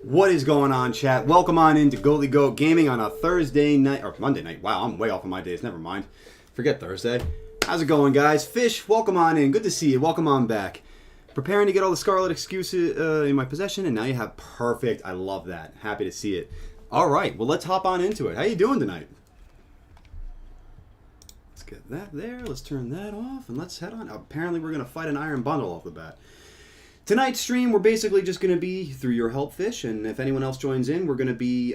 What is going on, chat? Welcome on into Goalie Goat Gaming on a Thursday night, or Monday night. Wow, I'm way off on my days. Never mind. Forget Thursday. How's it going, guys? Fish, welcome on in. Good to see you. Welcome on back. Preparing to get all the Scarlet excuses in my possession, and now you have perfect. I love that. Happy to see it. All right, well, let's hop on into it. How you doing tonight? Let's get that there. Let's turn that off, and let's head on. Apparently, we're going to fight an iron bundle off the bat. Tonight's stream, we're basically just going to be, through your help, Fish, and if anyone else joins in, we're going to be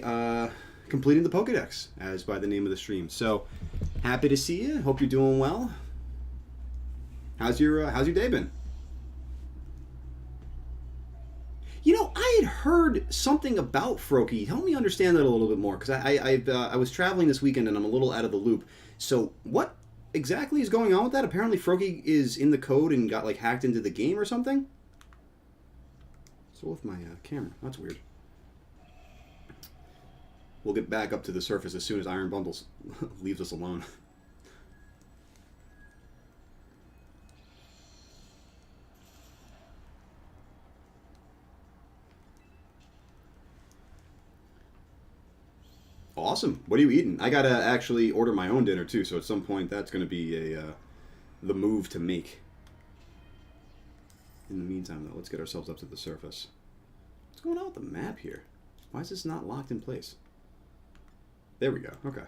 completing the Pokedex, as by the name of the stream. So, happy to see you. Hope you're doing well. How's your day been? You know, I had heard something about Froakie. Help me understand that a little bit more, because I was traveling this weekend and I'm a little out of the loop. So, what exactly is going on with that? Apparently, Froakie is in the code and got like hacked into the game or something. So with my camera, that's weird. We'll get back up to the surface as soon as Iron Bundles leaves us alone. Awesome. What are you eating? I gotta actually order my own dinner too, so at some point that's gonna be the move to make. In the meantime, though, let's get ourselves up to the surface. What's going on with the map here? Why is this not locked in place? There we go. Okay.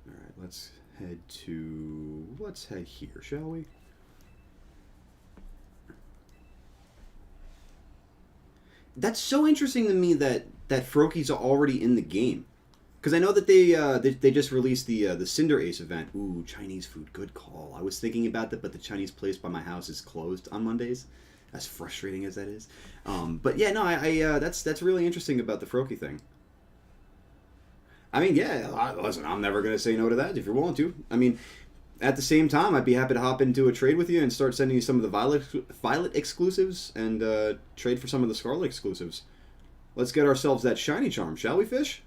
Alright, let's head here, shall we? That's so interesting to me that Froakie's already in the game. Because I know that they just released the Cinderace event. Ooh, Chinese food, good call. I was thinking about that, but the Chinese place by my house is closed on Mondays. As frustrating as that is. But yeah, no, that's really interesting about the Froakie thing. I mean, yeah, listen, I'm never gonna say no to that if you're willing to. I mean, at the same time, I'd be happy to hop into a trade with you and start sending you some of the Violet exclusives and trade for some of the Scarlet exclusives. Let's get ourselves that shiny charm, shall we, Fish?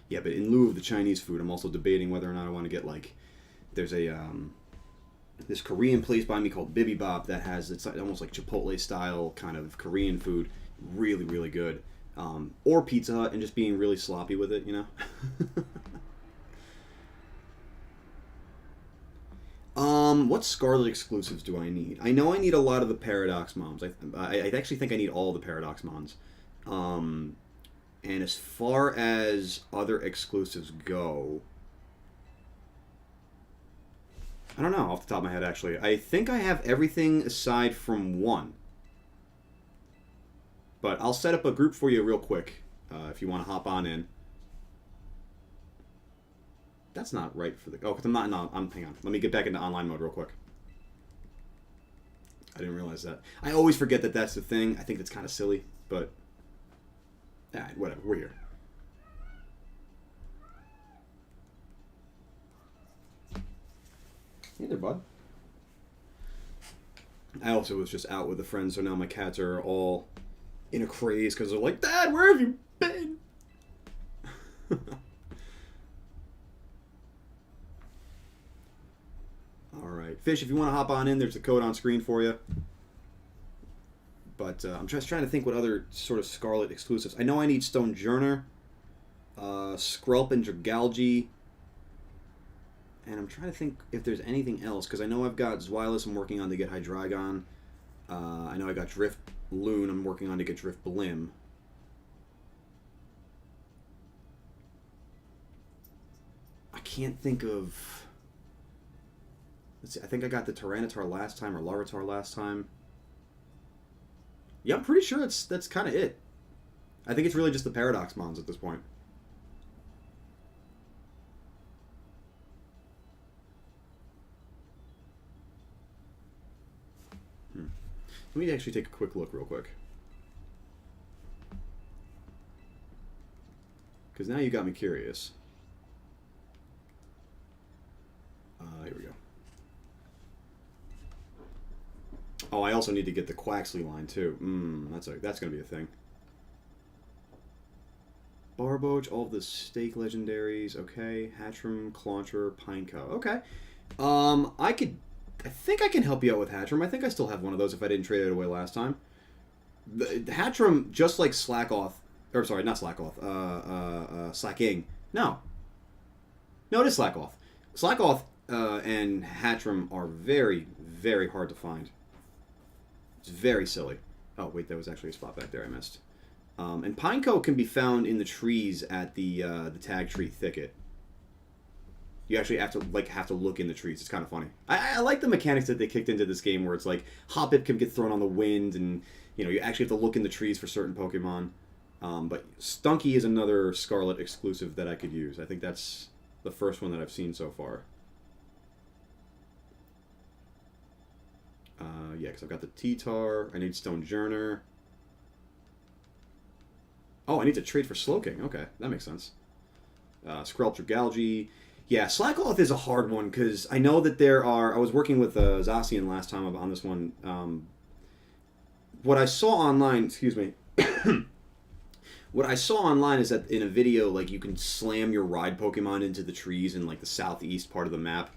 Yeah, but in lieu of the Chinese food, I'm also debating whether or not I want to get, like, there's a, this Korean place by me called Bibimbap that has, it's almost like Chipotle style kind of Korean food. Really, really good. Or Pizza Hut and just being really sloppy with it, you know? What Scarlet exclusives do I need? I know I need a lot of the Paradox Mons. I actually think I need all the Paradox Mons. And as far as other exclusives go, I don't know off the top of my head, actually. I think I have everything aside from one. But I'll set up a group for you real quick if you want to hop on in. That's not right for the... Oh, because I'm not... No, hang on. Let me get back into online mode real quick. I didn't realize that. I always forget that that's the thing. I think that's kind of silly, but... Alright, whatever. We're here. Hey there, bud. I also was just out with a friend, so now my cats are all in a craze because they're like, Dad, where have you been? Alright. Fish, if you want to hop on in, there's a code on screen for you. But I'm just trying to think what other sort of Scarlet exclusives. I know I need Stonejourner, Skrelp and Dragalge. And I'm trying to think if there's anything else, because I know I've got Zweilous I'm working on to get Hydreigon. I know I got Drift Loon I'm working on to get Drift Blim. I can't think of... Let's see, I think I got the Tyranitar last time, or Larvitar last time. Yeah, I'm pretty sure that's kind of it. I think it's really just the Paradox Mons at this point. Let me actually take a quick look real quick. Because now you got me curious. Here we go. Oh, I also need to get the Quaxley line too. That's going to be a thing. Barboach, all of the steak legendaries. Okay, Hatchram, Clauncher, Pineco. Okay. I think I can help you out with Hatchram. I think I still have one of those if I didn't trade it away last time. The Hatchram, just like Slackoth, or sorry, not Slackoth, Slacking. No, it is Slackoth. Slackoth and Hatchram are very, very hard to find. It's very silly. Oh wait, that was actually a spot back there I missed. And Pineco can be found in the trees at the Tag Tree Thicket. You actually have to look in the trees. It's kind of funny. I like the mechanics that they kicked into this game, where it's like Hoppip can get thrown on the wind, and you actually have to look in the trees for certain Pokemon. But Stunky is another Scarlet exclusive that I could use. I think that's the first one that I've seen so far. Yeah, because I've got the T-Tar. I need Stonejourner. Oh, I need to trade for Slowking. Okay, that makes sense. Skrelp Galgi. Yeah, Slackoth is a hard one, because I know that there are... I was working with Zacian last time on this one. What I saw online... Excuse me. What I saw online is that in a video, like, you can slam your ride Pokemon into the trees in, like, the southeast part of the map.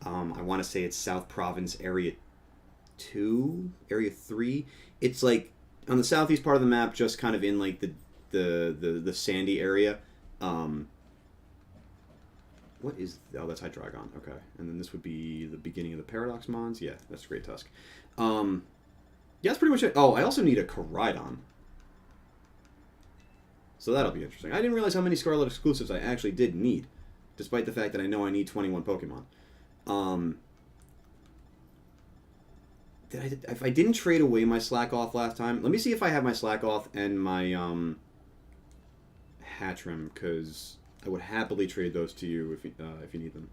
I want to say it's South Province Area 2? Area 3? It's, like, on the southeast part of the map, just kind of in, like, the sandy area. What is... Oh, that's Hydreigon. Okay. And then this would be the beginning of the Paradox Mons. Yeah, that's Great Tusk. Yeah, that's pretty much it. Oh, I also need a Koraidon. So that'll be interesting. I didn't realize how many Scarlet exclusives I actually did need, despite the fact that I know I need 21 Pokemon. If I didn't trade away my Slackoth last time... Let me see if I have my Slackoth and my Hatchram, because... I would happily trade those to you if you need them.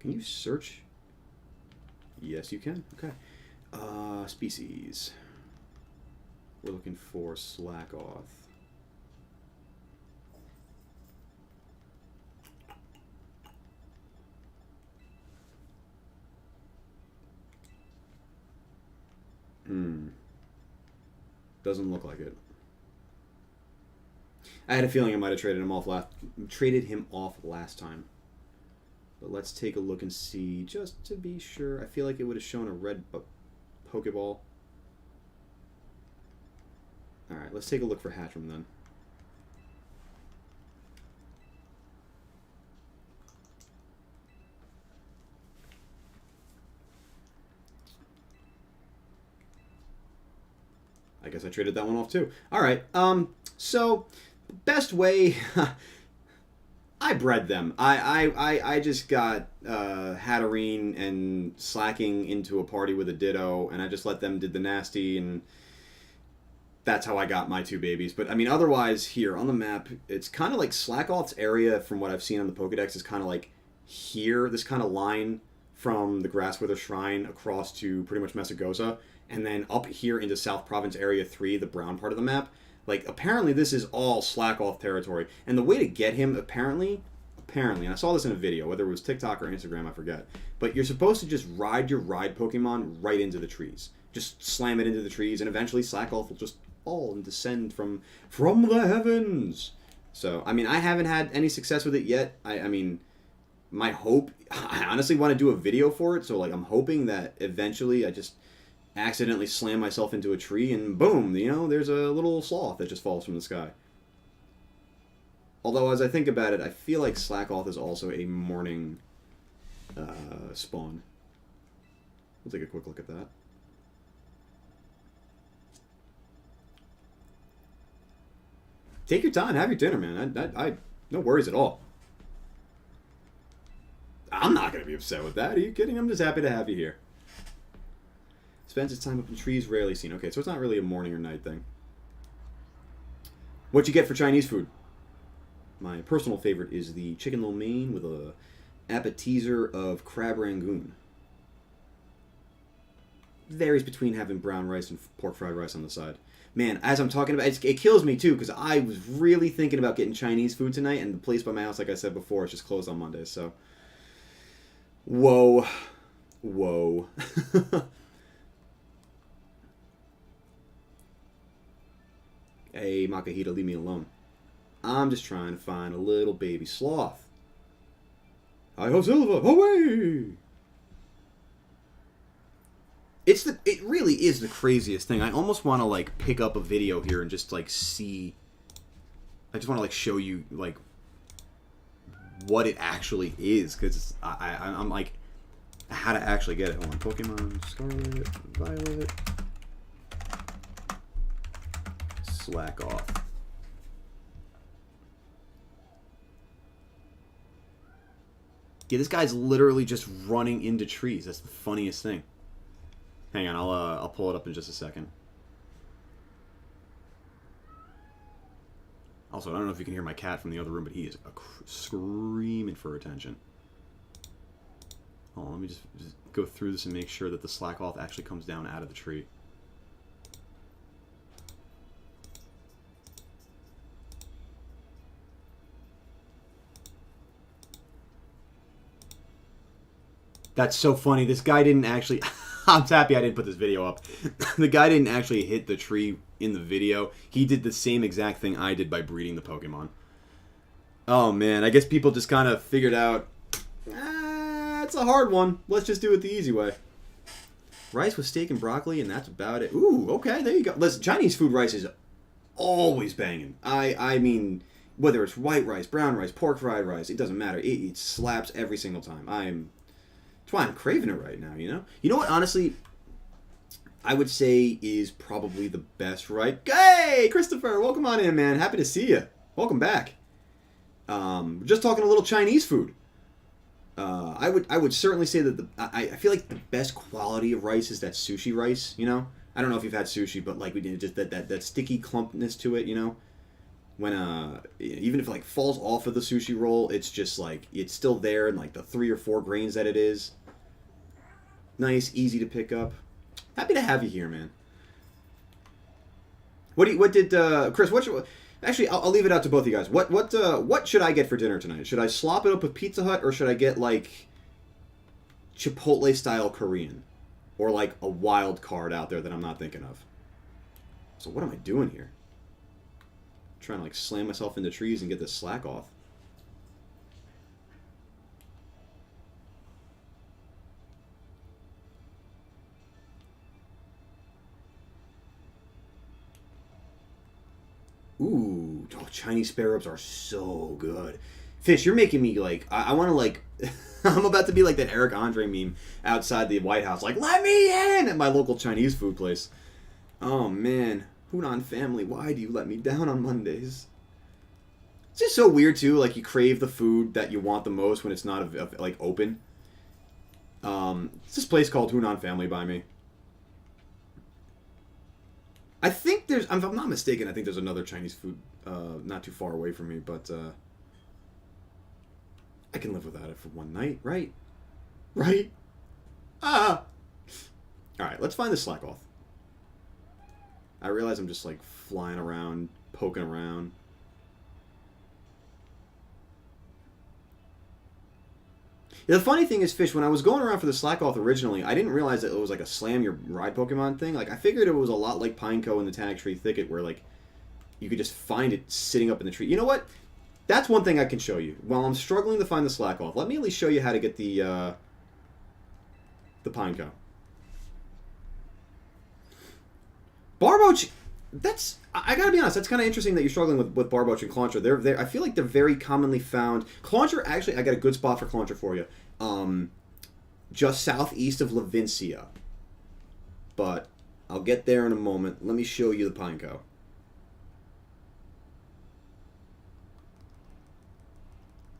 Can you search? Yes, you can. Okay. Species. We're looking for Slackoth. Doesn't look like it. I had a feeling I might have traded him off last time. But let's take a look and see, just to be sure. I feel like it would have shown a red Pokeball. Alright, let's take a look for Hatchram then. I guess I traded that one off too. Alright, so, best way... I bred them. I just got Hatterene and Slacking into a party with a Ditto, and I just let them did the nasty, and that's how I got my two babies. But, I mean, otherwise, here on the map, it's kind of like Slackoth's area, from what I've seen on the Pokedex, is kind of like here, this kind of line from the Grasswither Shrine across to pretty much Messagosa, and then up here into South Province Area 3, the brown part of the map. Like, apparently this is all Slackoth territory. And the way to get him, apparently, and I saw this in a video, whether it was TikTok or Instagram, I forget, but you're supposed to just ride your ride Pokemon right into the trees. Just slam it into the trees, and eventually Slackoth will just fall and descend from the heavens. So, I mean, I haven't had any success with it yet. I mean, my hope, I honestly want to do a video for it, so, like, I'm hoping that eventually I just accidentally slam myself into a tree and boom, you know, there's a little sloth that just falls from the sky. Although, as I think about it, I feel like Slackoth is also a morning spawn. We'll take a quick look at that. Take your time, have your dinner, man. I no worries at all. I'm not going to be upset with that. Are you kidding? I'm just happy to have you here. Spends its time up in trees, rarely seen. Okay, so it's not really a morning or night thing. What you get for Chinese food? My personal favorite is the chicken lo mein with a appetizer of crab rangoon. Varies between having brown rice and pork fried rice on the side. Man, as I'm talking about, it kills me too, because I was really thinking about getting Chinese food tonight, and the place by my house, like I said before, is just closed on Mondays, so... Whoa. Hey, Makahita, leave me alone. I'm just trying to find a little baby sloth. Hi ho, Silva! Away! It really is the craziest thing. I almost want to like pick up a video here and just like see. I just want to like show you like what it actually is, because I'm like how to actually get it. Hold on, Pokemon Scarlet, Violet, slack off. Yeah, this guy's literally just running into trees. That's the funniest thing. Hang on, I'll pull it up in just a second. Also, I don't know if you can hear my cat from the other room, but he is screaming for attention. Hold on, let me just go through this and make sure that the slack off actually comes down out of the tree. That's so funny. This guy didn't actually... I'm happy I didn't put this video up. The guy didn't actually hit the tree in the video. He did the same exact thing I did by breeding the Pokemon. Oh, man. I guess people just kind of figured out, it's a hard one. Let's just do it the easy way. Rice with steak and broccoli, and that's about it. Ooh, okay, there you go. Listen, Chinese food rice is always banging. I mean, whether it's white rice, brown rice, pork fried rice, it doesn't matter. It slaps every single time. That's why I'm craving it right now, you know? You know what, honestly, I would say is probably the best, right? Hey, Christopher, welcome on in, man. Happy to see you. Welcome back. Just talking a little Chinese food. I would certainly say that I feel like the best quality of rice is that sushi rice, you know? I don't know if you've had sushi, but like we did, just that sticky clumpness to it, you know? When even if it like falls off of the sushi roll, it's just like it's still there, and like the 3 or 4 grains that it is. Nice, easy to pick up. Happy to have you here, man. What did Chris? Actually, I'll leave it out to both of you guys. What should I get for dinner tonight? Should I slop it up with Pizza Hut, or should I get like Chipotle style Korean, or like a wild card out there that I'm not thinking of? So what am I doing here? Trying to like slam myself into trees and get this slack off. Ooh, oh, Chinese spare ribs are so good. Fish, you're making me like I want to like I'm about to be like that Eric Andre meme outside the White House, like let me in at my local Chinese food place. Oh man. Hunan family, why do you let me down on Mondays? It's just so weird too. Like you crave the food that you want the most when it's not like open. It's this place called Hunan Family by me. I think there's, if I'm not mistaken, I think there's another Chinese food not too far away from me, but I can live without it for one night, right? Right? Ah. All right, let's find the slack off. I realize I'm just like flying around, poking around. Yeah, the funny thing is, Fish, when I was going around for the slack off originally, I didn't realize that it was like a slam your ride Pokemon thing. Like, I figured it was a lot like Pineco in the Tag Tree Thicket, where like you could just find it sitting up in the tree. You know what? That's one thing I can show you. While I'm struggling to find the slack off, let me at least show you how to get the Pineco. Barboach, that's, I gotta be honest, that's kind of interesting that you're struggling with Barboach and Clauncher. I feel like they're very commonly found. Clauncher, actually, I got a good spot for Clauncher for you. Just southeast of Levincia. But I'll get there in a moment. Let me show you the Pineco.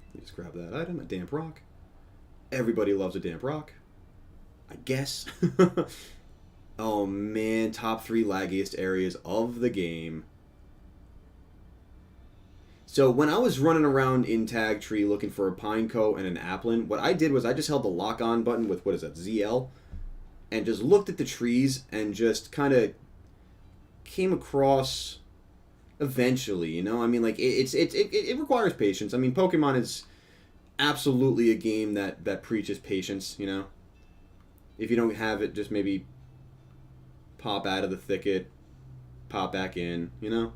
Let me just grab that item, a damp rock. Everybody loves a damp rock, I guess. Oh man, top 3 laggiest areas of the game. So when I was running around in Tag Tree looking for a Pineco and an Applin, what I did was I just held the lock-on button with, what is that, ZL? And just looked at the trees and just kind of came across eventually, you know? I mean, like, it requires patience. I mean, Pokemon is absolutely a game that preaches patience, you know? If you don't have it, just maybe pop out of the thicket, pop back in, you know?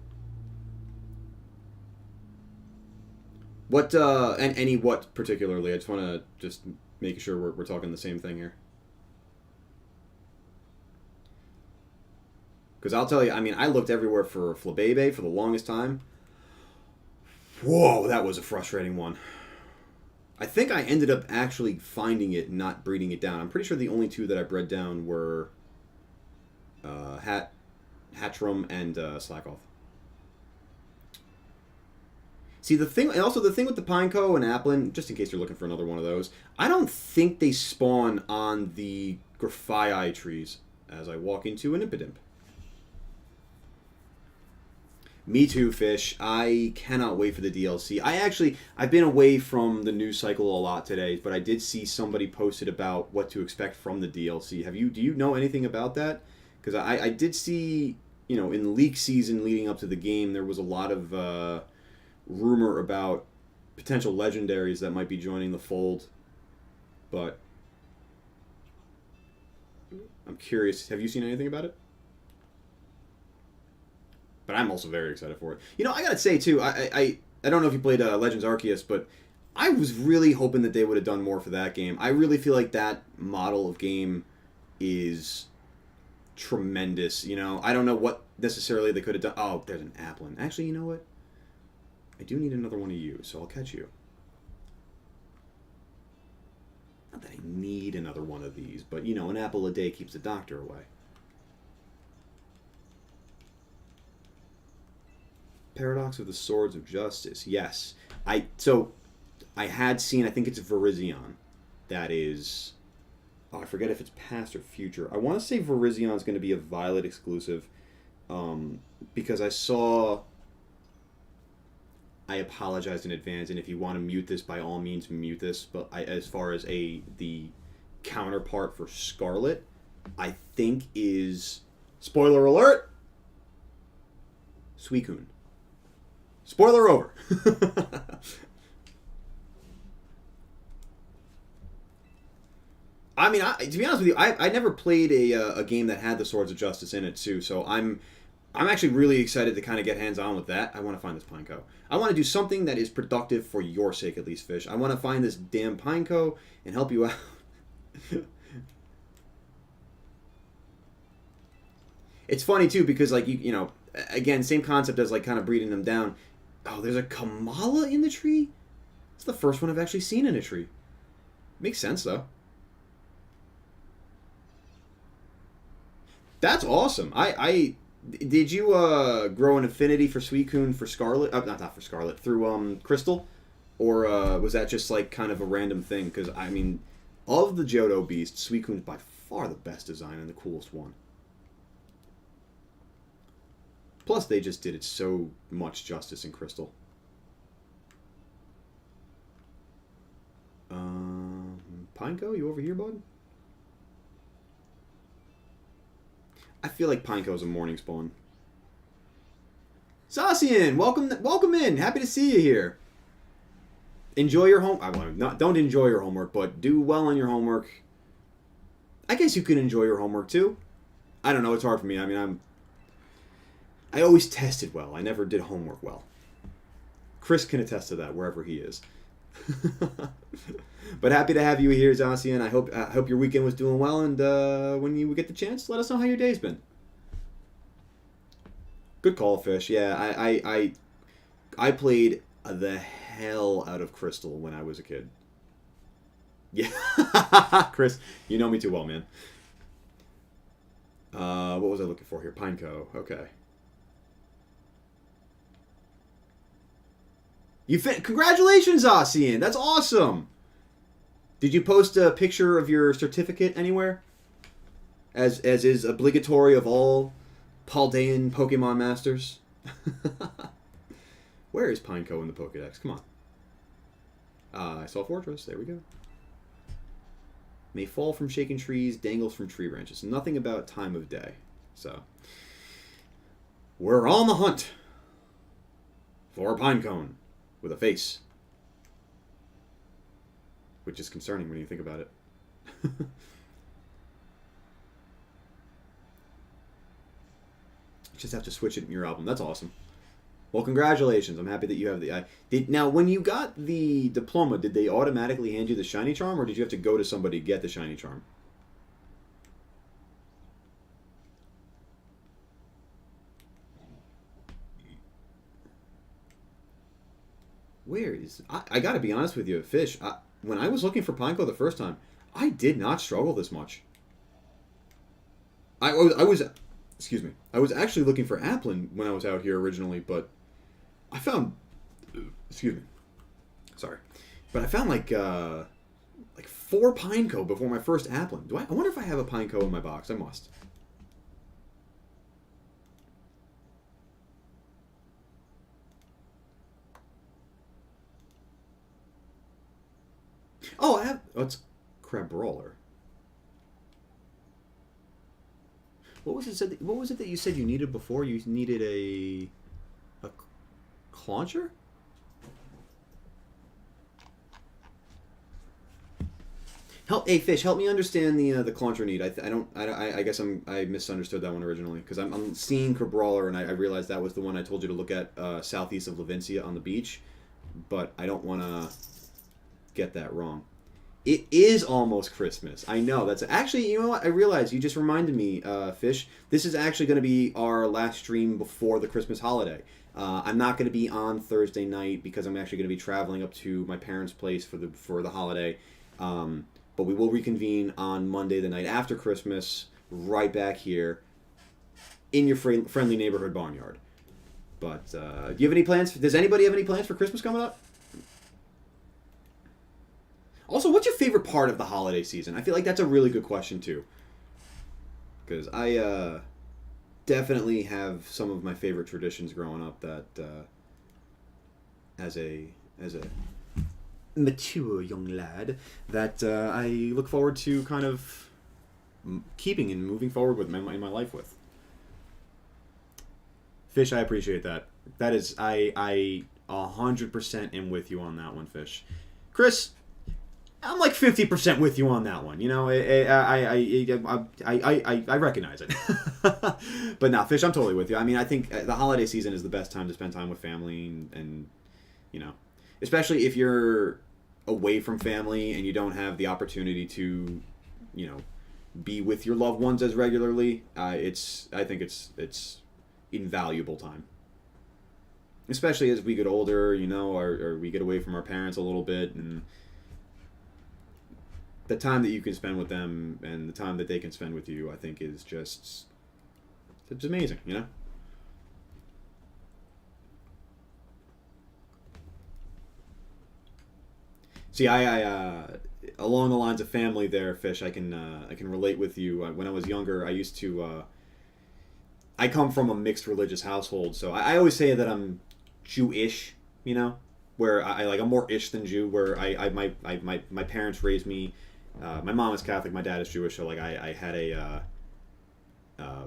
What and any what particularly? I just want to just make sure we're talking the same thing here. Because I'll tell you, I mean, I looked everywhere for Flabebe for the longest time. Whoa, that was a frustrating one. I think I ended up actually finding it, not breeding it down. I'm pretty sure the only two that I bred down were Hatchram and Slackoff. See, the thing, and also the thing with the Pineco and Applin, just in case you're looking for another one of those, I don't think they spawn on the Graphii trees as I walk into an Impidimp. Me too, Fish. I cannot wait for the DLC. I've been away from the news cycle a lot today, but I did see somebody posted about what to expect from the DLC. Do you know anything about that? Because I did see, in leak season leading up to the game, there was a lot of rumor about potential legendaries that might be joining the fold. But I'm curious, have you seen anything about it? But I'm also very excited for it. I gotta say too, I don't know if you played Legends Arceus, but I was really hoping that they would have done more for that game. I really feel like that model of game is tremendous. I don't know what necessarily they could have done. Oh, there's an Applin. Actually, you know what? I do need another one of you, so I'll catch you. Not that I need another one of these, but an apple a day keeps the doctor away. Paradox of the Swords of Justice. Yes. I had seen, I think it's Virizion. That is... Oh, I forget if it's past or future. I want to say Virizion is going to be a Violet exclusive. Because I saw... I apologize in advance, and if you want to mute this, by all means mute this. But as far as the counterpart for Scarlet, I think is... Spoiler alert! Suicune. Spoiler over. I mean, to be honest with you, I never played a game that had the Swords of Justice in it too, so I'm actually really excited to kind of get hands on with that. I want to find this Pineco. I want to do something that is productive for your sake, at least, Fish. I want to find this damn Pineco and help you out. It's funny too because again, same concept as kind of breeding them down. Oh, there's a Kamala in the tree? It's the first one I've actually seen in a tree. Makes sense, though. That's awesome. Did you grow an affinity for Suicune for Scarlet? Not for Scarlet. Through Crystal? Or was that just kind of a random thing? Because, I mean, of the Johto beasts, Suicune's by far the best design and the coolest one. Plus, they just did it so much justice in Crystal. Pineco, you over here, bud? I feel like Pineco is a morning spawn. Zacian, welcome in. Happy to see you here. Enjoy your don't enjoy your homework, but do well on your homework. I guess you can enjoy your homework too. I don't know. It's hard for me. I mean, I always tested well. I never did homework well. Chris can attest to that wherever he is. But happy to have you here, Zacian. I hope your weekend was doing well, and when you get the chance, let us know how your day's been. Good call, Fish. Yeah, I played the hell out of Crystal when I was a kid. Yeah, Chris, you know me too well, man. What was I looking for here? Pineco. Okay. Congratulations, Zacian! That's awesome! Did you post a picture of your certificate anywhere? As is obligatory of all Paldean Pokemon Masters? Where is Pineco in the Pokedex? Come on. I saw Fortress. There we go. May fall from shaken trees, dangles from tree branches. Nothing about time of day. So, we're on the hunt for a Pinecone with a face. Which is concerning when you think about it. Just have to switch it in your album. That's awesome. Well, congratulations. I'm happy that you have the. Now, when you got the diploma, did they automatically hand you the shiny charm, or did you have to go to somebody to get the shiny charm? Where is... I gotta be honest with you, Fish. When I was looking for Pineco the first time, I did not struggle this much. I was... Excuse me. I was actually looking for Applin when I was out here originally, but I found... Excuse me. Sorry. But I found like 4 Pineco before my first Applin. I wonder if I have a Pineco in my box. I must. Oh, I have... Oh, it's Crab Brawler. What was it? What was it that you said you needed before? You needed a Clauncher? Hey Fish, help me understand the Clauncher need. I guess I misunderstood that one originally because I'm seeing Crabrawler and I realized that was the one I told you to look at southeast of Levincia on the beach, but I don't want to get that wrong. It is almost Christmas. I know. That's actually, you know what? I realized you just reminded me, Fish. This is actually going to be our last stream before the Christmas holiday. I'm not going to be on Thursday night because I'm actually going to be traveling up to my parents' place for the holiday. But we will reconvene on Monday, the night after Christmas, right back here in your friendly neighborhood barnyard. But do you have any plans? Does anybody have any plans for Christmas coming up? Also, what's your favorite part of the holiday season? I feel like that's a really good question, too. Because I definitely have some of my favorite traditions growing up that, as a mature young lad, that I look forward to kind of keeping and moving forward with in my life with. Fish, I appreciate that. That is, I 100% am with you on that one, Fish. Chris... I'm like 50% with you on that one. You know, I recognize it. But now, Fish, I'm totally with you. I mean, I think the holiday season is the best time to spend time with family and you know, especially if you're away from family and you don't have the opportunity to, you know, be with your loved ones as regularly. I think it's invaluable time. Especially as we get older, you know, or we get away from our parents a little bit and the time that you can spend with them and the time that they can spend with you, I think is just... It's amazing, you know? See, along the lines of family there, Fish, I can relate with you. When I was younger, I used to... I come from a mixed religious household, so I always say that I'm Jewish, you know? Where I'm more ish than Jew, where my parents raised me... my mom is Catholic, my dad is Jewish, so like I had a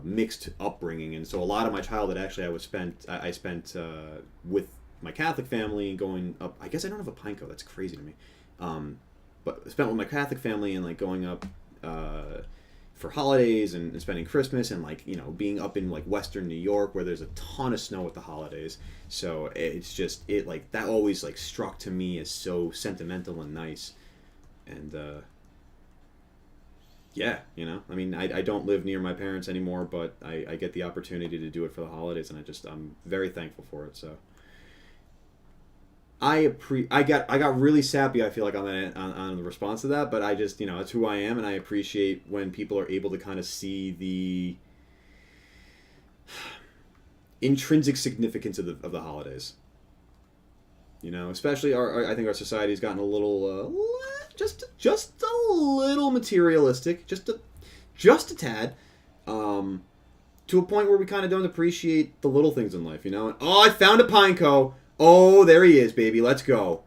mixed upbringing, and so a lot of my childhood actually I spent with my Catholic family and going up. I guess I don't have a Pineco. That's crazy to me. But I spent with my Catholic family and like going up for holidays and spending Christmas and like, you know, being up in like Western New York where there's a ton of snow at the holidays. So it's just like that always like struck to me as so sentimental and nice. And yeah, you know, I mean, I don't live near my parents anymore, but I get the opportunity to do it for the holidays, and I'm very thankful for it. So I got really sappy, I feel like, on the response to that, but I just, you know, that's who I am, and I appreciate when people are able to kind of see the intrinsic significance of the holidays. You know, especially I think our society's gotten a little just a little materialistic, just a tad, to a point where we kind of don't appreciate the little things in life, you know. And, oh, I found a Pineco. Oh, there he is, baby. Let's go.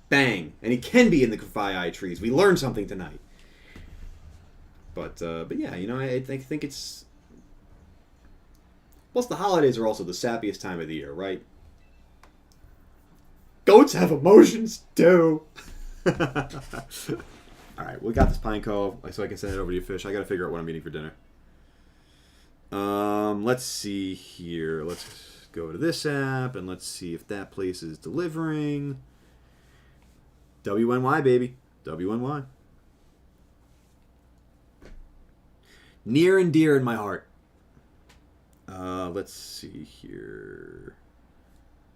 Bang, and he can be in the Kafai trees. We learned something tonight. But yeah, you know, I think it's. Plus, the holidays are also the sappiest time of the year, right? Goats have emotions too. All right, we got this Pineco, so I can send it over to you, Fish. I got to figure out what I'm eating for dinner. Let's see here. Let's go to this app and let's see if that place is delivering. WNY, baby. WNY. Near and dear in my heart. Let's see here.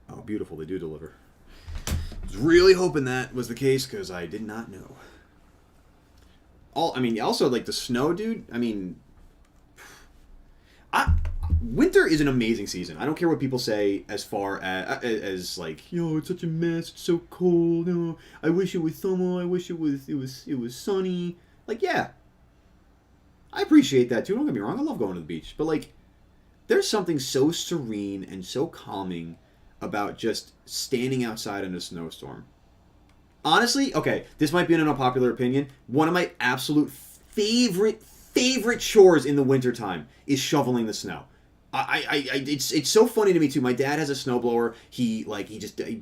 Oh, beautiful. They do deliver. I was really hoping that was the case because I did not know. Also, like, the snow, dude. I mean, winter is an amazing season. I don't care what people say as far as like, it's such a mess. It's so cold. I wish it was summer. I wish it was sunny. Like, yeah, I appreciate that too. Don't get me wrong. I love going to the beach, but like, there's something so serene and so calming about just standing outside in a snowstorm. Honestly, okay, this might be an unpopular opinion. One of my absolute favorite chores in the wintertime is shoveling the snow. It's so funny to me too. My dad has a snowblower. He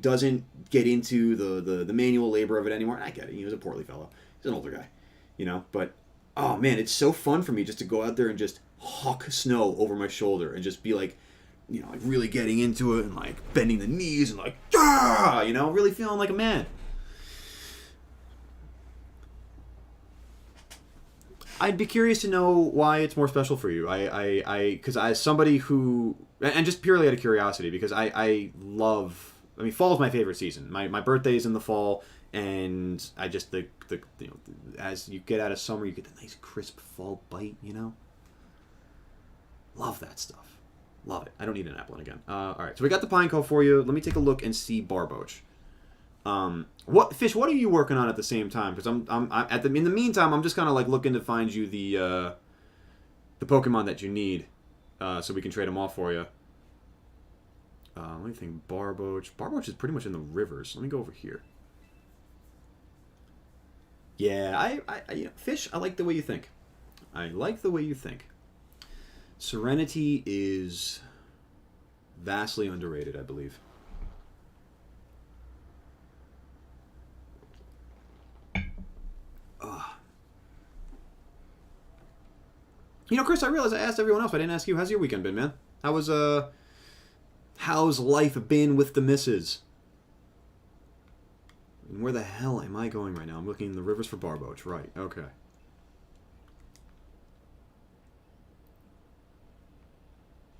doesn't get into the manual labor of it anymore. I get it. He was a portly fellow. He's an older guy, But oh man, it's so fun for me just to go out there and just huck snow over my shoulder and just be like, like really getting into it and like bending the knees and like, really feeling like a man. I'd be curious to know why it's more special for you. Because as somebody who, and just purely out of curiosity, because I love, fall is my favorite season. My birthday is in the fall, and I just, as you get out of summer, you get the nice crisp fall bite, Love that stuff. Love it. I don't need an apple again. All right, so we got the pine cone for you. Let me take a look and see Barboach. What are you working on at the same time? Because in the meantime, I'm just kind of like looking to find you the Pokemon that you need, so we can trade them off for you. Let me think. Barboach is pretty much in the rivers. Let me go over here. Yeah, Fish. I like the way you think. Serenity is vastly underrated, I believe. Chris, I realized I asked everyone else, but I didn't ask you. How's your weekend been, man? How's life been with the missus? And where the hell am I going right now? I'm looking in the rivers for Barboach. Right, okay.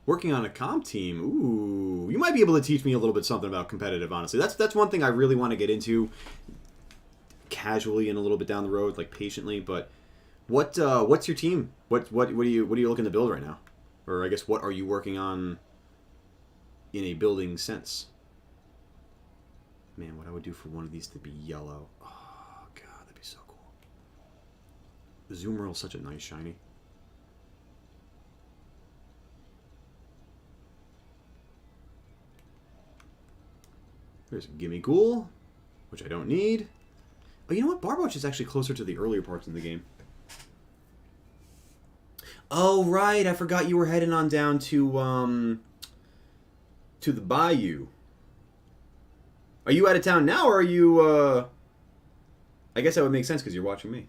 Working on a comp team. Ooh, you might be able to teach me a little bit something about competitive, honestly. That's one thing I really want to get into casually and a little bit down the road, like patiently, but what's your team? What are you looking to build right now? Or I guess what are you working on in a building sense? Man, what I would do for one of these to be yellow. Oh god, that'd be so cool. The Zoomeral's such a nice shiny. There's a Gimme Ghoul, which I don't need. Oh, you know what? Barboach is actually closer to the earlier parts in the game. Oh, right. I forgot you were heading on down to the bayou. Are you out of town now, or are you, I guess that would make sense because you're watching me.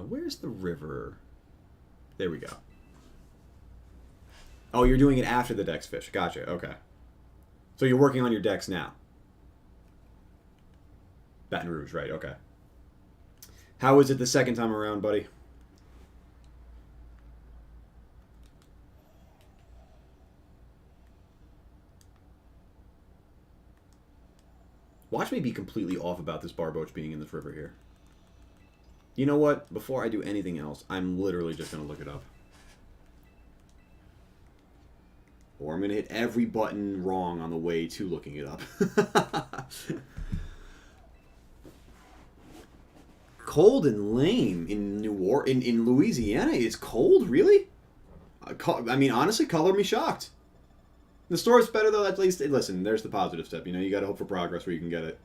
Where's the river? There we go. Oh, you're doing it after the Dex Fish. Gotcha. Okay. So you're working on your Dex now. Baton Rouge, right. Okay. How is it the second time around, buddy? Watch me be completely off about this Barboach being in this river here. You know what? Before I do anything else, I'm literally just going to look it up. Or I'm going to hit every button wrong on the way to looking it up. Cold and lame in in Louisiana. It's cold, really? Honestly, color me shocked. The store's better though. At least, listen. There's the positive step. You got to hope for progress where you can get it.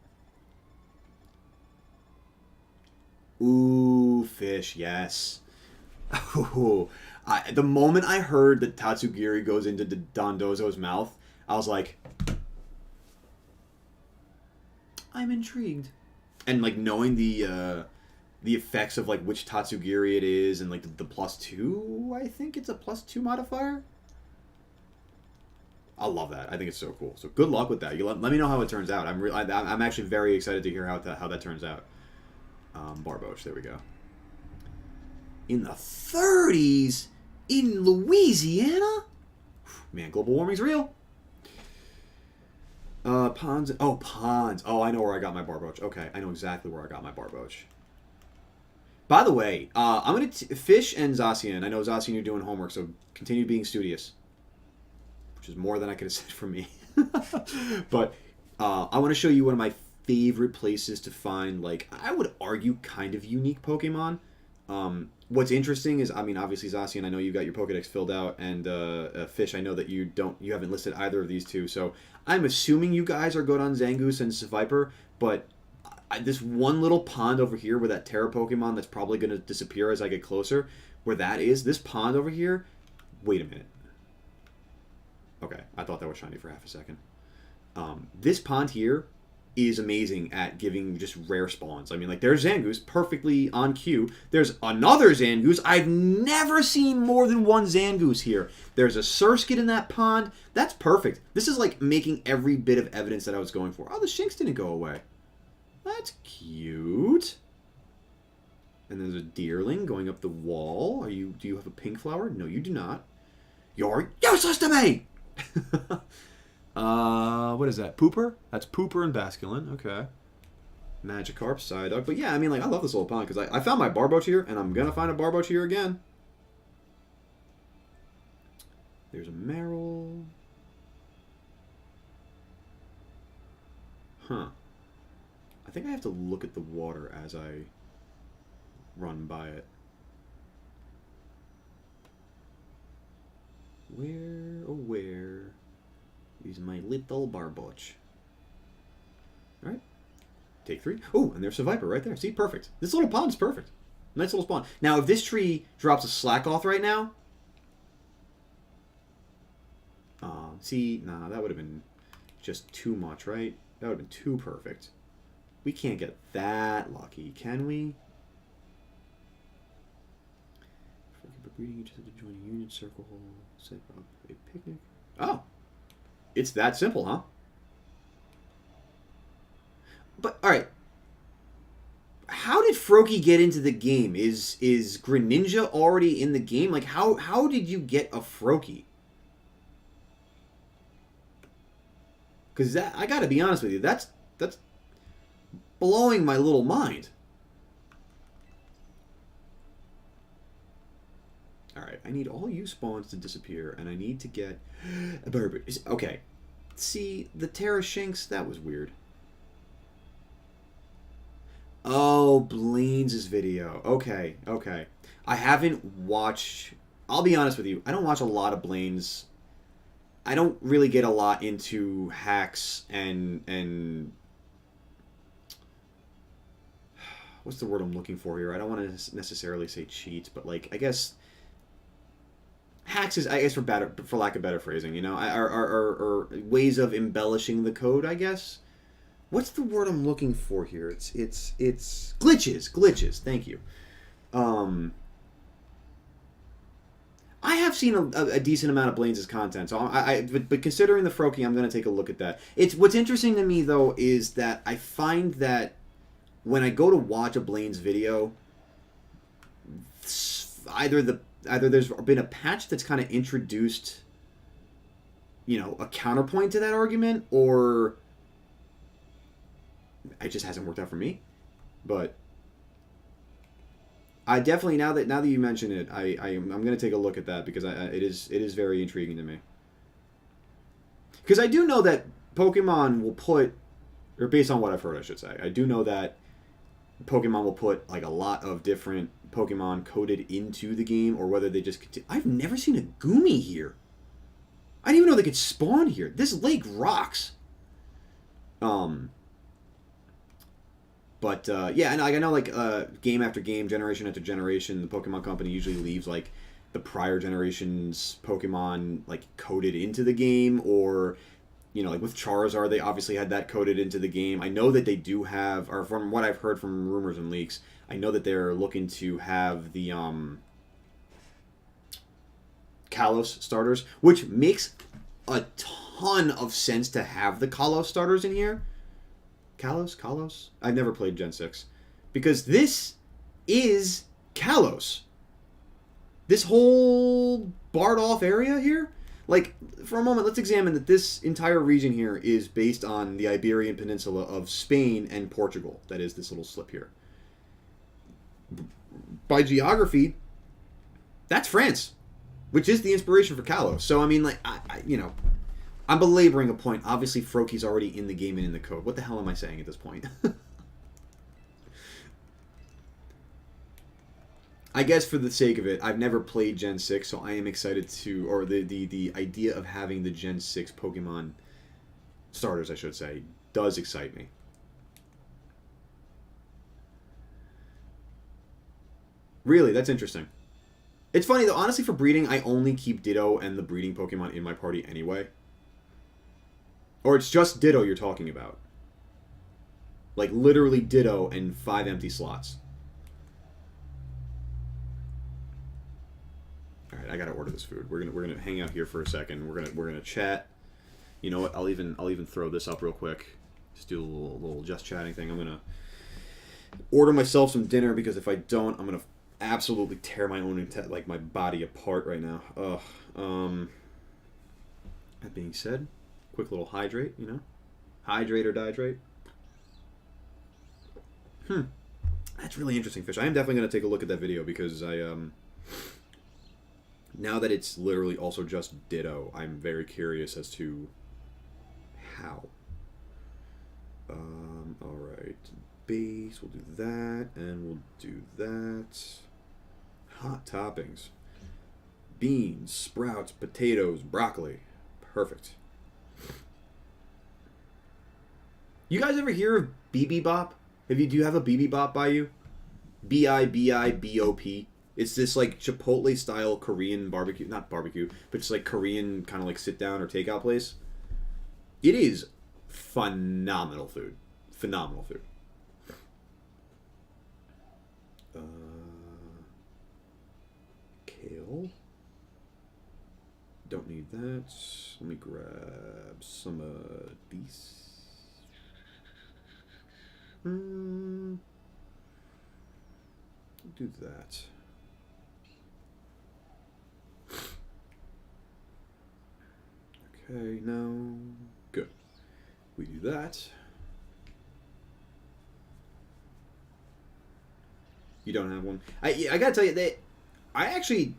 Ooh, fish. Yes. Ooh. The moment I heard that Tatsugiri goes into Dondozo's mouth, I was like, I'm intrigued. And like knowing the effects of like which Tatsugiri it is, and like the +2, I think it's a +2 modifier. I love that. I think it's so cool. So good luck with that. You let me know how it turns out. I'm actually very excited to hear how that turns out. Barboach, there we go. In the 30s in Louisiana? Man, global warming's real. Ponds. Oh, ponds. Oh, I know where I got my Barboach. Okay, I know exactly where I got my Barboach. By the way, I'm going to... Fish and Zacian. I know, Zacian, you're doing homework, so continue being studious. Which is more than I could have said for me. But I want to show you one of my favorite places to find, like, I would argue kind of unique Pokemon. What's interesting is, I mean, obviously, Zacian, I know you got your Pokedex filled out, and Fish, I know that you haven't listed either of these two, so I'm assuming you guys are good on Zangoose and Seviper, but this one little pond over here where that Terra Pokemon that's probably going to disappear as I get closer, where that is, this pond over here, wait a minute. Okay, I thought that was shiny for half a second. This pond here is amazing at giving just rare spawns. I mean, like, there's Zangoose, perfectly on cue. There's another Zangoose. I've never seen more than one Zangoose here. There's a Surskit in that pond. That's perfect. This is, like, making every bit of evidence that I was going for. Oh, the Shinx didn't go away. That's cute. And there's a Deerling going up the wall. Do you have a pink flower? No, you do not. You're useless to me! What is that? Pooper? That's Pooper and Basculin. Okay. Magikarp, Psyduck. But yeah, I mean, like, I love this little pond because I found my Barboach here, and I'm going to find a Barboach here again. There's a Marill. Huh. I think I have to look at the water as I run by it. Where, oh where is my little Barboach? Alright. Take 3. Oh, and there's a Viper right there. See, perfect. This little pond is perfect. Nice little spawn. Now, if this tree drops a Slackoth right now... see, nah, that would have been just too much, right? That would have been too perfect. We can't get that lucky, can we? Breeding each other to join a union circle, set up a picnic. Oh! It's that simple, huh? But, alright. How did Froakie get into the game? Is Greninja already in the game? Like, how did you get a Froakie? Because that, I gotta be honest with you, that's blowing my little mind. Alright, I need all you spawns to disappear, and I need to get a Barboach. Okay. See, the Terra Shinx, that was weird. Oh, Blaine's video. Okay, okay. I haven't watched... I'll be honest with you, I don't watch a lot of Blaine's. I don't really get a lot into hacks and what's the word I'm looking for here? I don't want to necessarily say cheats, but, like, I guess... Hacks is, I guess, for lack of better phrasing, you know, are ways of embellishing the code, I guess. What's the word I'm looking for here? It's glitches. Thank you. I have seen a decent amount of Blaine's content, so but considering the Froakie, I'm going to take a look at that. What's interesting to me though is that I find that when I go to watch a Blaine's video, either there's been a patch that's kind of introduced, you know, a counterpoint to that argument, or it just hasn't worked out for me. But I definitely, now that you mention it, I'm going to take a look at that because it is very intriguing to me. Because I do know that Pokemon will put, or based on what I've heard, I should say, I do know that Pokemon will put like a lot of different Pokemon coded into the game, or whether they just continue. I've never seen a Goomy here. I didn't even know they could spawn here. This lake rocks. But yeah, and I know, like, game after game, generation after generation, the Pokemon Company usually leaves, like, the prior generation's Pokemon, like, coded into the game, or, you know, like with Charizard, they obviously had that coded into the game. I know that they do have, or from what I've heard from rumors and leaks, I know that they're looking to have the Kalos starters, which makes a ton of sense to have the Kalos starters in here. Kalos? I've never played Gen 6. Because this is Kalos. This whole barred off area here, like, for a moment, let's examine that this entire region here is based on the Iberian Peninsula of Spain and Portugal. That is this little slip here. By geography, that's France, which is the inspiration for Kalos. So, I mean, like, I'm belaboring a point. Obviously, Froakies already in the game and in the code. What the hell am I saying at this point? I guess for the sake of it, I've never played Gen 6, so I am excited to, or the idea of having the Gen 6 Pokemon starters, I should say, does excite me. Really, that's interesting. It's funny, though, honestly, for breeding, I only keep Ditto and the breeding Pokemon in my party anyway. Or it's just Ditto you're talking about. Like, literally Ditto and 5 empty slots. Alright, I gotta order this food. We're gonna hang out here for a second. We're gonna chat. You know what? I'll even throw this up real quick. Just do a little just chatting thing. I'm gonna order myself some dinner because if I don't, I'm gonna absolutely tear my own my body apart right now. That being said, quick little hydrate, you know? Hydrate or dihydrate. That's really interesting, Fish. I am definitely going to take a look at that video because now that it's literally also just Ditto, I'm very curious as to how. Alright. Base, we'll do that, and we'll do that. Hot toppings. Beans, sprouts, potatoes, broccoli. Perfect. You guys ever hear of Bibibop? Do you have a Bibibop by you? Bibibop. It's this like Chipotle style Korean barbecue, not barbecue, but just like Korean kind of like sit down or takeout place. It is phenomenal food. Phenomenal food. Kale. Don't need that. Let me grab some of these. Do that. Okay, no. Good. We do that. You don't have one? I gotta tell you, I actually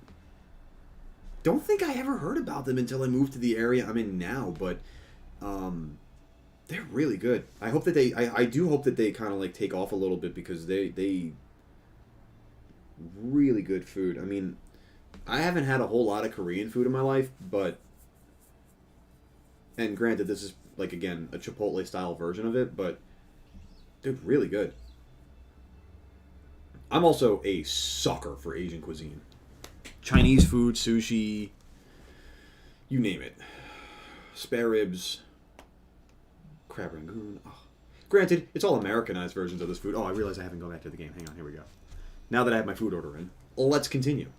don't think I ever heard about them until I moved to the area I'm in now, but they're really good. I hope that I do hope that they kind of like take off a little bit because they really good food. I mean, I haven't had a whole lot of Korean food in my life, but and granted this is like again a Chipotle style version of it, but they're really good. I'm also a sucker for Asian cuisine. Chinese food, sushi, you name it. Spare ribs, crab rangoon. Oh. Granted, it's all Americanized versions of this food. Oh, I realize I haven't gone back to the game. Hang on, here we go. Now that I have my food order in, let's continue.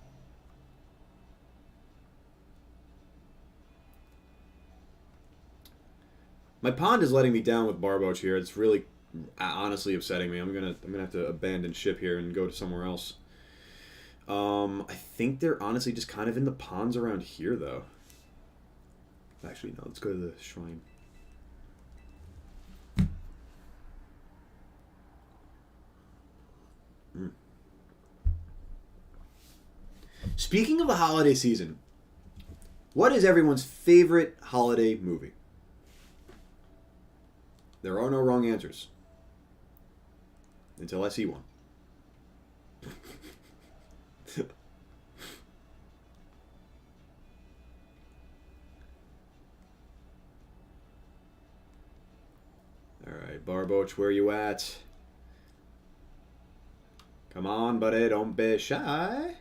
My pond is letting me down with Barboach here. It's really honestly upsetting me. I'm gonna have to abandon ship here and go to somewhere else. I think they're honestly just kind of in the ponds around here, though. Actually, no. Let's go to the shrine. Speaking of the holiday season, what is everyone's favorite holiday movie? There are no wrong answers. Until I see one. Alright, Barboach, where you at? Come on, buddy, don't be shy.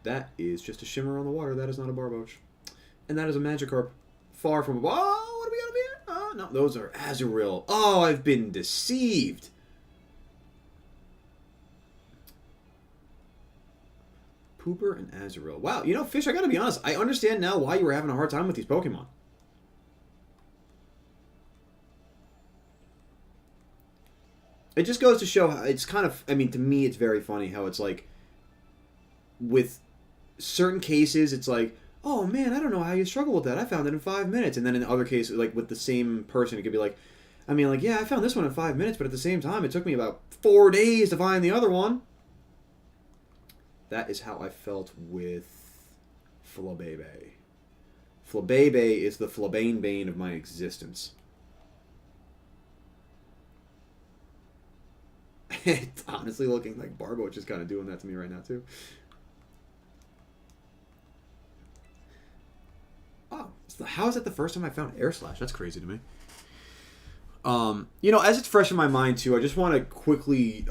That is just a shimmer on the water. That is not a Barboach. And that is a Magikarp. Far from... Oh, what do we got up here? Oh, no, those are Azurill. Oh, I've been deceived. Pooper and Azurill. Wow, you know, Fish, I gotta be honest. I understand now why you were having a hard time with these Pokemon. It just goes to show how it's kind of... I mean, to me, it's very funny how it's like... With certain cases, it's like, oh, man, I don't know how you struggle with that. I found it in 5 minutes. And then in other cases, like, with the same person, it could be like, I mean, like, yeah, I found this one in 5 minutes, but at the same time, it took me about 4 days to find the other one. That is how I felt with Flabebe. Flabebe is the Flabane Bane of my existence. It's honestly looking like Barboach is kind of doing that to me right now, too. Oh, how is that the first time I found Air Slash? That's crazy to me. You know, as it's fresh in my mind, too, I just want to quickly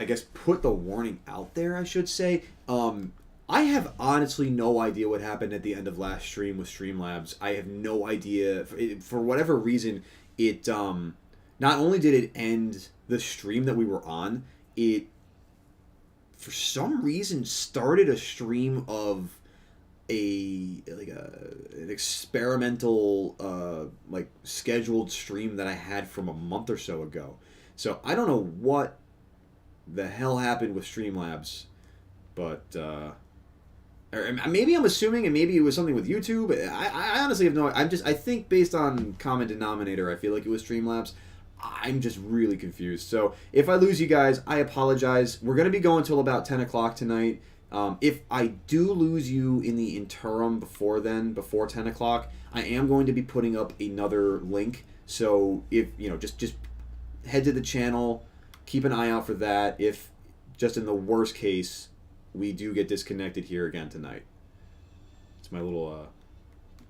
I guess, put the warning out there, I should say. I have honestly no idea what happened at the end of last stream with Streamlabs. I have no idea. For whatever reason, it not only did it end the stream that we were on, it, for some reason, started a stream of an experimental like scheduled stream that I had from a month or so ago. So I don't know what the hell happened with Streamlabs, but or maybe I'm assuming, and maybe it was something with YouTube. I honestly have no. I think based on common denominator, I feel like it was Streamlabs. I'm just really confused. So if I lose you guys, I apologize. We're gonna be going till about 10 o'clock tonight. If I do lose you in the interim before then, before 10 o'clock, I am going to be putting up another link. So if you know, just head to the channel. Keep an eye out for that. If, just in the worst case, we do get disconnected here again tonight. It's my little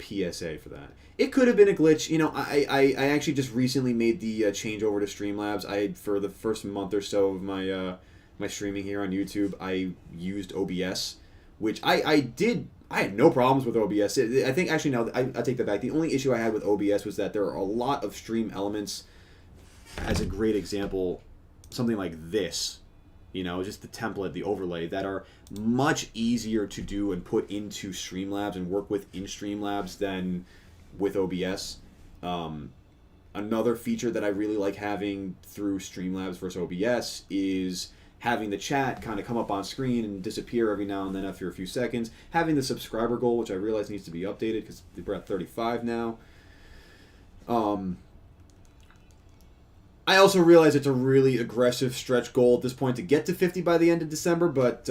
PSA for that. It could have been a glitch. You know, I actually just recently made the change over to Streamlabs. For the first month or so of my my streaming here on YouTube, I used OBS, which I had no problems with OBS. I think, actually, no, I take that back. The only issue I had with OBS was that there are a lot of stream elements. As a great example, something like this, you know, just the template, the overlay, that are much easier to do and put into Streamlabs and work with in Streamlabs than with OBS. Another feature that I really like having through Streamlabs versus OBS is having the chat kind of come up on screen and disappear every now and then after a few seconds. Having the subscriber goal, which I realize needs to be updated because we're at 35 now. I also realize it's a really aggressive stretch goal at this point to get to 50 by the end of December, but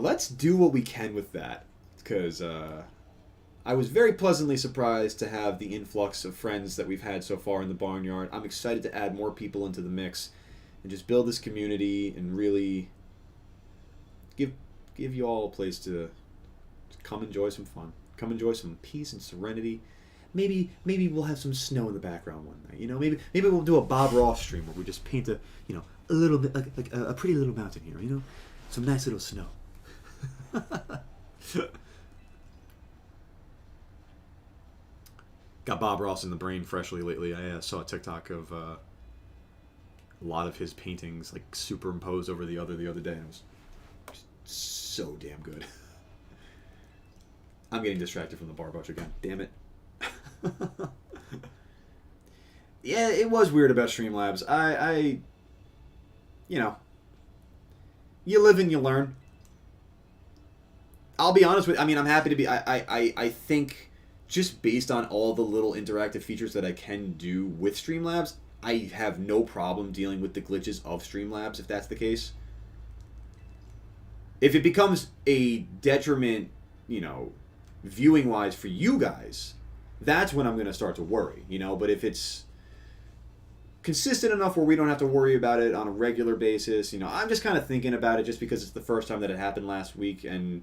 let's do what we can with that, because I was very pleasantly surprised to have the influx of friends that we've had so far in the Barnyard. I'm excited to add more people into the mix and just build this community and really give you all a place to come enjoy some fun, come enjoy some peace and serenity. Maybe we'll have some snow in the background one night. You know, maybe we'll do a Bob Ross stream where we just paint a little bit like a pretty little mountain here. You know, some nice little snow. Got Bob Ross in the brain freshly lately. I saw a TikTok of a lot of his paintings like superimposed over the other day, and it was just so damn good. I'm getting distracted from the Barboach again. Damn it. Yeah, it was weird about Streamlabs. I you know, you live and you learn. I'll be honest with you, I mean, I'm happy to be, I think just based on all the little interactive features that I can do with Streamlabs, I have no problem dealing with the glitches of Streamlabs if that's the case. If it becomes a detriment, you know, viewing-wise for you guys, that's when I'm going to start to worry, you know. But if it's consistent enough where we don't have to worry about it on a regular basis, you know, I'm just kind of thinking about it just because it's the first time that it happened last week, and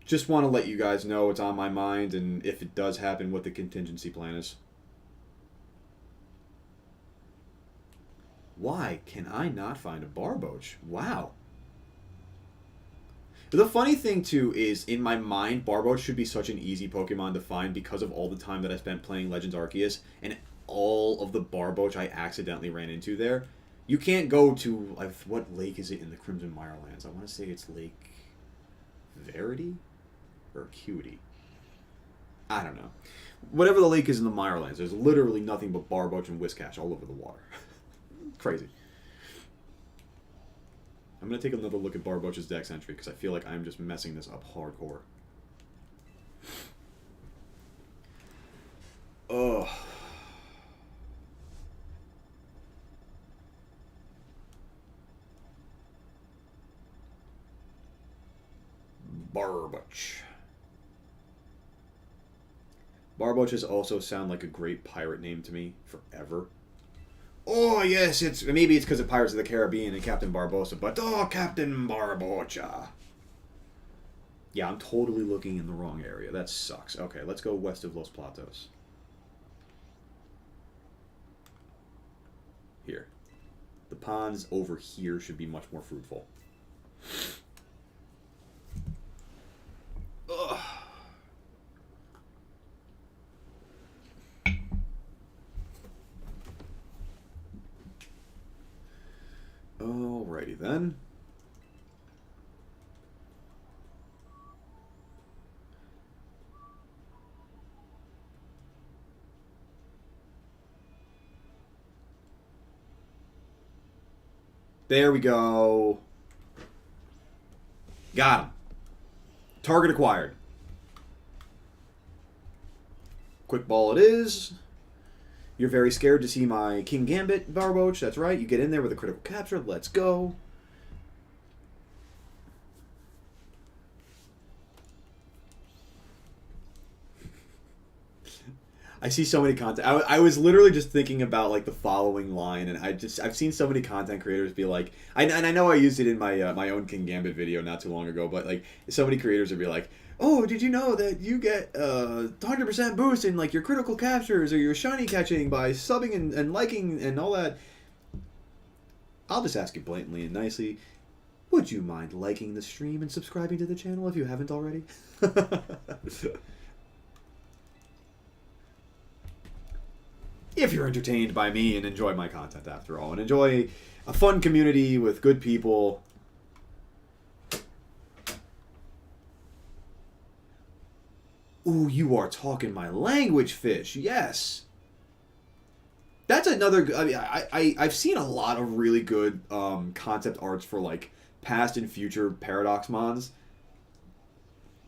just want to let you guys know it's on my mind, and if it does happen, what the contingency plan is. Why can I not find a Barboach? Wow. The funny thing, too, is in my mind, Barboach should be such an easy Pokemon to find because of all the time that I spent playing Legends Arceus and all of the Barboach I accidentally ran into there. You can't go to what lake is it in the Crimson Mirelands? I want to say it's Lake Verity or Acuity. I don't know. Whatever the lake is in the Mirelands, there's literally nothing but Barboach and Whiscash all over the water. Crazy. I'm going to take another look at Barboach's Dex entry because I feel like I'm just messing this up hardcore. Ugh. Barboach. Barboaches also sound like a great pirate name to me forever. Oh yes, maybe it's because of Pirates of the Caribbean and Captain Barbossa, but Captain Barbocha. Yeah, I'm totally looking in the wrong area. That sucks. Okay, let's go west of Los Platos. Here. The ponds over here should be much more fruitful. Ugh. Alrighty then. There we go. Got him. Target acquired. Quick ball it is. You're very scared to see my King Gambit, Barboach. That's right. You get in there with a critical capture. Let's go. I see so many content. I was literally just thinking about like the following line, and I've seen so many content creators be like, and I know I used it in my my own King Gambit video not too long ago, but like so many creators would be like, oh, did you know that you get 100% boost in like your critical captures or your shiny catching by subbing and liking and all that? I'll just ask you blatantly and nicely, would you mind liking the stream and subscribing to the channel if you haven't already? If you're entertained by me and enjoy my content after all, and enjoy a fun community with good people. Ooh, you are talking my language, fish. Yes. That's another. I mean, I've seen a lot of really good concept arts for like past and future Paradox mons.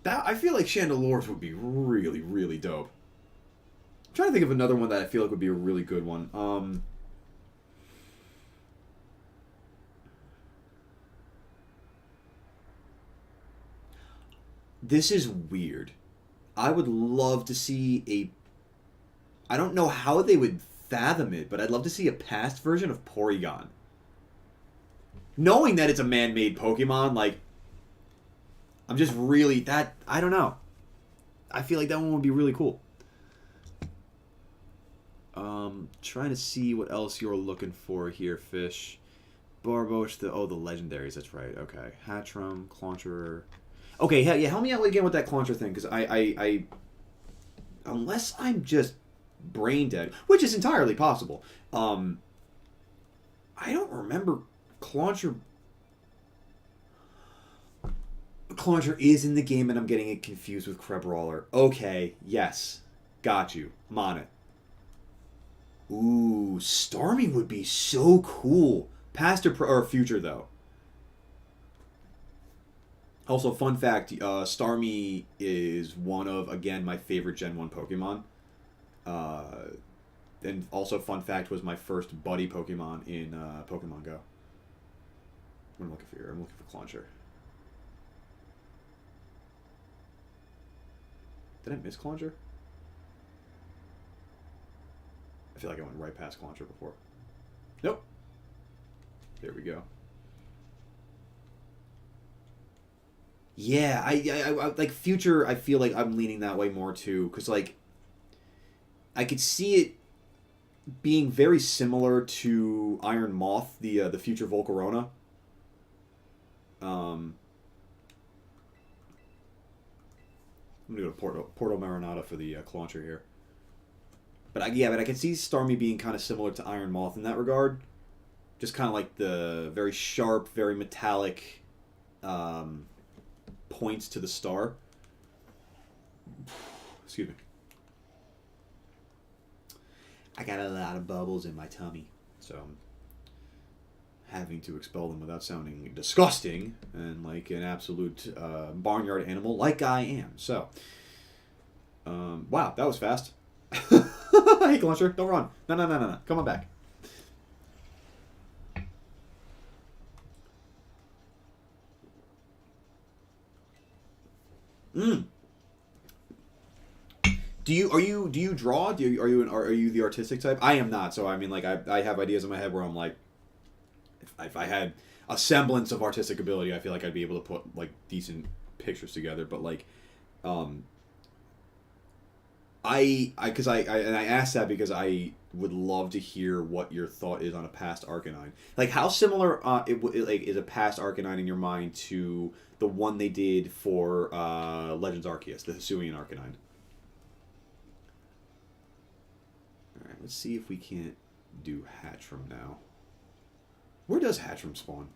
That I feel like Chandelures would be really, really dope. I'm trying to think of another one that I feel like would be a really good one. This is weird. I would love to see a... I don't know how they would fathom it, but I'd love to see a past version of Porygon. Knowing that it's a man-made Pokemon, like... I'm just really... that I don't know. I feel like that one would be really cool. Trying to see what else you're looking for here, fish. Barboach, the legendaries, that's right. Okay. Hatchram, Clauncher. Okay, yeah, help me out again with that Clauncher thing, because I unless I'm just brain dead, which is entirely possible, I don't remember Clauncher. Clauncher is in the game, and I'm getting it confused with Crabrawler. Okay, yes. Got you. I'm on it. Ooh, Starmie would be so cool. Past or future, though. Also, fun fact, Starmie is one of, again, my favorite Gen 1 Pokemon. And also, fun fact, was my first buddy Pokemon in Pokemon Go. What am I looking for here? I'm looking for Clauncher. Did I miss Clauncher? I feel like I went right past Clauncher before. Nope. There we go. Yeah, I like future. I feel like I'm leaning that way more too, because like I could see it being very similar to Iron Moth, the future Volcarona. I'm gonna go to Porto Marinata for the Clauncher here. But I can see Starmie being kind of similar to Iron Moth in that regard. just kind of like the very sharp, very metallic points to the star. Excuse me. I got a lot of bubbles in my tummy, so I'm having to expel them without sounding disgusting and like an absolute barnyard animal like I am. So, wow, that was fast. Hey, Launcher, don't run. No. Come on back. Do you draw? Are you the artistic type? I am not. So I mean, like I have ideas in my head where I'm like, if I had a semblance of artistic ability, I feel like I'd be able to put like decent pictures together. But like, I asked that because I would love to hear what your thought is on a past Arcanine. Like, how similar is a past Arcanine in your mind to the one they did for Legends Arceus, the Hisuian Arcanine? All right, let's see if we can't do Hatchram now. Where does Hatchram spawn?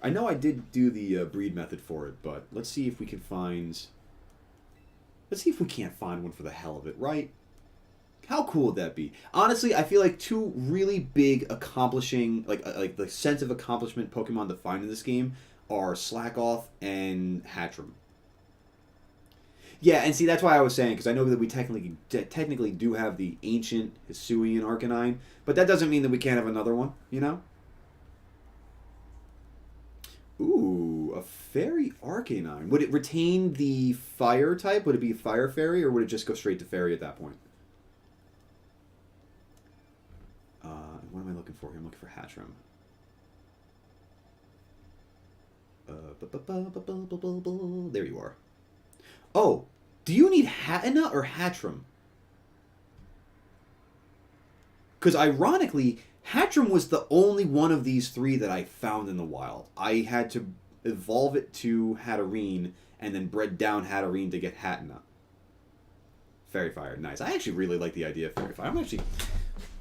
I know I did do the breed method for it, but let's see if we can find. Let's see if we can't find one for the hell of it, right? How cool would that be? Honestly, I feel like two really big accomplishing, like the sense of accomplishment Pokemon to find in this game are Slackoth and Hatchram. Yeah, and see, that's why I was saying, because I know that we technically do have the ancient Hisuian Arcanine, but that doesn't mean that we can't have another one, you know? Ooh, a Fairy Arcanine. Would it retain the Fire type? Would it be Fire Fairy, or would it just go straight to Fairy at that point? What am I looking for here? I'm looking for Hatchram. There you are. Oh, do you need Hatenna or Hatchram? Because ironically, Hatchram was the only one of these three that I found in the wild. I had to evolve it to Hatterene and then bred down Hatterene to get Hatenna. Fairy Fire, nice. I actually really like the idea of Fairy Fire. I'm actually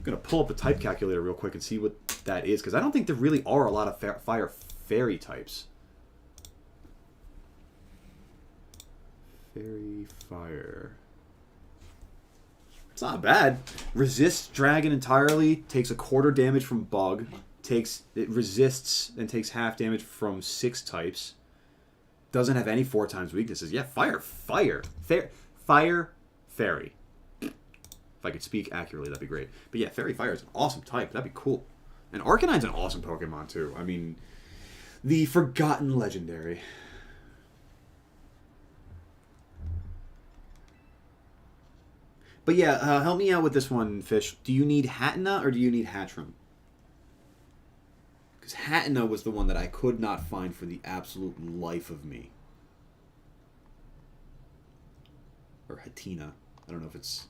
going to pull up the type calculator real quick and see what that is, because I don't think there really are a lot of Fire Fairy types. Fairy Fire. It's not bad. Resists Dragon entirely, takes a quarter damage from Bug, it resists and takes half damage from 6 types. Doesn't have any 4 times weaknesses. Yeah, Fire, Fairy. If I could speak accurately, that'd be great. But yeah, Fairy Fire is an awesome type. That'd be cool. And Arcanine's an awesome Pokemon too. I mean, the Forgotten Legendary. But yeah, help me out with this one, Fish. Do you need Hatenna or do you need Hatchram? Because Hatenna was the one that I could not find for the absolute life of me. Or Hatina. I don't know if it's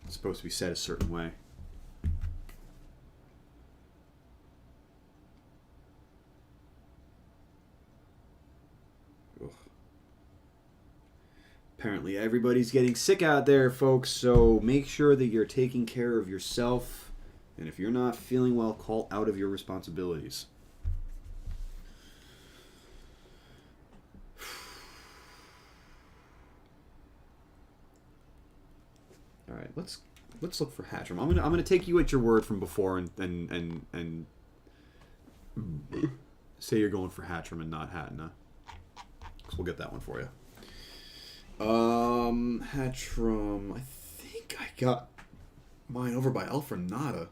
supposed to be said a certain way. Ugh. Apparently everybody's getting sick out there, folks, so make sure that you're taking care of yourself, and if you're not feeling well, call out of your responsibilities. All right, let's look for Hatchram. I'm gonna take you at your word from before and say you're going for Hatchram and not Hatenna. So we'll get that one for you. Hatchram. I think I got mine over by Alfrenata.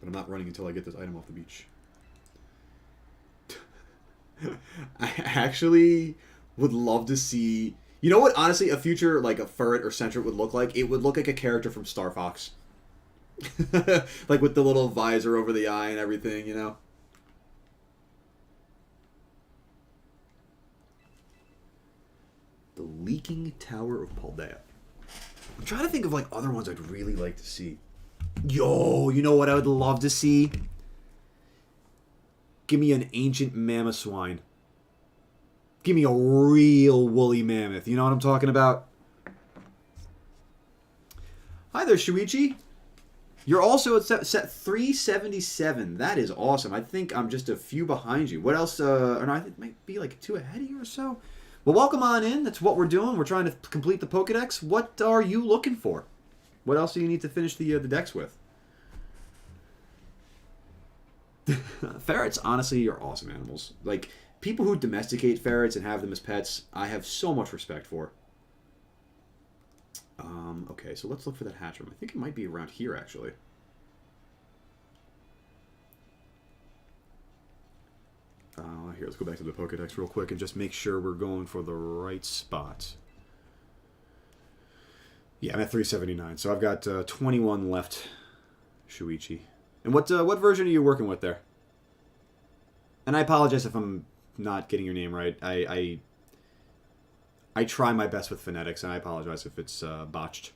But I'm not running until I get this item off the beach. I actually would love to see... You know what, honestly, a future, like, a Furret or Sentret would look like? It would look like a character from Star Fox. Like, with the little visor over the eye and everything, you know? The Leaking Tower of Paldea. I'm trying to think of, like, other ones I'd really like to see. Yo, you know what I would love to see? Give me an ancient Mamoswine. Give me a real woolly mammoth. You know what I'm talking about? Hi there, Shuichi. You're also at set 377. That is awesome. I think I'm just a few behind you. What else? Or no, I think it might be like 2 ahead of you or so. Well, welcome on in. That's what we're doing. We're trying to complete the Pokedex. What are you looking for? What else do you need to finish the dex with? Ferrets, honestly, are awesome animals. Like, people who domesticate ferrets and have them as pets, I have so much respect for. Okay, so let's look for that Hatchram. I think it might be around here, actually. Here, let's go back to the Pokedex real quick and just make sure we're going for the right spot. Yeah, I'm at 379, so I've got 21 left, Shuichi. And what version are you working with there? And I apologize if I'm not getting your name right. I try my best with phonetics, and I apologize if it's botched.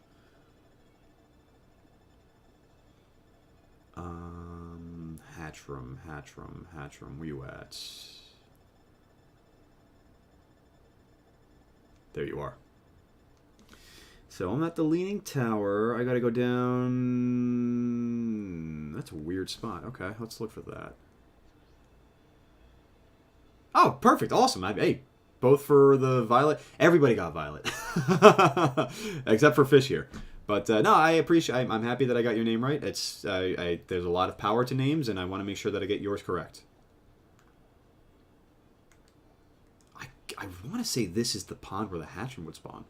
Hatchram, where you at? There you are. So I'm at the Leaning Tower. I gotta go down... That's a weird spot. Okay, let's look for that. Oh, perfect. Awesome. Hey, both for the Violet. Everybody got Violet. Except for Fish here. But no, I appreciate. I'm happy that I got your name right. It's there's a lot of power to names, and I want to make sure that I get yours correct. I want to say this is the pond where the Hatchram would spawn.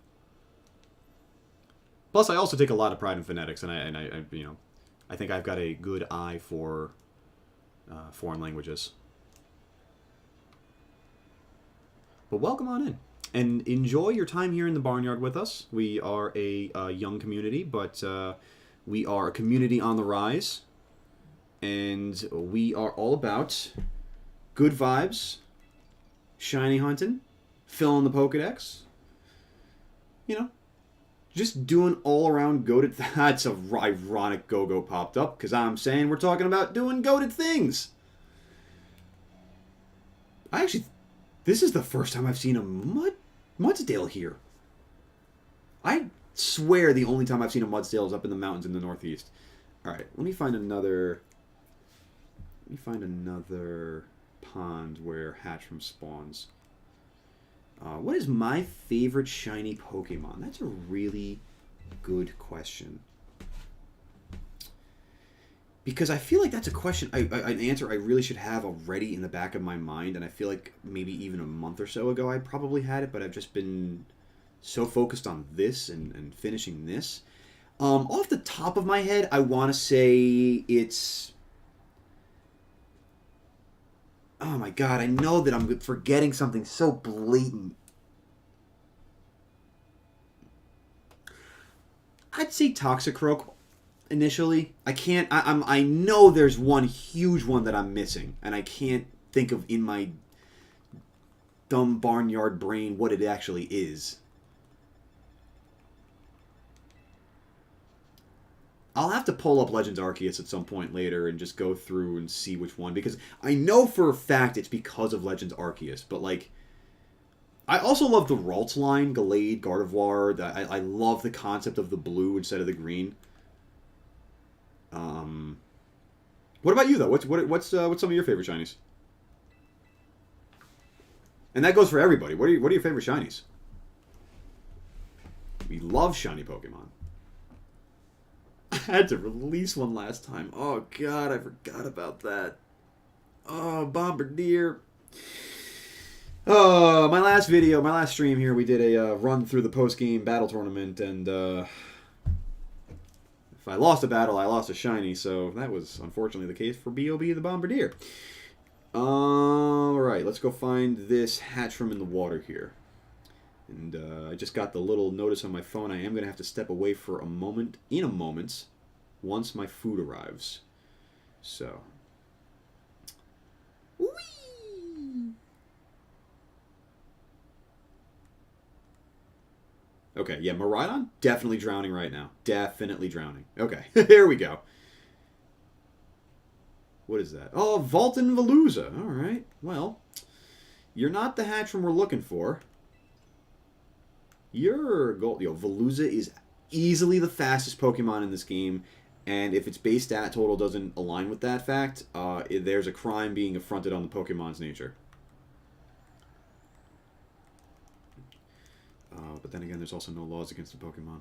Plus, I also take a lot of pride in phonetics, and I you know, I think I've got a good eye for foreign languages. But welcome on in. And enjoy your time here in the barnyard with us. We are a young community, but we are a community on the rise. And we are all about good vibes, shiny hunting, filling the Pokedex. You know, just doing all-around goated... That's a ironic go-go popped up, because I'm saying we're talking about doing goated things. This is the first time I've seen a Mudsdale here. I swear the only time I've seen a Mudsdale is up in the mountains in the northeast. Alright, let me find another pond where Hatchram spawns. What is my favorite shiny Pokemon? That's a really good question. Because I feel like that's a question, an answer I really should have already in the back of my mind, and I feel like maybe even a month or so ago I probably had it, but I've just been so focused on this and finishing this. Off the top of my head, I want to say it's... Oh my god, I know that I'm forgetting something so blatant. I'd say Toxicroak. Initially, I know there's one huge one that I'm missing, and I can't think of in my dumb barnyard brain what it actually is. I'll have to pull up Legends Arceus at some point later and just go through and see which one, because I know for a fact it's because of Legends Arceus, but like, I also love the Ralts line, Gallade, Gardevoir. I love the concept of the blue instead of the green. What about you though? What's some of your favorite shinies? And that goes for everybody. What are your favorite shinies? We love shiny Pokemon. I had to release one last time. Oh god, I forgot about that. Oh, Bombardier. Oh, my last stream here, we did a run through the post-game battle tournament, and if I lost a battle, I lost a shiny, so that was unfortunately the case for B.O.B. the Bombardier. Alright, let's go find this Hatchram in the water here. And I just got the little notice on my phone. I am going to have to step away for a moment, once my food arrives. So. Whee! Okay, yeah, Miraidon, definitely drowning right now. Definitely drowning. Okay, here we go. What is that? Oh, Vaultin Veluza. All right, well, you're not the Hatchram we're looking for. Your gold, Veluza is easily the fastest Pokemon in this game, And if its base stat total doesn't align with that fact, there's a crime being affronted on the Pokemon's nature. But then again, there's also no laws against the Pokemon.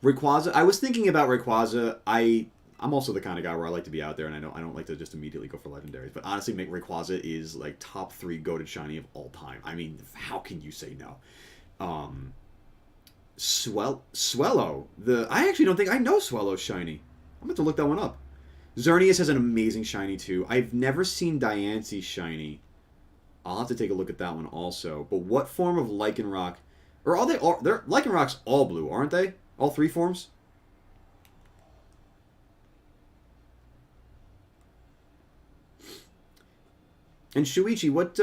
Rayquaza. I was thinking about Rayquaza. I'm also the kind of guy where I like to be out there, and I don't like to just immediately go for legendaries. But honestly, Rayquaza is like top 3 goated shiny of all time. I mean, how can you say no? Swellow. I actually don't think I know Swellow's shiny. I'm going to look that one up. Xerneas has an amazing shiny too. I've never seen Diance's shiny. I'll have to take a look at that one also. But what form of Lycanroc? Or are they all... Lycanroc's all blue, aren't they? All 3 forms? And Shuichi, what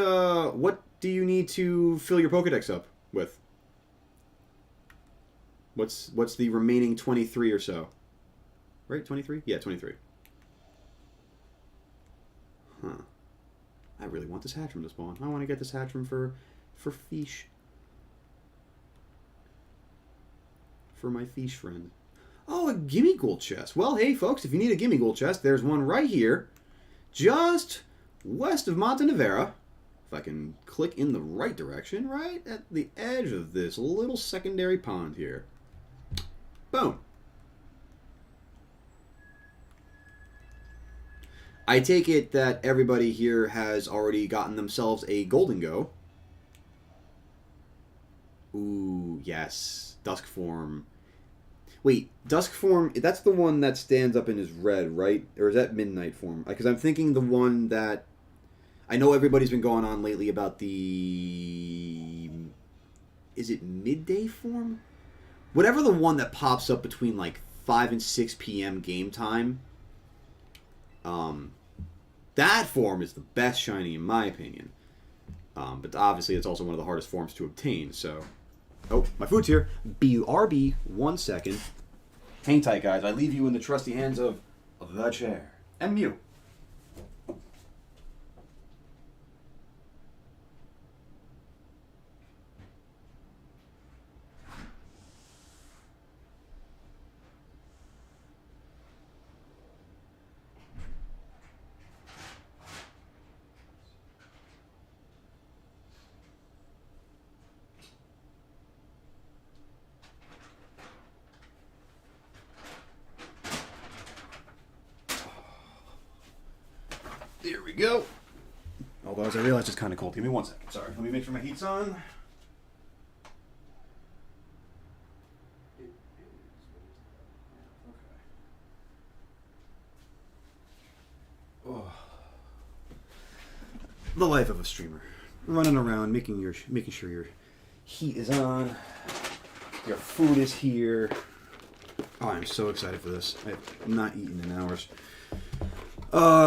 do you need to fill your Pokedex up with? What's the remaining 23 or so? Right, 23? Yeah, 23. Huh. I really want this Hatchrim to spawn. I want to get this Hatchrim for Fish. For my Fish friend. Oh, a Gimme Gold chest. Well, hey, folks, if you need a Gimme Gold chest, there's one right here. Just west of Montenevera. If I can click in the right direction, right at the edge of this little secondary pond here. Boom. I take it that everybody here has already gotten themselves a Golden Go. Ooh, yes. Dusk form. Wait, Dusk form, that's the one that stands up in his red, right? Or is that Midnight form? Because I'm thinking the one that... I know everybody's been going on lately about the... Is it Midday form? Whatever the one that pops up between like 5 and 6 p.m. game time. That form is the best shiny in my opinion. But obviously it's also one of the hardest forms to obtain, so... Oh, my food's here. BRB, 1 second. Hang tight, guys. I leave you in the trusty hands of the chair. And Mew. There we go. Although, as I realize, it's kind of cold. Give me 1 second. Sorry. Let me make sure my heat's on. Oh. The life of a streamer. Running around, making sure your heat is on. Your food is here. Oh, I'm so excited for this. I've not eaten in hours.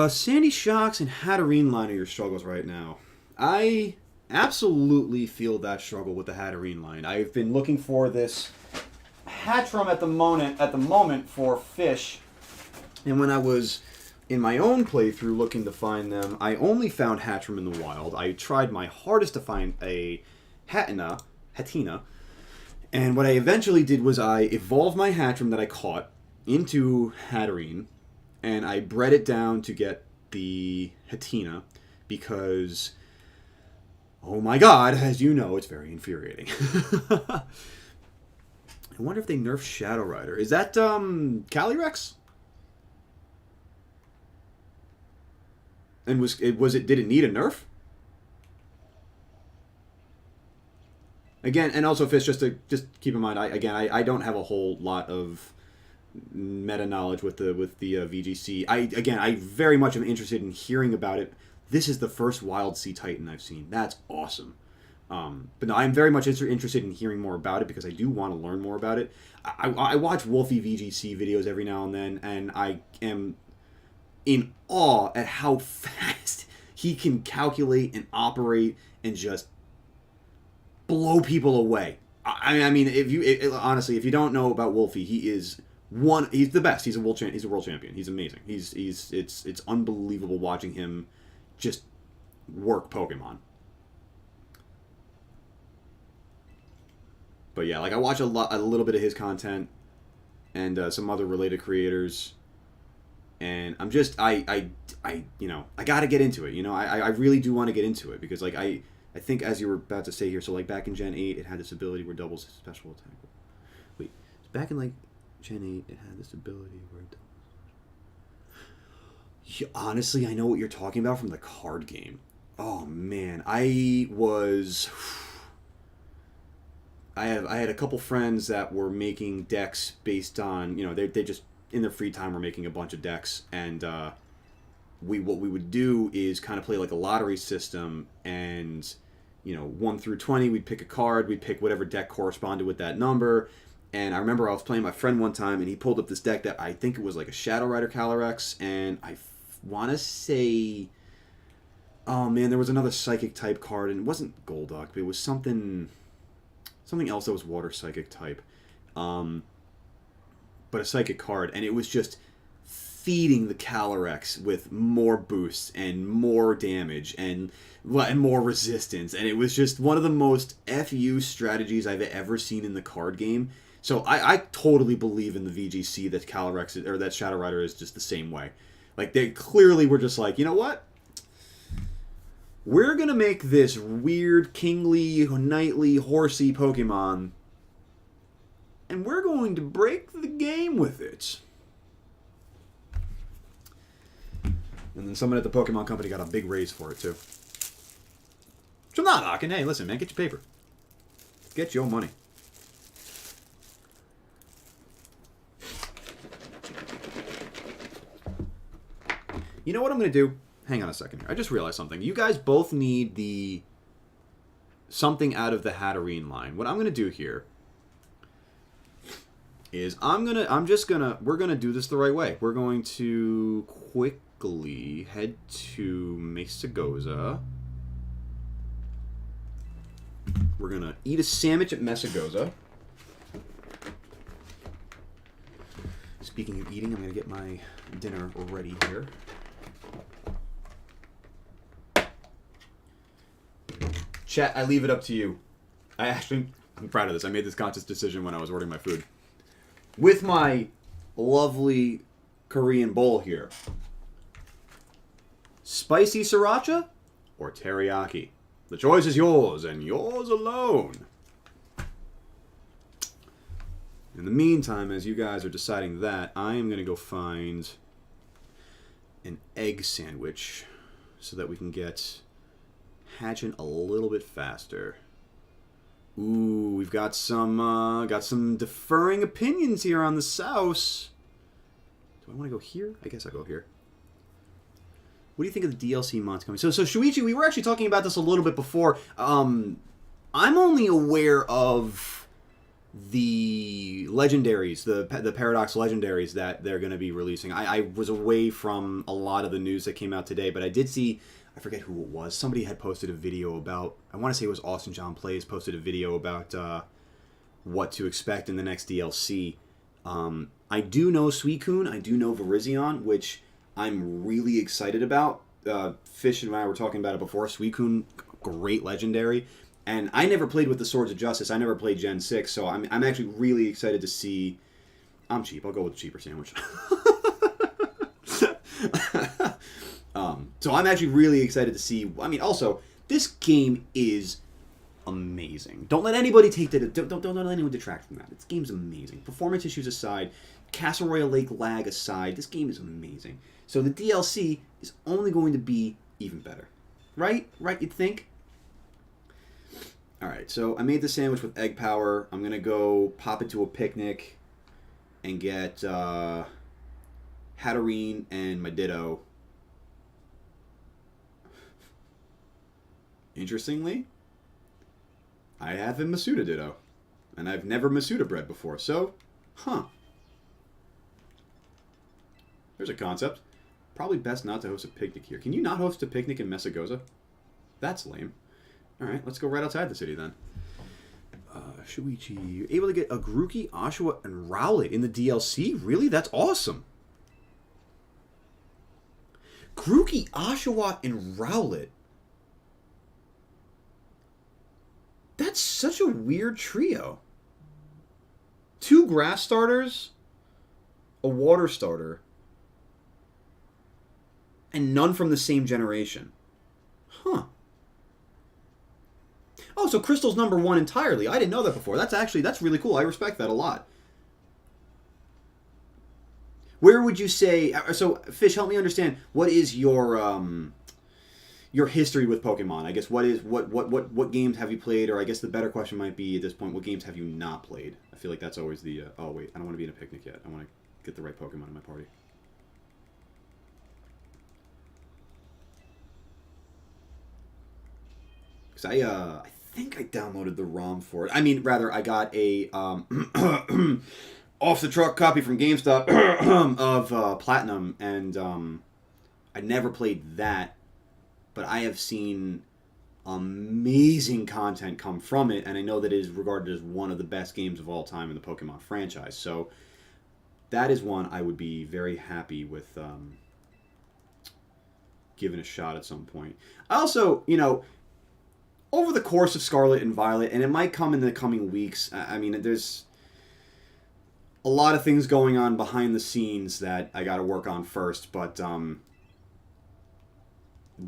Sandy Shocks and Hatterene line are your struggles right now. I absolutely feel that struggle with the Hatterene line. I've been looking for this Hatchrim at the moment for fish. And when I was in my own playthrough looking to find them, I only found Hatchrim in the wild. I tried my hardest to find a Hatina. And what I eventually did was I evolved my Hatchrim that I caught into Hatterene. And I bred it down to get the Hatina because, oh my god, as you know, it's very infuriating. I wonder if they nerfed Shadow Rider. Is that Calyrex? And did it need a nerf? Again, and also Fish, just keep in mind, I don't have a whole lot of meta knowledge with the VGC. I very much am interested in hearing about it. This is the first Wild Sea Titan I've seen. That's awesome. But no, I'm very much interested in hearing more about it because I do want to learn more about it. I watch Wolfie VGC videos every now and then, and I am in awe at how fast he can calculate and operate and just blow people away. I mean, honestly, if you don't know about Wolfie, he's the best. He's a world champion. He's amazing. It's unbelievable watching him just work Pokemon. But yeah, like I watch a little bit of his content. and some other related creators. And I'm just I gotta get into it. I really do want to get into it because like I think as you were about to say here, so like back in Gen 8 it had this ability where doubles special attack. Wait, back in like Gen 8 it had this ability where it doubles. Yeah, honestly, I know what you're talking about from the card game. Oh man, I had a couple friends that were making decks based on, they just in their free time were making a bunch of decks, and what we would do is kind of play like a lottery system, and 1 through 20 we'd pick a card, we'd pick whatever deck corresponded with that number. And I remember I was playing my friend one time, and he pulled up this deck that I think it was like a Shadow Rider Calyrex, and I want to say, oh man, there was another psychic type card, and it wasn't Golduck, but it was something else that was water psychic type, but a psychic card, and it was just feeding the Calyrex with more boosts and more damage and more resistance, and it was just one of the most FU strategies I've ever seen in the card game. So I totally believe in the VGC that Calyrex or that Shadow Rider is just the same way. Like they clearly were just like, you know what? We're going to make this weird, kingly, knightly, horsey Pokemon, and we're going to break the game with it. And then someone at the Pokemon Company got a big raise for it, too. Which I'm not knocking. Hey, listen, man, get your paper. Get your money. You know what I'm going to do? Hang on a second here. I just realized something. You guys both need the something out of the Hatterene line. What I'm going to do here is we're going to do this the right way. We're going to quickly head to Mesagoza. We're going to eat a sandwich at Mesagoza. Speaking of eating, I'm going to get my dinner ready here. Chat, I leave it up to you. I'm proud of this. I made this conscious decision when I was ordering my food. With my lovely Korean bowl here. Spicy sriracha or teriyaki? The choice is yours, and yours alone. In the meantime, as you guys are deciding that, I am going to go find an egg sandwich so that we can get hatching a little bit faster. Ooh, we've got some differing opinions here on the souse. Do I want to go here? I guess I'll go here. What do you think of the DLC mods coming? So Shuichi, we were actually talking about this a little bit before. I'm only aware of the legendaries, the Paradox legendaries that they're going to be releasing. I was away from a lot of the news that came out today, but I did see, I forget who it was. Somebody had posted a video about, I want to say it was Austin John Plays, posted a video about what to expect in the next DLC. I do know Suicune, I do know Virizion, which I'm really excited about. Fish and I were talking about it before. Suicune, great legendary. And I never played with the Swords of Justice. I never played Gen 6, so I'm actually really excited to see... I'm cheap. I'll go with the cheaper sandwich. So I'm actually really excited to see... I mean, also, this game is amazing. Don't let anybody take that... Don't let anyone detract from that. This game's amazing. Performance issues aside, Castle Royale Lake lag aside, this game is amazing. So the DLC is only going to be even better. Right? Right, you'd think? Alright, so I made the sandwich with egg power. I'm going to go pop it to a picnic and get Hatterene and my Ditto. Interestingly, I have a Masuda Ditto. And I've never Masuda bred before, so, There's a concept. Probably best not to host a picnic here. Can you not host a picnic in Mesagoza? That's lame. Alright, let's go right outside the city then. Shuichi, you're able to get a Grookey, Oshawott, and Rowlet in the DLC? Really? That's awesome. Grookey, Oshawott, and Rowlet. That's such a weird trio. 2 grass starters, a water starter, and none from the same generation. Huh. Oh, so Crystal's number 1 entirely. I didn't know that before. That's really cool. I respect that a lot. Where would you say... So, Fish, help me understand. What is your history with Pokemon? I guess what games have you played? Or I guess the better question might be at this point, what games have you not played? I feel like that's always the... oh, wait. I don't want to be in a picnic yet. I want to get the right Pokemon in my party. Because I think I downloaded the ROM for it. I mean, rather, I got a off-the-truck copy from GameStop of Platinum, and I never played that, but I have seen amazing content come from it, and I know that it is regarded as one of the best games of all time in the Pokemon franchise. So that is one I would be very happy with giving a shot at some point. I also, over the course of Scarlet and Violet, and it might come in the coming weeks, I mean, there's a lot of things going on behind the scenes that I got to work on first, but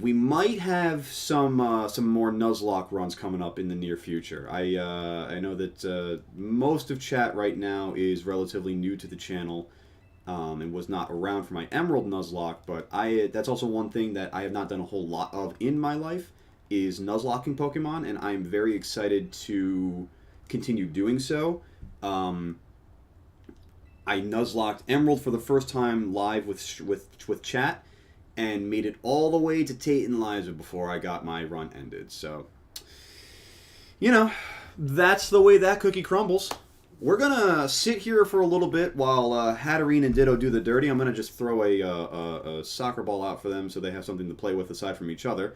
we might have some more Nuzlocke runs coming up in the near future. I know that most of chat right now is relatively new to the channel and was not around for my Emerald Nuzlocke, but that's also one thing that I have not done a whole lot of in my life, is Nuzlocking Pokemon, and I'm very excited to continue doing so. I Nuzlocked Emerald for the first time live with chat, and made it all the way to Tate and Liza before I got my run ended. So, that's the way that cookie crumbles. We're gonna sit here for a little bit while Hatterene and Ditto do the dirty. I'm gonna just throw a soccer ball out for them so they have something to play with aside from each other.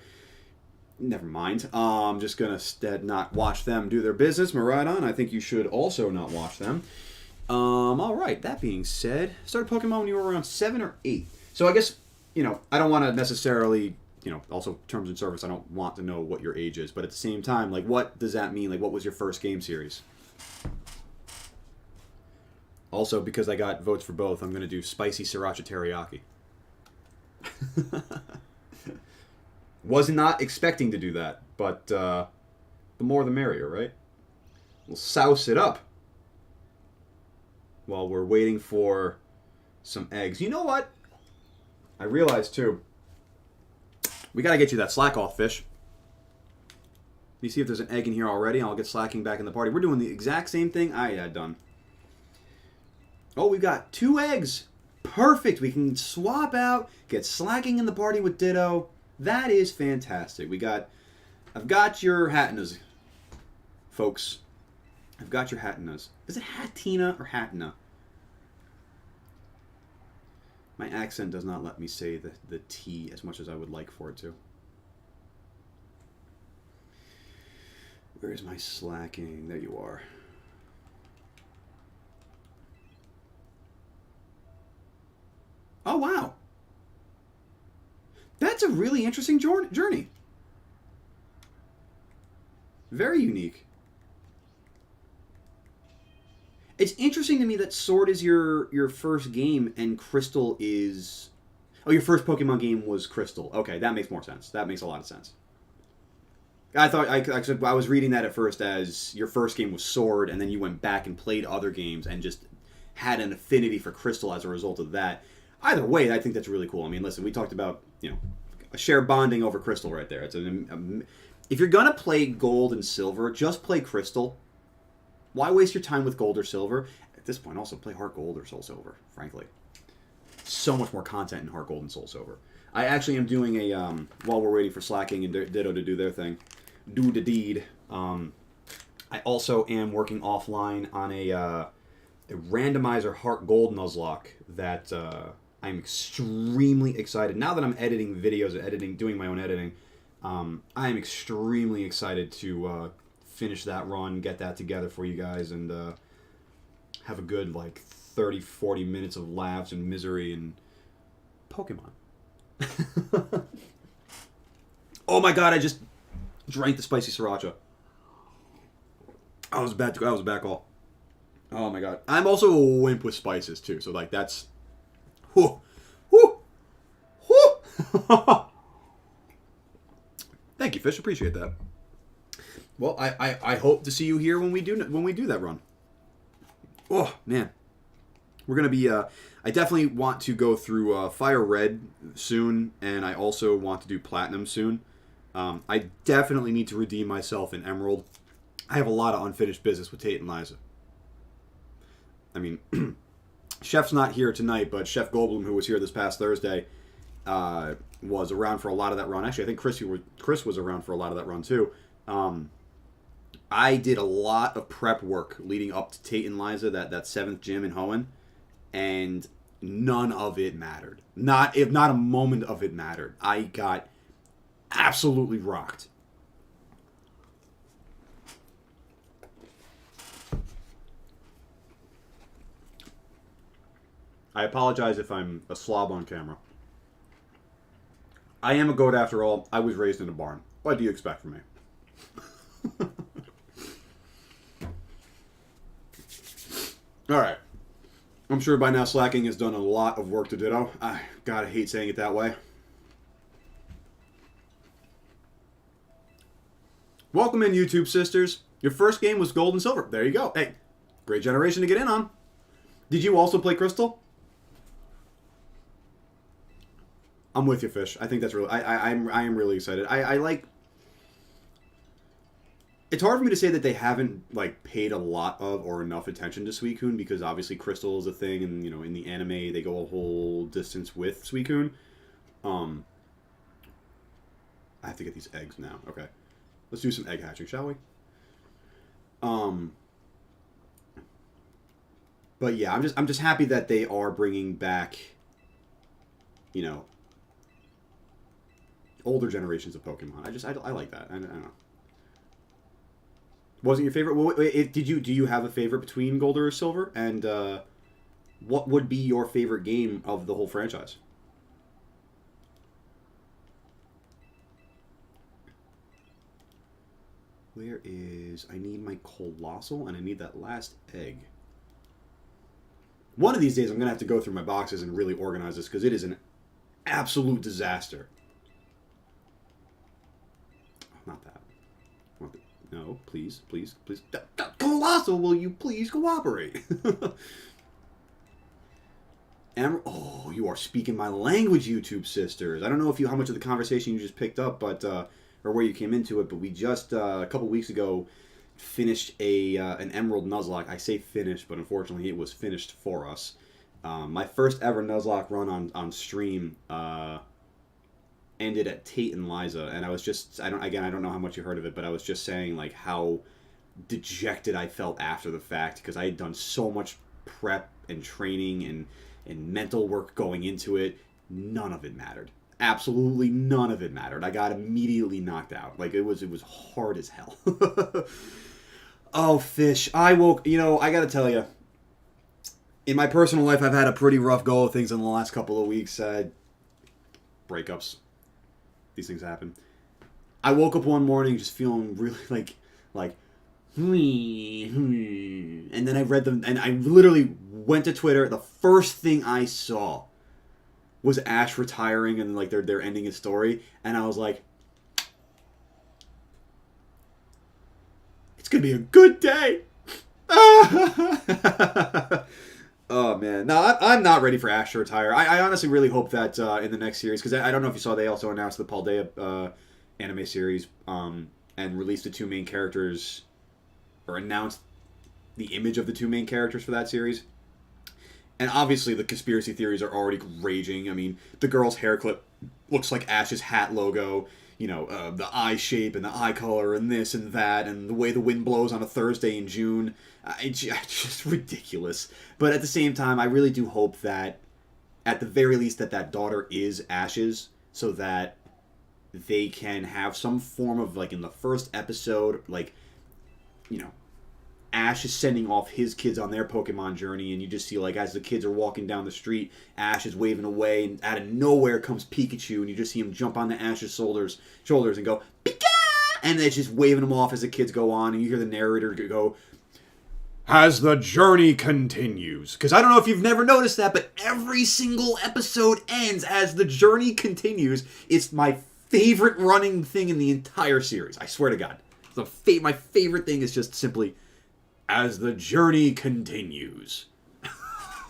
Never mind. I'm just going to not watch them do their business. Miraidon, I think you should also not watch them. All right. That being said, started Pokemon when you were around 7 or 8. So I guess, I don't want to necessarily, also terms and service, I don't want to know what your age is. But at the same time, what does that mean? What was your first game series? Also, because I got votes for both, I'm going to do spicy sriracha teriyaki. Was not expecting to do that, but the more the merrier, right? We'll souse it up while we're waiting for some eggs. You know what? I realized, too, we got to get you that slack off, Fish. Let me see if there's an egg in here already, and I'll get slacking back in the party. We're doing the exact same thing I had done. Oh, we've got 2 eggs. Perfect. We can swap out, get slacking in the party with Ditto. That is fantastic. I've got your Hattinas, folks. I've got your Hattinas. Is it Hattina or Hattina? My accent does not let me say the T as much as I would like for it to. Where is my slacking? There you are. Oh, wow. That's a really interesting journey. Very unique. It's interesting to me that Sword is your first game and Crystal is... Oh, your first Pokemon game was Crystal. Okay, that makes more sense. That makes a lot of sense. I thought I was reading that at first as your first game was Sword, and then you went back and played other games and just had an affinity for Crystal as a result of that. Either way, I think that's really cool. I mean, listen, we talked about, a shared bonding over Crystal right there. It's if you're going to play Gold and Silver, just play Crystal. Why waste your time with Gold or Silver? At this point, also play Heart Gold or Soul Silver, frankly. So much more content in Heart Gold and Soul Silver. I actually am doing a, while we're waiting for Slacking and Ditto to do their thing, do the deed, I also am working offline on a randomizer Heart Gold Nuzlocke that I'm extremely excited. Now that I'm editing videos, doing my own editing, I am extremely excited to finish that run, get that together for you guys, and have a good 30, 40 minutes of laughs and misery and Pokemon. Oh my god, I just drank the spicy sriracha. That was a bad call. Oh my god. I'm also a wimp with spices too, so that's Whew. Whew. Whew. Thank you, Fish. Appreciate that. Well, I hope to see you here when we do that run. Oh man, we're gonna be. I definitely want to go through Fire Red soon, and I also want to do Platinum soon. I definitely need to redeem myself in Emerald. I have a lot of unfinished business with Tate and Liza. I mean, Chef's not here tonight, but Chef Goldblum, who was here this past Thursday, was around for a lot of that run. Actually, I think Chris was around for a lot of that run too. I did a lot of prep work leading up to Tate and Liza, that 7th gym in Hoenn, and none of it mattered. Not a moment of it mattered. I got absolutely rocked. I apologize if I'm a slob on camera. I am a goat after all. I was raised in a barn. What do you expect from me? Alright. I'm sure by now Slacking has done a lot of work to ditto. I gotta hate saying it that way. Welcome in, YouTube sisters. Your first game was Gold and Silver. There you go. Hey, great generation to get in on. Did you also play Crystal? I'm with you, Fish. I think that's really... I am really excited. I like... It's hard for me to say that they haven't like paid a lot of or enough attention to Suicune, because obviously Crystal is a thing, and in the anime they go a whole distance with Suicune. I have to get these eggs now. Okay, let's do some egg hatching, shall we? But yeah, I'm just happy that they are bringing back, older generations of Pokemon. I like that. I don't know. Wasn't your favorite? Well, do you have a favorite between Gold or Silver? And what would be your favorite game of the whole franchise? Where is... I need my Colossal, and I need that last egg. One of these days, I'm going to have to go through my boxes and really organize this, because it is an absolute disaster. Not that. No, please, please, please. Colossal, will you please cooperate? Oh, you are speaking my language, YouTube sisters. I don't know how much of the conversation you just picked up, but or where you came into it, but we just a couple weeks ago finished an Emerald Nuzlocke. I say finished, but unfortunately it was finished for us. My first ever Nuzlocke run on stream ended at Tate and Liza, and I was just... I don't know how much you heard of it, but I was just saying like how dejected I felt after the fact, because I had done so much prep and training and mental work going into it. None of it mattered. Absolutely none of it mattered. I got immediately knocked out. Like, it was hard as hell. Oh, Fish. I woke... I gotta tell you, in my personal life, I've had a pretty rough go of things in the last couple of weeks. Breakups. These things happen. I woke up one morning just feeling really like, and then I read them, and I literally went to Twitter. The first thing I saw was Ash retiring, and like they're ending his story, and I was like, it's gonna be a good day. Oh, man. No, I'm not ready for Ash to retire. I honestly really hope that in the next series, because I don't know if you saw, they also announced the Paldea anime series and released the two main characters, or announced the image of the two main characters for that series. And obviously the conspiracy theories are already raging. I mean, the girl's hair clip looks like Ash's hat logo. The eye shape and the eye color and this and that, and the way the wind blows on a Thursday in June. It's just ridiculous. But at the same time, I really do hope that, at the very least, that daughter is Ash's, so that they can have some form of, like, in the first episode, like, Ash is sending off his kids on their Pokemon journey, and you just see, like, as the kids are walking down the street, Ash is waving away, and out of nowhere comes Pikachu, and you just see him jump onto Ash's shoulders and go, Pika! And it's just waving them off as the kids go on, and you hear the narrator go, as the journey continues. Because I don't know if you've never noticed that, but every single episode ends as the journey continues. It's my favorite running thing in the entire series. I swear to God. My favorite thing is just simply, as the journey continues.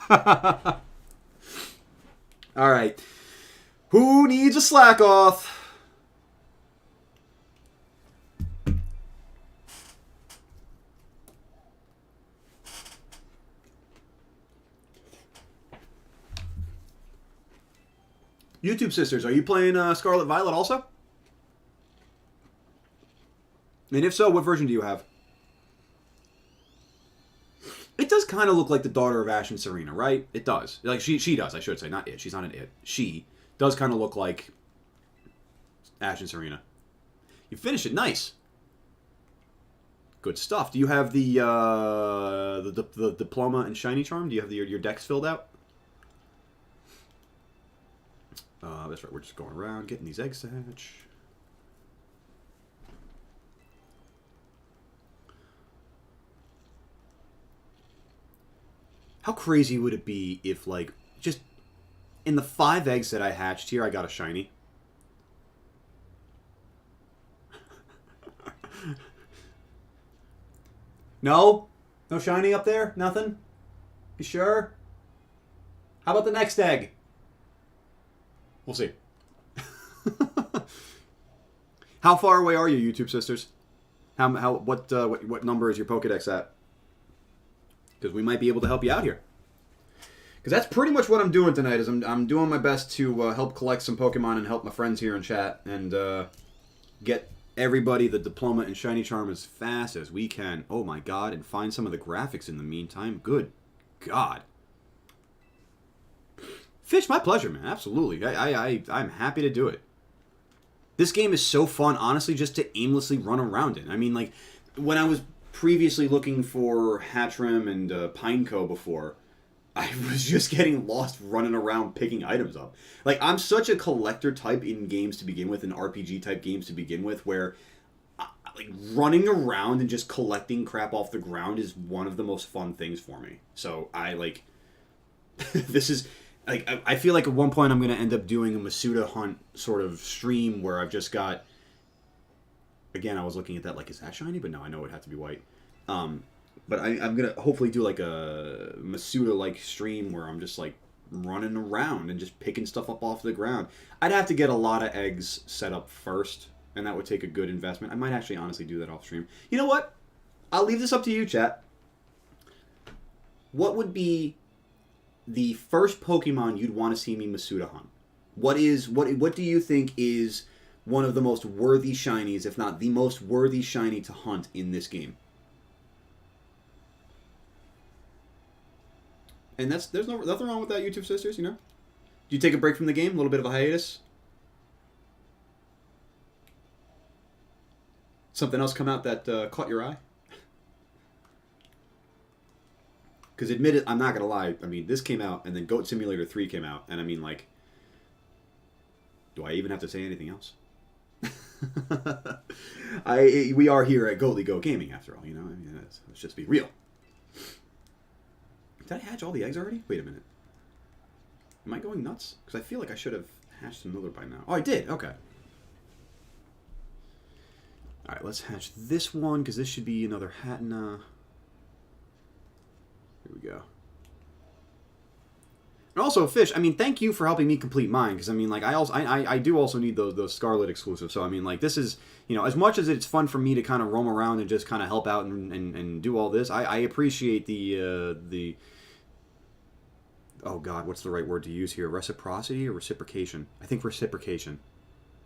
All right. Who needs a slack off? YouTube sisters, are you playing Scarlet Violet also? And if so, what version do you have? It does kind of look like the daughter of Ash and Serena, right? It does. Like, she does, I should say. Not it. She's not an it. She does kind of look like Ash and Serena. You finished it. Nice. Good stuff. Do you have the diploma and shiny charm? Do you have your decks filled out? That's right. We're just going around getting these eggs to hatch. How crazy would it be if, like, just in the 5 eggs that I hatched here, I got a shiny? No? No shiny up there? Nothing? You sure? How about the next egg? We'll see. How far away are you, YouTube sisters? What number is your Pokedex at? Because we might be able to help you out here. Because that's pretty much what I'm doing tonight. Is I'm doing my best to help collect some Pokemon and help my friends here in chat and get everybody the diploma and shiny charm as fast as we can. Oh my God! And find some of the graphics in the meantime. Good God. Fish, my pleasure, man. Absolutely. I'm happy to do it. This game is so fun, honestly, just to aimlessly run around in. I mean, like, when I was previously looking for Hatchrim and Pineco before, I was just getting lost running around picking items up. Like, I'm such a collector type in games to begin with, and RPG type games to begin with, where like running around and just collecting crap off the ground is one of the most fun things for me. So I like this is like I feel like at one point I'm going to end up doing a Masuda hunt sort of stream where I've just got. Again, I was looking at that like, is that shiny? But no, I know it would have to be white. But I'm going to hopefully do like a Masuda-like stream where I'm just like running around and just picking stuff up off the ground. I'd have to get a lot of eggs set up first, and that would take a good investment. I might actually honestly do that off stream. You know what? I'll leave this up to you, chat. What would be the first Pokemon you'd want to see me Masuda hunt? What do you think is one of the most worthy shinies, if not the most worthy shiny to hunt in this game? And there's nothing wrong with that, YouTube sisters, you know? Do you take a break from the game? A little bit of a hiatus? Something else come out that caught your eye? Because admit it, I'm not going to lie. I mean, this came out, and then Goat Simulator 3 came out. And I mean, like, do I even have to say anything else? We are here at Goatly Go Gaming, after all, you know? I mean, let's just be real. Did I hatch all the eggs already? Wait a minute. Am I going nuts? Because I feel like I should have hatched another by now. Oh, I did. Okay. Alright, let's hatch this one, because this should be another Hatna. Here we go. And also, Fish, I mean, thank you for helping me complete mine, because, I mean, like, I do also need those Scarlet exclusives, so, I mean, like, this is, you know, as much as it's fun for me to kind of roam around and just kind of help out and do all this, I appreciate the oh god, what's the right word to use here? Reciprocity or reciprocation? I think reciprocation.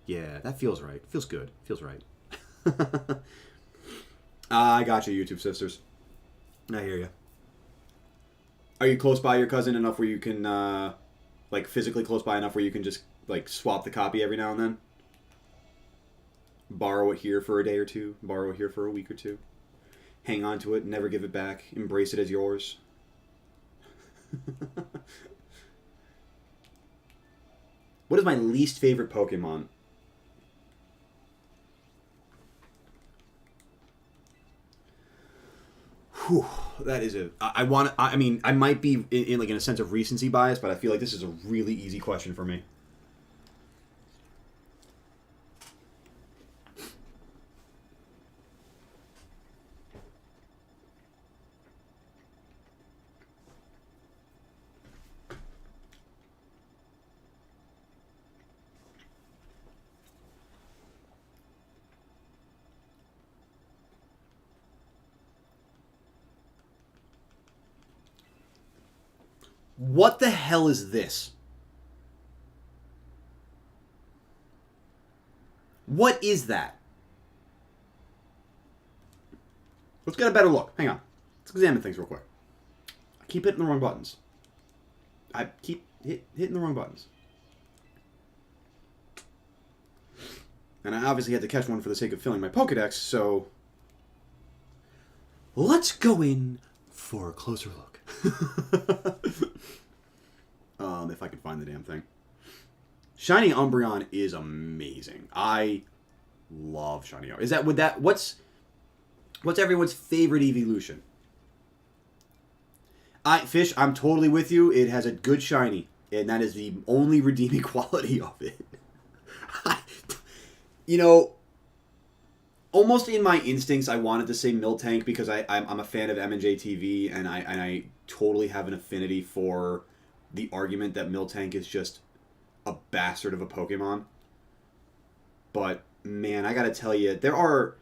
Yeah, that feels right. Feels good. Feels right. I got you, YouTube sisters. I hear you. Are you close by your cousin enough where you can, like, physically close by enough where you can just, like, swap the copy every now and then? Borrow it here for a day or two. Borrow it here for a week or two. Hang on to it. Never give it back. Embrace it as yours. What is my least favorite Pokemon? Whew. That is a. I want. I mean, I might be in like in a sense of recency bias, but I feel like this is a really easy question for me. What the hell is this? What is that? Let's get a better look. Hang on. Let's examine things real quick. I keep hitting the wrong buttons. I keep hitting the wrong buttons. And I obviously had to catch one for the sake of filling my Pokedex, so... Let's go in for a closer look. If I can find the damn thing. Shiny Umbreon is amazing. I love Shiny Umbreon. What's everyone's favorite evolution? Fish, I'm totally with you. It has a good shiny, and that is the only redeeming quality of it. You know, almost in my instincts, I wanted to say Miltank because I'm a fan of M&J TV, and I totally have an affinity for the argument that Miltank is just a bastard of a Pokemon. But man, I gotta tell you, there are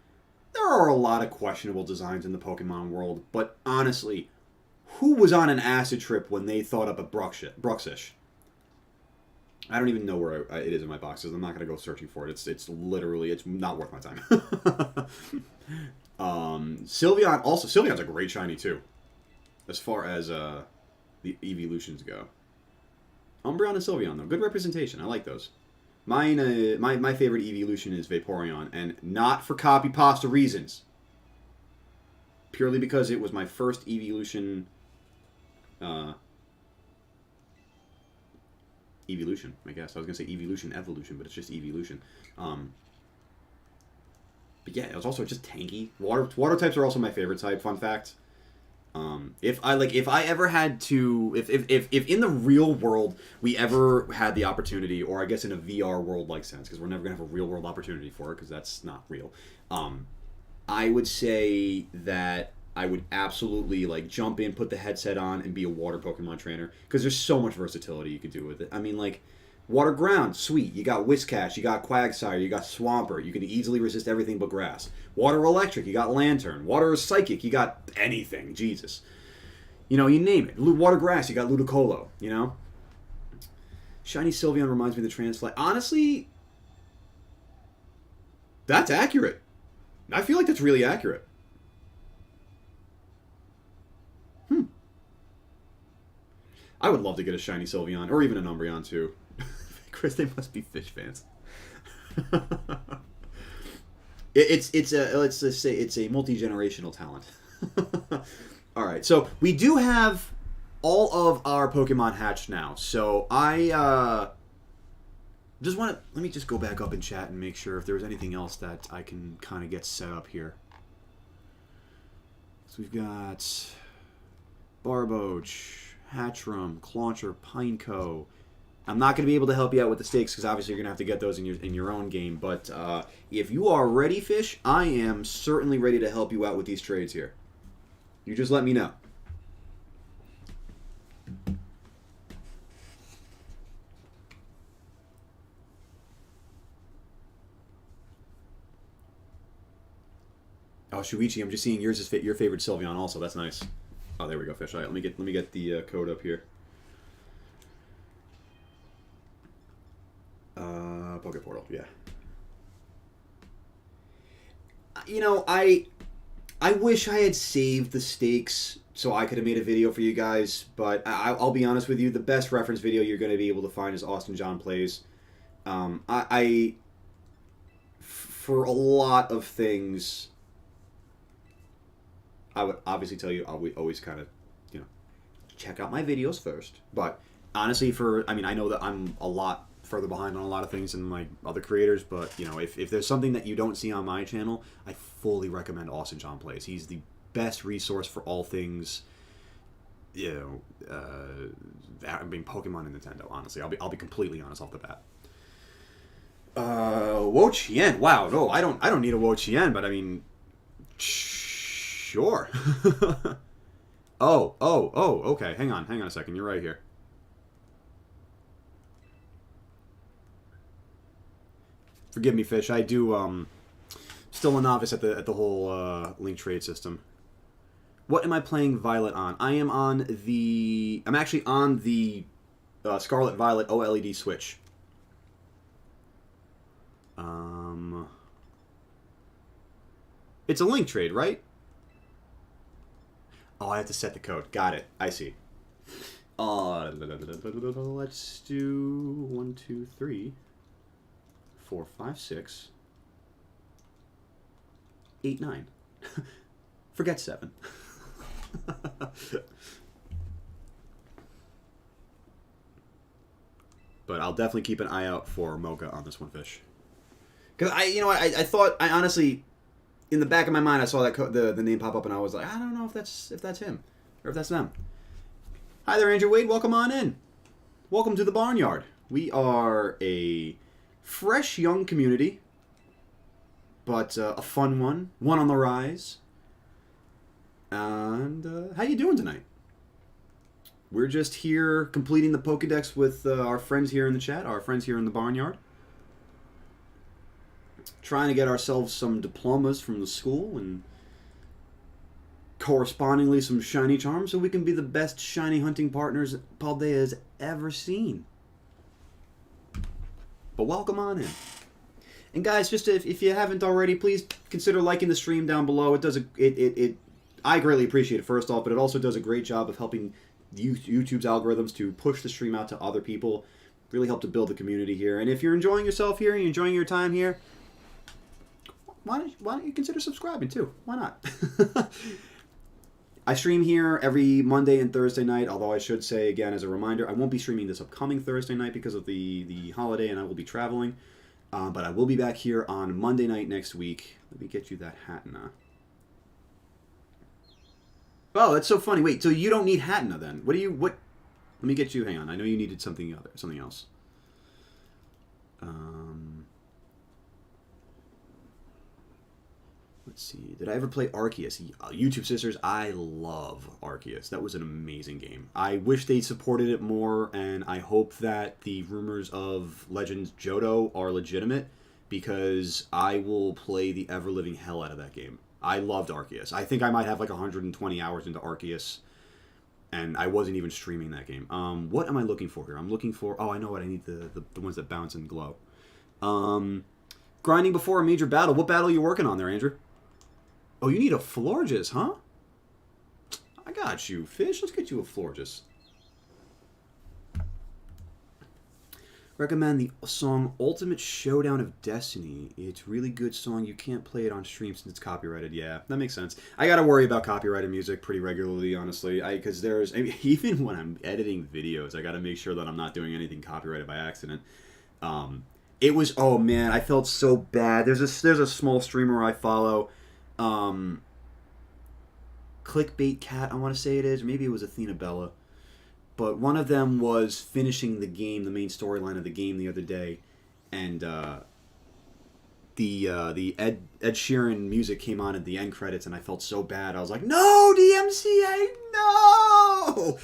a lot of questionable designs in the Pokemon world. But honestly, who was on an acid trip when they thought up a Bruxish? I don't even know where it is in my boxes. I'm not gonna go searching for it. It's literally, it's not worth my time. Sylveon, also Sylveon's a great shiny too, as far as the evolutions go. Umbreon and Sylveon though, good representation. I like those. Mine, my favorite evolution is Vaporeon, and not for copy pasta reasons. Purely because it was my first evolution. Evolution, I guess. I was gonna say evolution, but it's just evolution. But yeah, it was also just tanky. Water types are also my favorite type. Fun fact. If I ever had to, if in the real world we ever had the opportunity, or I guess in a VR world like sense, because we're never gonna have a real world opportunity for it, because that's not real. I would say that I would absolutely like jump in, put the headset on, and be a water Pokemon trainer, because there's so much versatility you could do with it. I mean, like, water ground, sweet. You got Whiscash, you got Quagsire, you got Swampert. You can easily resist everything but grass. Water electric, you got Lantern. Water psychic, you got anything. Jesus. You know, you name it. Water grass, you got Ludicolo, you know? Shiny Sylveon reminds me of the Transfly. Honestly, that's accurate. I feel like that's really accurate. I would love to get a shiny Sylveon, or even an Umbreon too. Chris, they must be fish fans. Let's just say it's a multi-generational talent. All right, so we do have all of our Pokemon hatched now. So I just want to let me just go back up in chat and make sure if there's anything else that I can kind of get set up here. So we've got Barboach, Hatchram, Clauncher, Pineco. I'm not going to be able to help you out with the stakes because obviously you're going to have to get those in your own game. But if you are ready, Fish, I am certainly ready to help you out with these trades here. You just let me know. Oh, Shuichi, I'm just seeing yours is your favorite Sylveon also. That's nice. Oh, there we go, Fish. All right, let me get the code up here. Poke Portal, yeah. You know, I wish I had saved the stakes so I could have made a video for you guys, but I'll be honest with you, the best reference video you're going to be able to find is Austin John Plays. For a lot of things, I would obviously tell you, I'll always kind of, you know, check out my videos first. But honestly, I know that I'm a lot further behind on a lot of things than my other creators, but, you know, if there's something that you don't see on my channel, I fully recommend Austin John Plays. He's the best resource for all things, Pokemon and Nintendo. Honestly, I'll be completely honest off the bat. Wo-Chien. Wow, no, I don't need a Wo-Chien, but I mean, sure. Oh, okay. Hang on a second. You're right here. Forgive me, Fish. I do, still a novice at the whole, link trade system. What am I playing Violet on? I'm actually on the, Scarlet Violet OLED Switch. It's a link trade, right? Oh, I have to set the code. Got it. I see. Let's do 1, 2, 3, 4, 5, 6, 8, 9. Forget 7. But I'll definitely keep an eye out for Mocha on this one, Fish. Because I thought, I honestly, in the back of my mind, I saw that the name pop up, and I was like, I don't know if that's him or if that's them. Hi there, Andrew Wade. Welcome on in. Welcome to the Barnyard. We are a fresh, young community, but a fun one on the rise. And how you doing tonight? We're just here completing the Pokedex with our friends here in the chat, our friends here in the Barnyard. Trying to get ourselves some diplomas from the school and correspondingly some shiny charms so we can be the best shiny hunting partners Paldea has ever seen. But welcome on in. And guys, just if you haven't already, please consider liking the stream down below. It does I greatly appreciate it, first off, but it also does a great job of helping YouTube's algorithms to push the stream out to other people. Really help to build the community here. And if you're enjoying yourself here and you're enjoying your time here, why don't you consider subscribing too? Why not? I stream here every Monday and Thursday night, although I should say, again, as a reminder, I won't be streaming this upcoming Thursday night because of the holiday and I will be traveling. But I will be back here on Monday night next week. Let me get you that Hatna. Oh, that's so funny. Wait, so you don't need Hatna then? What? Let me get you, hang on. I know you needed something else. Let's see. Did I ever play Arceus? YouTube Sisters, I love Arceus. That was an amazing game. I wish they supported it more, and I hope that the rumors of Legends Johto are legitimate, because I will play the ever-living hell out of that game. I loved Arceus. I think I might have like 120 hours into Arceus, and I wasn't even streaming that game. What am I looking for here? I'm looking for... Oh, I know what I need. The ones that bounce and glow. Grinding before a major battle. What battle are you working on there, Andrew? Oh, you need a Florges, huh? I got you, Fish. Let's get you a Florges. Recommend the song Ultimate Showdown of Destiny. It's a really good song. You can't play it on stream since it's copyrighted. Yeah, that makes sense. I gotta worry about copyrighted music pretty regularly, honestly. Because even when I'm editing videos, I gotta make sure that I'm not doing anything copyrighted by accident. It was... Oh, man, I felt so bad. There's a small streamer I follow... Clickbait Cat, I want to say it is. Maybe it was Athena Bella. But one of them was finishing the game, the main storyline of the game the other day, and the Ed Sheeran music came on at the end credits, and I felt so bad. I was like, no, DMCA, no!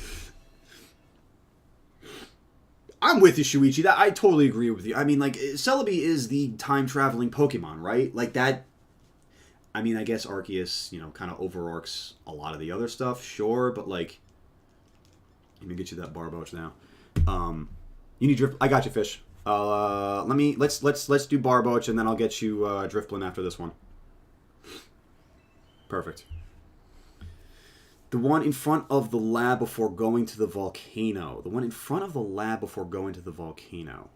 I'm with you, Shuichi. I totally agree with you. I mean, like, Celebi is the time-traveling Pokemon, right? Like, that... I mean, I guess Arceus, kind of overarcs a lot of the other stuff, sure, but, like... Let me get you that Barboach now. You need Drift... I got you, Fish. Let's do Barboach, and then I'll get you Drifblim after this one. Perfect. The one in front of the lab before going to the volcano. The one in front of the lab before going to the volcano.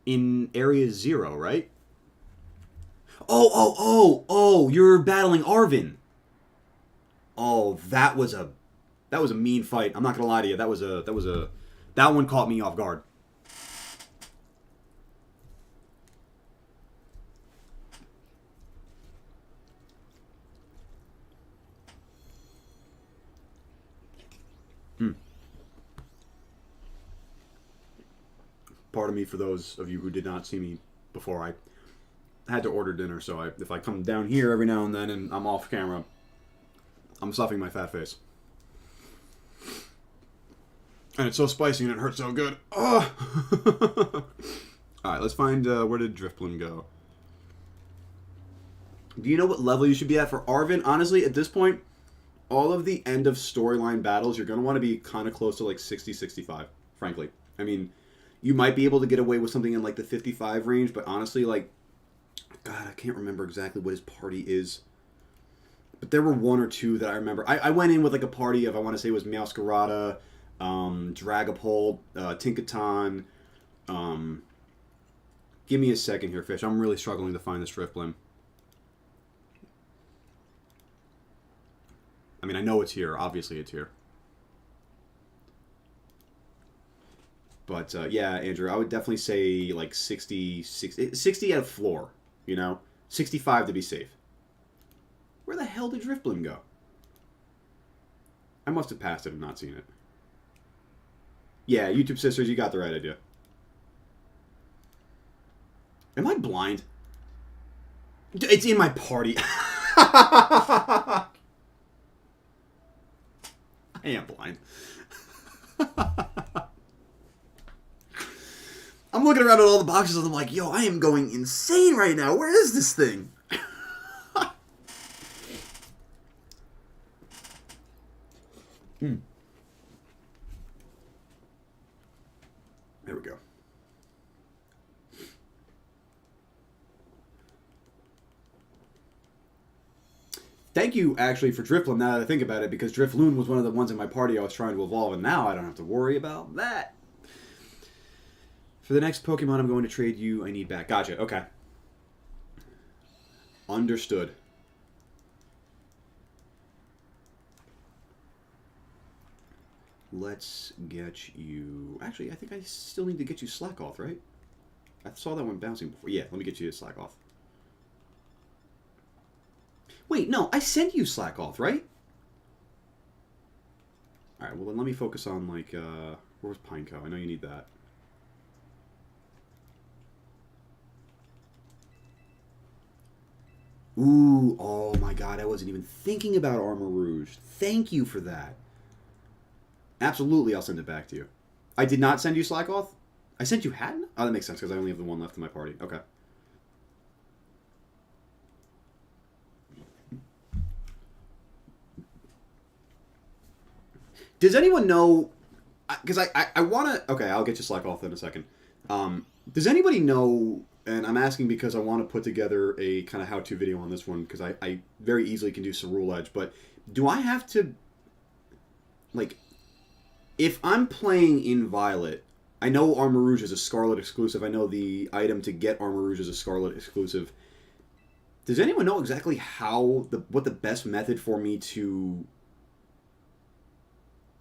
In Area 0, right? Oh, you're battling Arvin. Oh, that was a mean fight. I'm not gonna lie to you. That one caught me off guard. pardon me for those of you who did not see me before. I had to order dinner, so if I come down here every now and then and I'm off camera, I'm stuffing my fat face. And it's so spicy and it hurts so good. Oh! Alright, let's find, where did Drifblim go? Do you know what level you should be at for Arven? Honestly, at this point, all of the end of storyline battles, you're going to want to be kind of close to like 60, 65, frankly. I mean, you might be able to get away with something in like the 55 range, but honestly, like, God, I can't remember exactly what his party is. But there were one or two that I remember. I went in with like a party of, I want to say it was Meowscarada, Dragapult, Tinkaton. Give me a second here, Fish. I'm really struggling to find this Drifblim. I mean, I know it's here. Obviously, it's here. But, yeah, Andrew, I would definitely say, like, 60 at a floor, you know? 65 to be safe. Where the hell did Drifblim go? I must have passed it and not seen it. Yeah, YouTube sisters, you got the right idea. Am I blind? It's in my party. I am blind. I'm looking around at all the boxes and I'm like, yo, I am going insane right now. Where is this thing? There we go. Thank you, actually, for Drifblim, now that I think about it, because Drifloon was one of the ones in my party I was trying to evolve, and now I don't have to worry about that. For the next Pokemon I'm going to trade you, I need back. Gotcha, okay. Understood. Let's get you... Actually, I think I still need to get you Slackoth, right? I saw that one bouncing before. Yeah, let me get you a Slackoth. Wait, no, I sent you Slackoth, right? Alright, well then let me focus on, like, where's Pineco? I know you need that. Ooh, oh my god, I wasn't even thinking about Armor Rouge. Thank you for that. Absolutely, I'll send it back to you. I did not send you Slackoth? I sent you Hatton? Oh, that makes sense, because I only have the one left in my party. Okay. Does anyone know... Because I want to... Okay, I'll get you Slackoth in a second. Does anybody know... And I'm asking because I want to put together a kind of how-to video on this one, because I very easily can do Cerule Edge, but do I have to... Like, if I'm playing in Violet, I know Armor Rouge is a Scarlet exclusive. I know the item to get Armor Rouge is a Scarlet exclusive. Does anyone know exactly what the best method for me to...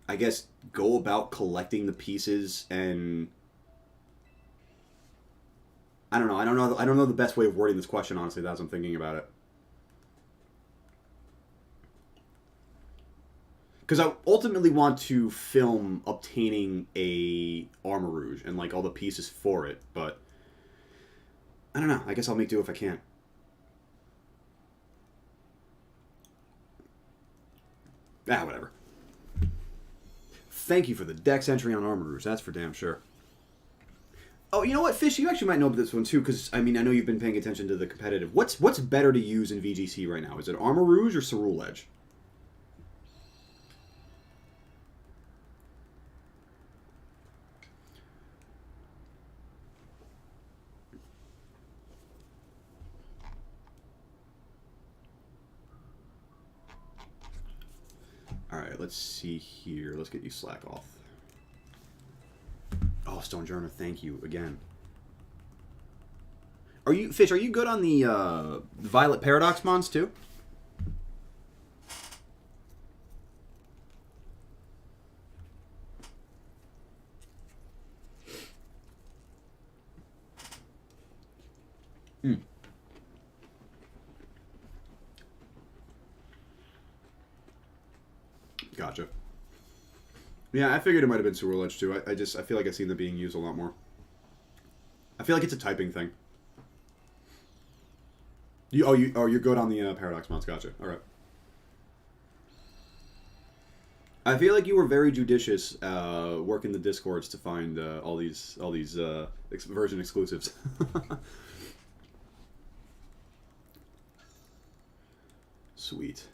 I guess, go about collecting the pieces and... I don't know. I don't know the best way of wording this question, honestly. That's what I'm thinking about it. Because I ultimately want to film obtaining a Armor Rouge and, like, all the pieces for it, but... I don't know. I guess I'll make do if I can. Ah, whatever. Thank you for the Dex entry on Armor Rouge. That's for damn sure. Oh, you know what, Fish? You actually might know this one, too, because, I mean, I know you've been paying attention to the competitive. What's better to use in VGC right now? Is it Armor Rouge or Cerule Edge? Alright, let's see here. Let's get you Slackoth. Oh, Stonejourner, thank you again. Are you, Fish, are you good on the Violet Paradox Mons, too? Gotcha. Yeah, I figured it might have been Cerule Edge too. I feel like I've seen them being used a lot more. I feel like it's a typing thing. You're good on the Paradox mods. Gotcha. All right. I feel like you were very judicious working the Discords to find all these version exclusives. Sweet.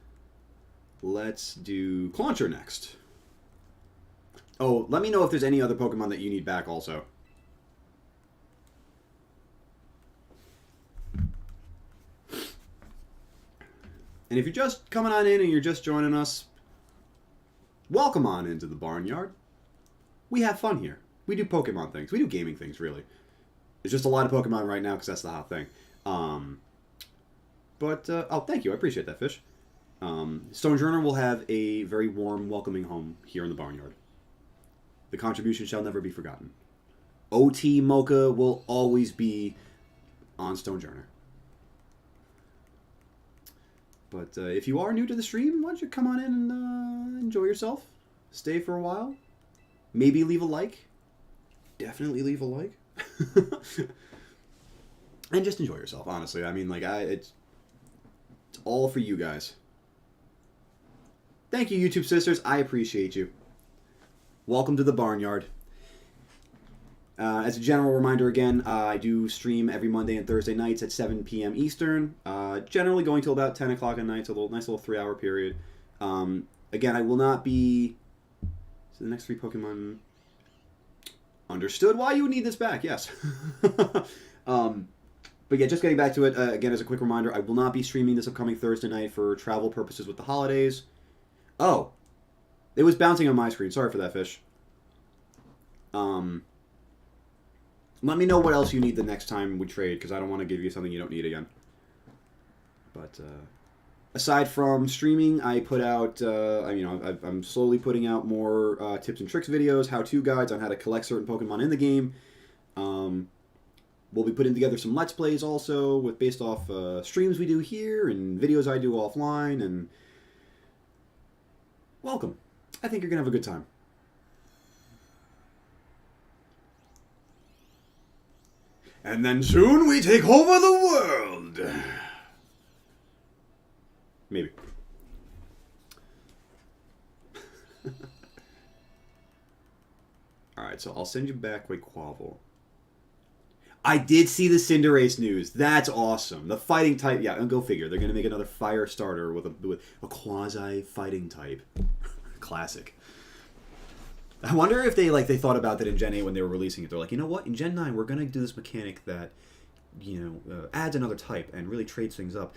Let's do Clauncher next. Oh, let me know if there's any other Pokemon that you need back also. And if you're just coming on in and you're just joining us, welcome on into the barnyard. We have fun here. We do Pokemon things. We do gaming things, really. There's just a lot of Pokemon right now because that's the hot thing. Oh, thank you. I appreciate that, Fish. Stonejourner will have a very warm, welcoming home here in the barnyard. The contribution shall never be forgotten. OT Mocha will always be on Stonejourner. But if you are new to the stream, why don't you come on in and enjoy yourself? Stay for a while. Maybe leave a like. Definitely leave a like. And just enjoy yourself, honestly. I mean, like, it's all for you guys. Thank you, YouTube sisters. I appreciate you. Welcome to the barnyard. As a general reminder, again, I do stream every Monday and Thursday nights at 7 p.m. Eastern, generally going till about 10 o'clock at night, so a nice little 3-hour period. Again, I will not be... So the next 3 Pokemon... Understood why you would need this back, yes. But yeah, just getting back to it, again, as a quick reminder, I will not be streaming this upcoming Thursday night for travel purposes with the holidays. Oh, it was bouncing on my screen. Sorry for that, Fish. Let me know what else you need the next time we trade, because I don't want to give you something you don't need again. But aside from streaming, I put out, I'm slowly putting out more tips and tricks videos, how-to guides on how to collect certain Pokemon in the game. We'll be putting together some Let's Plays also, based off streams we do here and videos I do offline. And welcome. I think you're going to have a good time. And then soon we take over the world. Maybe. Alright, so I'll send you back Quavel. I did see the Cinderace news. That's awesome. The fighting type, yeah, and go figure. They're going to make another fire starter with a quasi-fighting type. Classic. I wonder if they thought about that in Gen 8 when they were releasing it. They're like, you know what? In Gen 9, we're going to do this mechanic that, adds another type and really trades things up.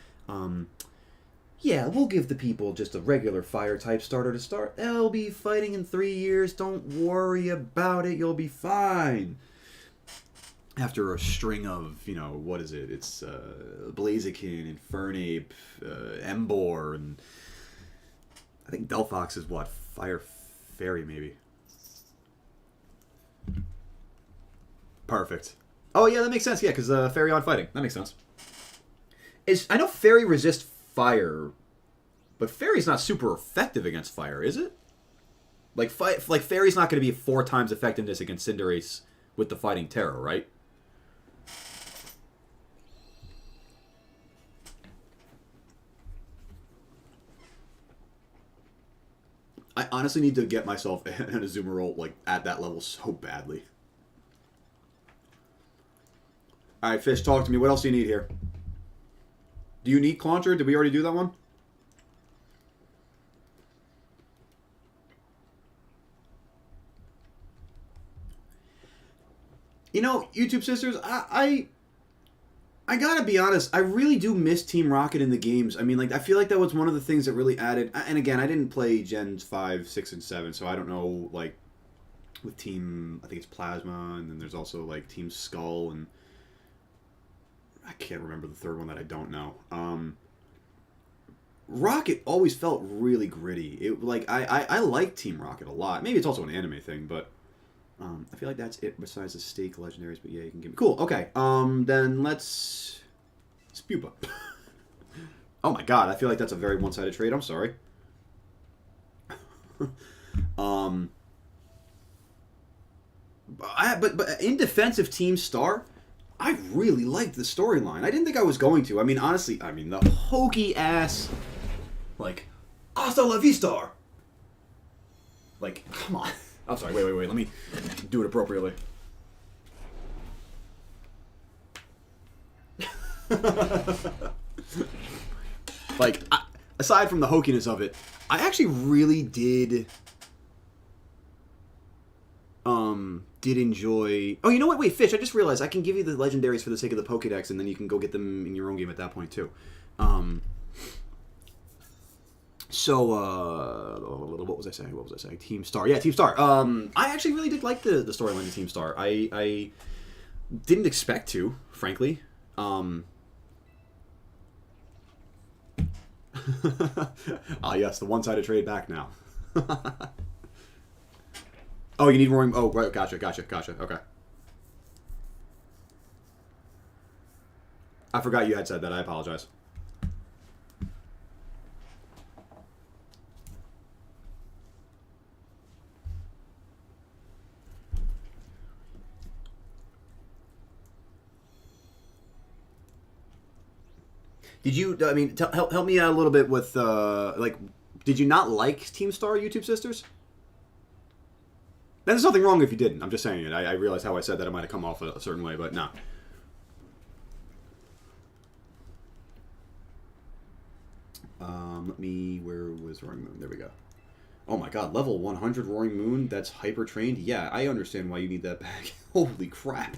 Yeah, we'll give the people just a regular fire type starter to start. They'll be fighting in 3 years. Don't worry about it. You'll be fine. After a string of, what is it? It's Blaziken, Infernape, Emboar, and I think Delphox is what? Fire Fairy, maybe. Perfect. Oh, yeah, that makes sense. Yeah, because Fairy on fighting. That makes sense. I know Fairy resists fire, but Fairy's not super effective against fire, is it? Like Fairy's not going to be 4 times effectiveness against Cinderace with the Fighting Terror, right? I honestly need to get myself an Azumarill at that level so badly. Alright, Fish, talk to me. What else do you need here? Do you need Clauncher? Did we already do that one? YouTube sisters, I gotta be honest, I really do miss Team Rocket in the games. I mean, I feel like that was one of the things that really added... And again, I didn't play Gens 5, 6, and 7, so I don't know, with Team... I think it's Plasma, and then there's also, Team Skull, and... I can't remember the third one that I don't know. Rocket always felt really gritty. I like Team Rocket a lot. Maybe it's also an anime thing, but... I feel like that's it besides the stake legendaries, but yeah, you can give me... Cool, okay. Then let's... Spupa. Oh my god, I feel like that's a very one-sided trade. I'm sorry. But in defense of Team Star, I really liked the storyline. I didn't think I was going to. I mean, honestly, I mean, the hokey ass, like, hasta la vista. Like, come on. I'm sorry, wait. Let me do it appropriately. Like, aside from the hokiness of it, I actually really did enjoy... Oh, you know what? Wait, Fish, I just realized I can give you the legendaries for the sake of the Pokedex, and then you can go get them in your own game at that point, too. What was I saying? Team Star. Yeah, Team Star. I actually really did like the storyline of Team Star. I didn't expect to, frankly. Yes, the one-sided trade back now. Oh, you need roaring... Oh, right, gotcha. Okay. I forgot you had said that. I apologize. Did you... I mean, help me out a little bit with, like... Did you not like Team Star, YouTube Sisters? There's nothing wrong if you didn't. I'm just saying it. I realize how I said that it might have come off a certain way, but nah. Let me... Where was Roaring Moon? There we go. Oh my god, level 100 Roaring Moon? That's hyper trained? Yeah, I understand why you need that back. Holy crap.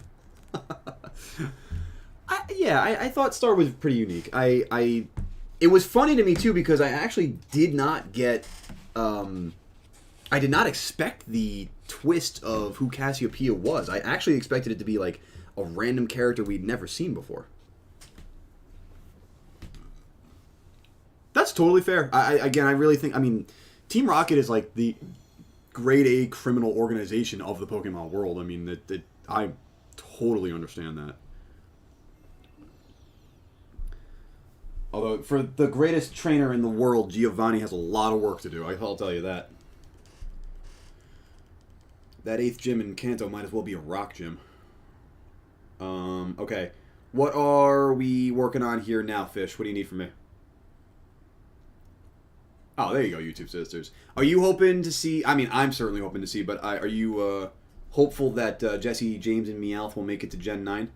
I thought Star was pretty unique. It was funny to me too because I actually did not get... I did not expect the twist of who Cassiopeia was. I actually expected it to be like a random character we'd never seen before. That's totally fair. I really think... I mean, Team Rocket is like the grade A criminal organization of the Pokemon world. I mean, I totally understand that. Although, for the greatest trainer in the world, Giovanni has a lot of work to do. I'll tell you that. That 8th gym in Kanto might as well be a rock gym. Okay. What are we working on here now, Fish? What do you need from me? Oh, there you go, YouTube Sisters. Are you hoping to see... I mean, I'm certainly hoping to see, but are you hopeful that Jesse, James, and Meowth will make it to Gen 9?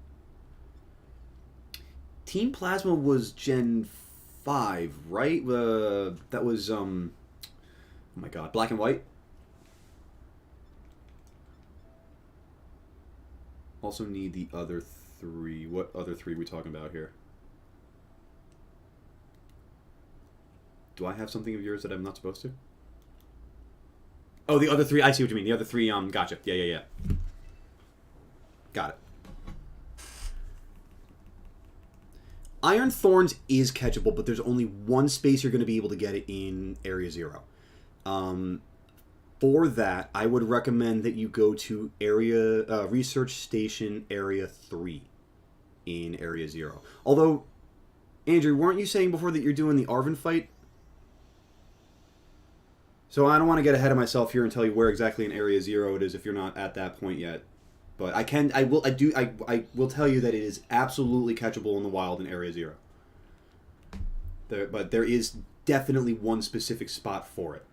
Team Plasma was Gen 5, right? That was, oh my god, Black and White? Also need the other 3. What other 3 are we talking about here? Do I have something of yours that I'm not supposed to? Oh, the other 3. I see what you mean. The other 3, gotcha. Yeah. Got it. Iron Thorns is catchable, but there's only one space you're going to be able to get it in Area 0. For that, I would recommend that you go to Research Station Area 3 in Area 0. Although, Andrew, weren't you saying before that you're doing the Arven fight? So I don't want to get ahead of myself here and tell you where exactly in Area 0 it is if you're not at that point yet. But I will tell you that it is absolutely catchable in the wild in Area 0. But there is definitely one specific spot for it.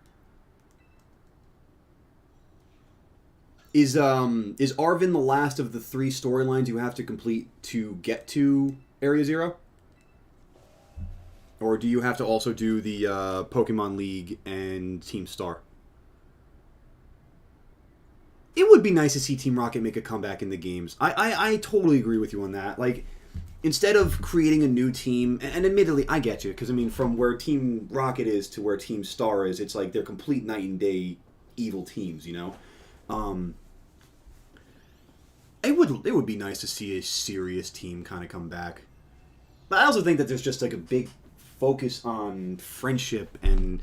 Is Arven the last of the 3 storylines you have to complete to get to Area 0? Or do you have to also do the Pokemon League and Team Star? It would be nice to see Team Rocket make a comeback in the games. I totally agree with you on that. Like, instead of creating a new team, and admittedly, I get you, because, I mean, from where Team Rocket is to where Team Star is, it's like they're complete night and day evil teams, you know? It would be nice to see a serious team kind of come back. But I also think that there's just like a big focus on friendship and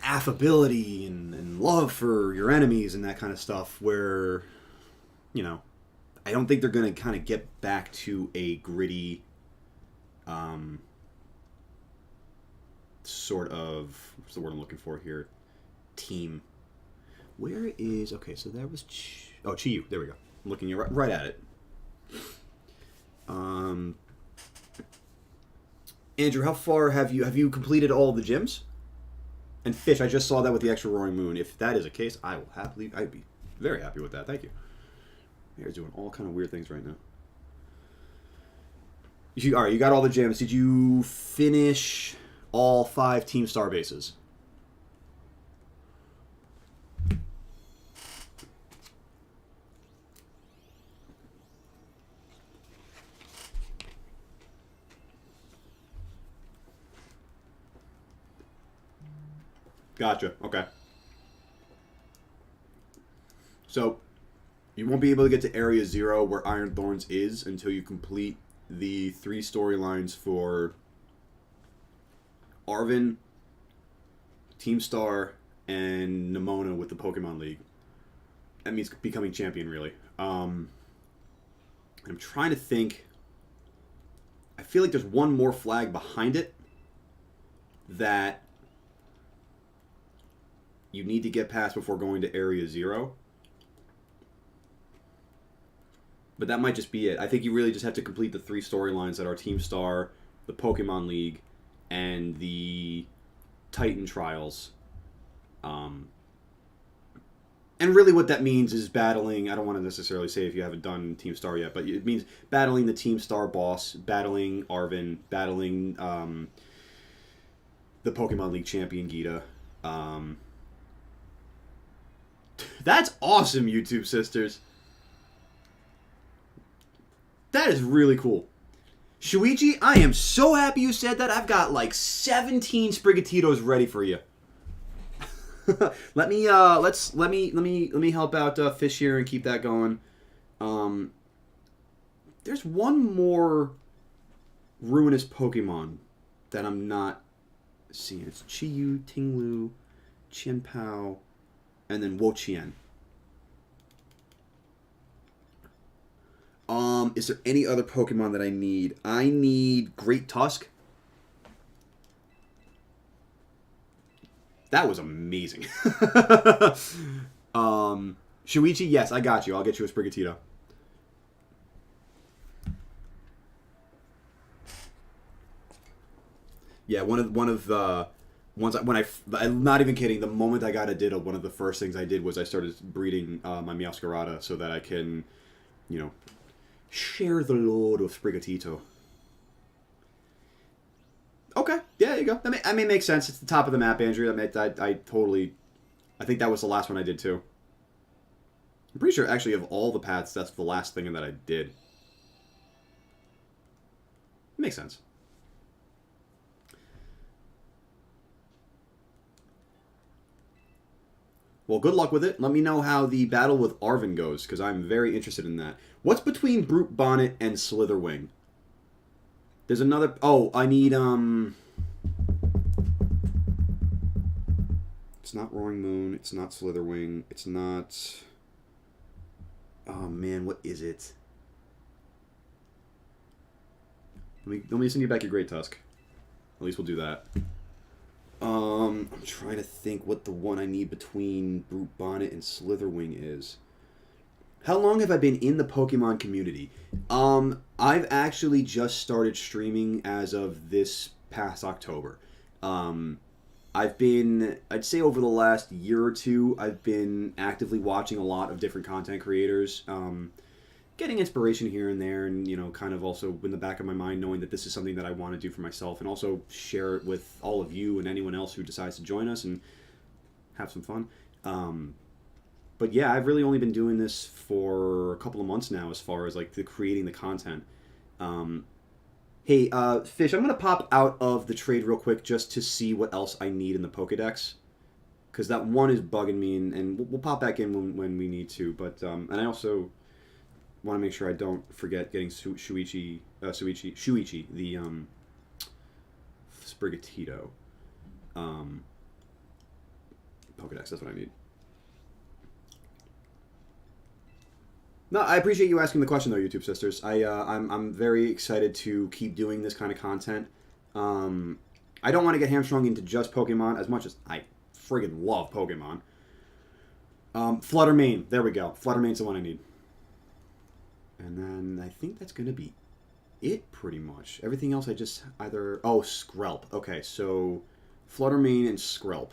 affability and love for your enemies and that kind of stuff where, you know, I don't think they're going to kind of get back to a gritty sort of, what's the word I'm looking for here? Team. Where is, okay, so that was, Chiyu, there we go. I'm looking right at it. Um, Andrew, how far have you completed all of the gyms? And Fish, I just saw that with the extra Roaring Moon. If that is a case, I'd be very happy with that. Thank you. You're doing all kind of weird things right now. All right, you got all the gyms. Did you finish all 5 Team Star bases? Gotcha. Okay. So, you won't be able to get to Area 0 where Iron Thorns is until you complete the 3 storylines for Arvin, Team Star, and Nimona with the Pokemon League. That means becoming champion, really. I'm trying to think. I feel like there's one more flag behind it that you need to get past before going to Area 0. But that might just be it. I think you really just have to complete the 3 storylines that are Team Star, the Pokemon League, and the Titan Trials. And really what that means is battling, I don't want to necessarily say if you haven't done Team Star yet, but it means battling the Team Star boss, battling Arvin, battling the Pokemon League champion Gita. That's awesome, YouTube sisters. That is really cool. Shuichi, I am so happy you said that. I've got like 17 Sprigatitos ready for you. let me help out Fish here and keep that going. There's one more ruinous Pokemon that I'm not seeing. It's Chiyu, Tinglu, Qianpao, and then Wo-Chien. Is there any other Pokemon that I need? I need Great Tusk. That was amazing. Shuichi, yes, I got you. I'll get you a Sprigatito. Yeah, one of the ones I'm not even kidding. The moment I got a Ditto, one of the first things I did was I started breeding my Meowscarada so that I can, share the load of Sprigatito. Okay, yeah, there you go. That may make sense. It's the top of the map, Andrew. I think that was the last one I did too. I'm pretty sure, actually, of all the paths, that's the last thing that I did. Makes sense. Well, good luck with it. Let me know how the battle with Arvin goes, because I'm very interested in that. What's between Brute Bonnet and Slitherwing? There's another... Oh, I need, It's not Roaring Moon. It's not Slitherwing. It's not... Oh, man, what is it? Let me send you back your Great Tusk. At least we'll do that. I'm trying to think what the one I need between Brute Bonnet and Slitherwing is. How long have I been in the Pokemon community? I've actually just started streaming as of this past October. I've been, I'd say over the last year or two, I've been actively watching a lot of different content creators, getting inspiration here and there, and, kind of also in the back of my mind knowing that this is something that I want to do for myself, and also share it with all of you and anyone else who decides to join us and have some fun. But yeah, I've really only been doing this for a couple of months now as far as like creating the content. Hey, Fish, I'm going to pop out of the trade real quick just to see what else I need in the Pokedex. Because that one is bugging me, and we'll pop back in when we need to. But and I also want to make sure I don't forget getting Shuichi, the Sprigatito. Pokedex, that's what I need. No, I appreciate you asking the question, though, YouTube sisters. I'm very excited to keep doing this kind of content. I don't want to get hamstrung into just Pokemon as much as I friggin' love Pokemon. Fluttermane. There we go. Fluttermane's the one I need. And then I think that's going to be it pretty much. Everything else I just either... Oh, Skrelp. Okay, so Fluttermane and Skrelp.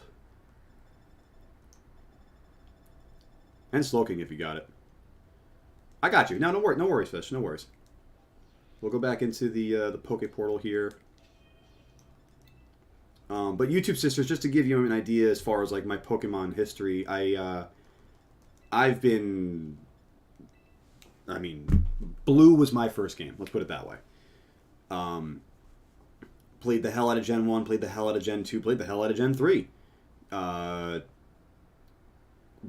And Slowking if you got it. I got you. No, no worries, Fish. No worries. We'll go back into the Poke Portal here. But YouTube Sisters, just to give you an idea as far as like my Pokemon history, I've been... I mean, Blue was my first game. Let's put it that way. Played the hell out of Gen 1, played the hell out of Gen 2, played the hell out of Gen 3.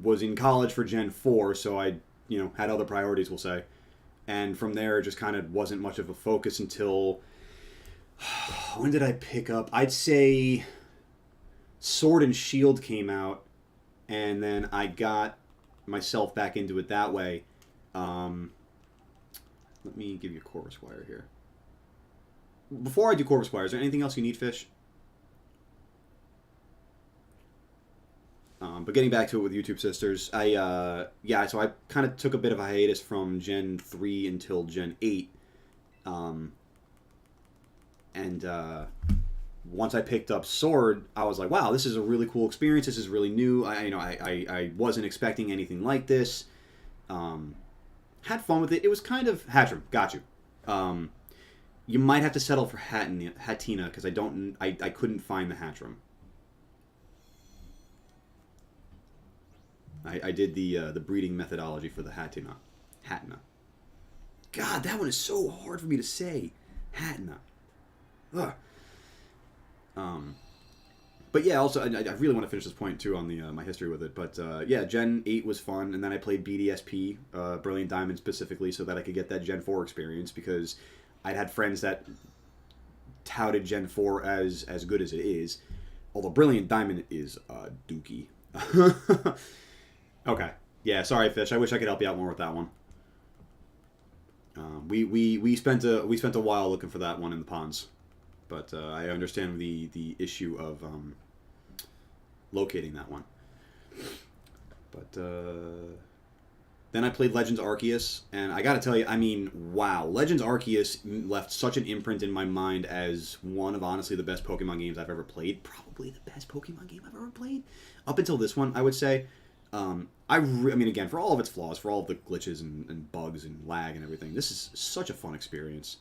Was in college for Gen 4, so I, had other priorities, we'll say. And from there, it just kind of wasn't much of a focus until... When did I pick up? I'd say Sword and Shield came out, and then I got myself back into it that way. Let me give you a Corvus Wire here. Before I do Corvus Wire, is there anything else you need, Fish? But getting back to it with YouTube Sisters, so I kind of took a bit of a hiatus from Gen 3 until Gen 8. Once I picked up Sword, I was like, wow, this is a really cool experience. This is really new. I wasn't expecting anything like this. Had fun with it. It was kind of... Hatcham, got you. You might have to settle for Hatina, because I couldn't find the Hatcham. I did the breeding methodology for the Hatina. God, that one is so hard for me to say. Hatina. Ugh. But yeah, also, I really want to finish this point, too, on my history with it. But, yeah, Gen 8 was fun, and then I played BDSP, Brilliant Diamond specifically, so that I could get that Gen 4 experience, because I'd had friends that touted Gen 4 as good as it is, although Brilliant Diamond is dookie. Okay. Yeah, sorry, Fish. I wish I could help you out more with that one. We spent a while looking for that one in the ponds. But I understand the issue of locating that one. But then I played Legends Arceus, and I gotta tell you, I mean, wow. Legends Arceus left such an imprint in my mind as one of, honestly, the best Pokemon games I've ever played. Probably the best Pokemon game I've ever played. Up until this one, I would say. I mean, again, for all of its flaws, for all of the glitches and bugs and lag and everything, this is such a fun experience.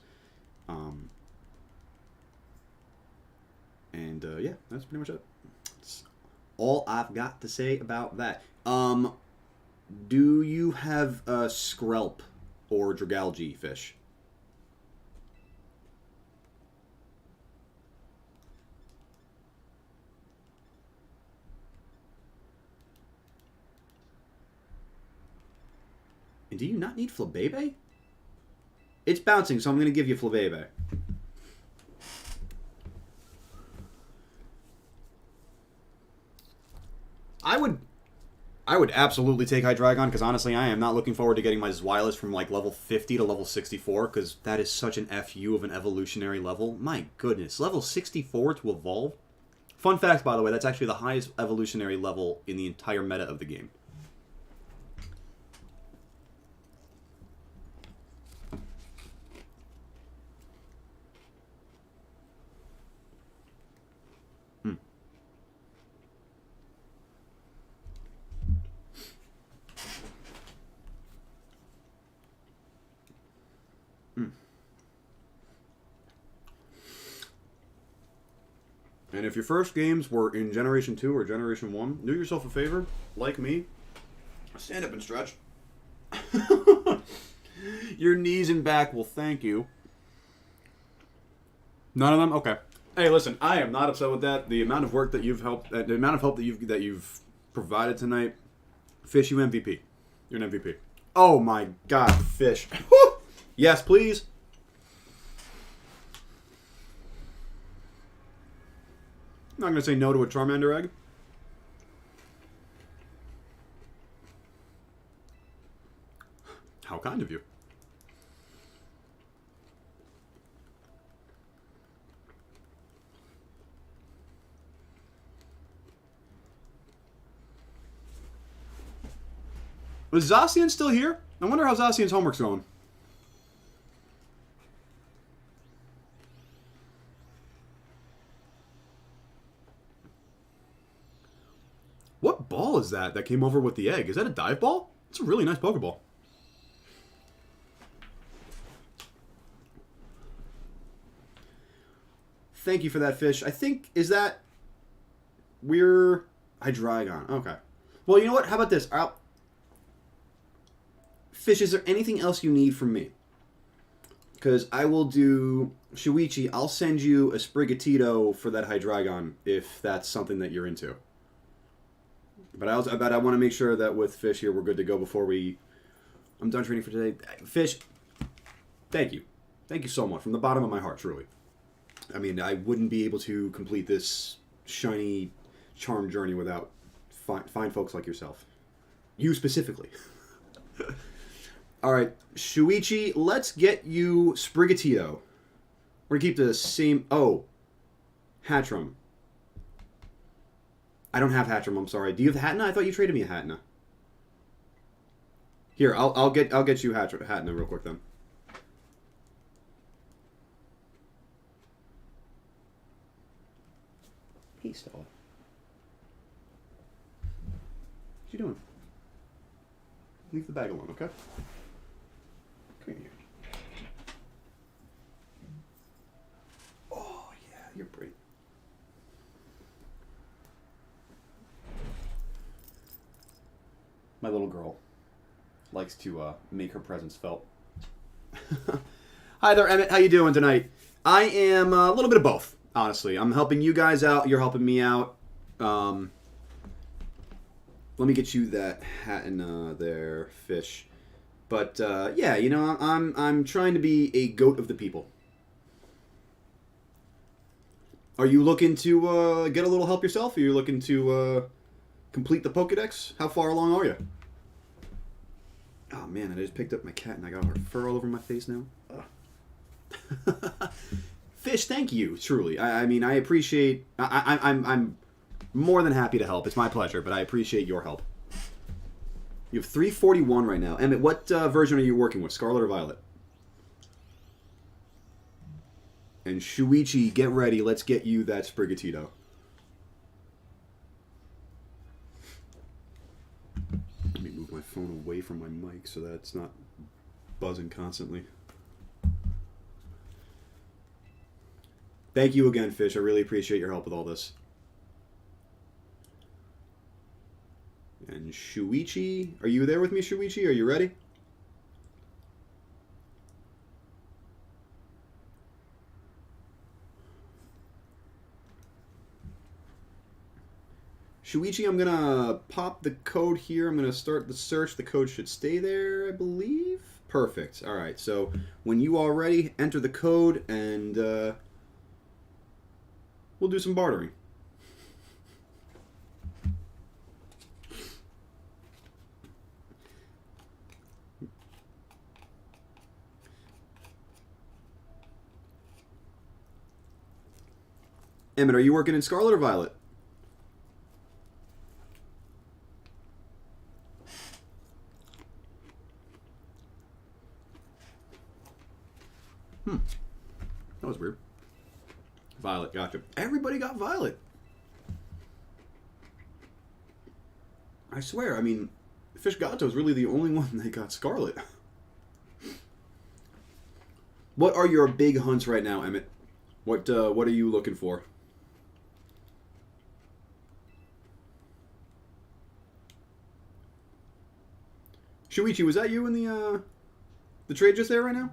Yeah, that's pretty much it. That's all I've got to say about that. Do you have Skrelp or Dragalge, Fish? And do you not need Flabebe? It's bouncing, so I'm going to give you Flabebe. I would absolutely take Hydreigon, because honestly, I am not looking forward to getting my Zweilous from like level 50 to level 64, because that is such an FU of an evolutionary level. My goodness, level 64 to evolve? Fun fact, by the way, that's actually the highest evolutionary level in the entire meta of the game. And if your first games were in Generation 2 or Generation 1, do yourself a favor, like me, stand up and stretch. Your knees and back will thank you. None of them? Okay. Hey, listen, I am not upset with that. The amount of work that you've helped, the amount of help that you've provided tonight, Fish, you MVP. You're an MVP. Oh my God, Fish. Yes, please. I'm not going to say no to a Charmander egg. How kind of you. Is Zacian still here? I wonder how Zacian's homework's going. What ball is that came over with the egg? Is that a dive ball? It's a really nice Pokeball. Thank you for that, Fish. I think, is that... We're... Hydreigon. Okay. Well, you know what? How about this? Fish, is there anything else you need from me? Because I will do... Shuichi, I'll send you a Sprigatito for that Hydreigon, if that's something that you're into. But I want to make sure that with Fish here, we're good to go before I'm done training for today. Fish, thank you. Thank you so much. From the bottom of my heart, truly. I mean, I wouldn't be able to complete this shiny charm journey without fine folks like yourself. You specifically. All right, Shuichi, let's get you Sprigatito. We're going to keep the same... Oh, Hatterene. I don't have Hatterene, I'm sorry. Do you have Hatna? I thought you traded me a Hatna. Here, I'll get you Hatna real quick then. Hey, Stella. What you doing? Leave the bag alone, okay? Come here. Oh, yeah, you're pretty. My little girl likes to make her presence felt. Hi there, Emmett. How you doing tonight? I am a little bit of both, honestly. I'm helping you guys out. You're helping me out. Let me get you that hat in there, Fish. But yeah, you know, I'm trying to be a goat of the people. Are you looking to get a little help yourself? Are you looking to complete the Pokedex? How far along are you? Oh man, I just picked up my cat and I got her fur all over my face now. Fish, thank you. Truly, I mean, I appreciate. I'm more than happy to help. It's my pleasure, but I appreciate your help. You have 341 right now. Emmett, what version are you working with, Scarlet or Violet? And Shuichi, get ready. Let's get you that Sprigatito. Let me move my phone away from my mic so that it's not buzzing constantly. Thank you again, Fish. I really appreciate your help with all this. And Shuichi, are you there with me, Shuichi? Are you ready? Shuichi, I'm going to pop the code here. I'm going to start the search. The code should stay there, I believe. Perfect. All right, so when you are ready, enter the code, and we'll do some bartering. Emmett, are you working in Scarlet or Violet? That was weird. Violet, gotcha. Everybody got Violet. I swear, I mean, Fish Gato is really the only one that got Scarlet. What are your big hunts right now, Emmett? What are you looking for? Shuichi, was that you in the trade just there right now?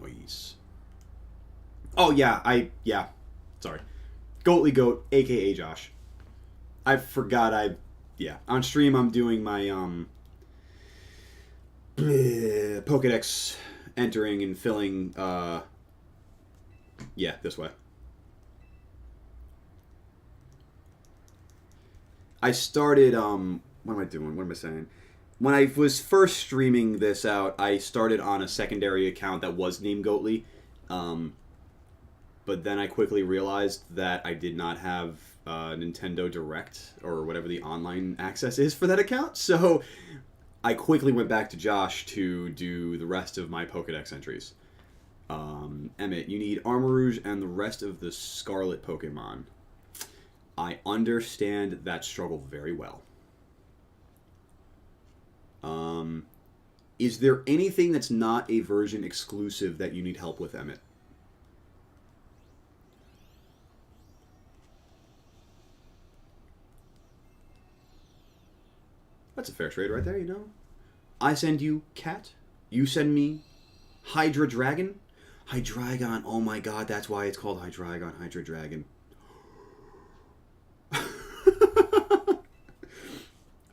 Nice. Oh yeah, sorry. Goatly Goat, aka Josh. I forgot on stream I'm doing my Pokedex entering and filling this way. I started what am I doing? What am I saying? When I was first streaming this out, I started on a secondary account that was named Goatly. But then I quickly realized that I did not have Nintendo Direct or whatever the online access is for that account. So I quickly went back to Josh to do the rest of my Pokedex entries. Emmett, you need Armarouge and the rest of the Scarlet Pokemon. I understand that struggle very well. Is there anything that's not a version exclusive that you need help with, Emmett? That's a fair trade right there, you know? I send you Cat. You send me Hydra Dragon. Hydreigon. Oh my god, that's why it's called Hydreigon. Hydra Dragon.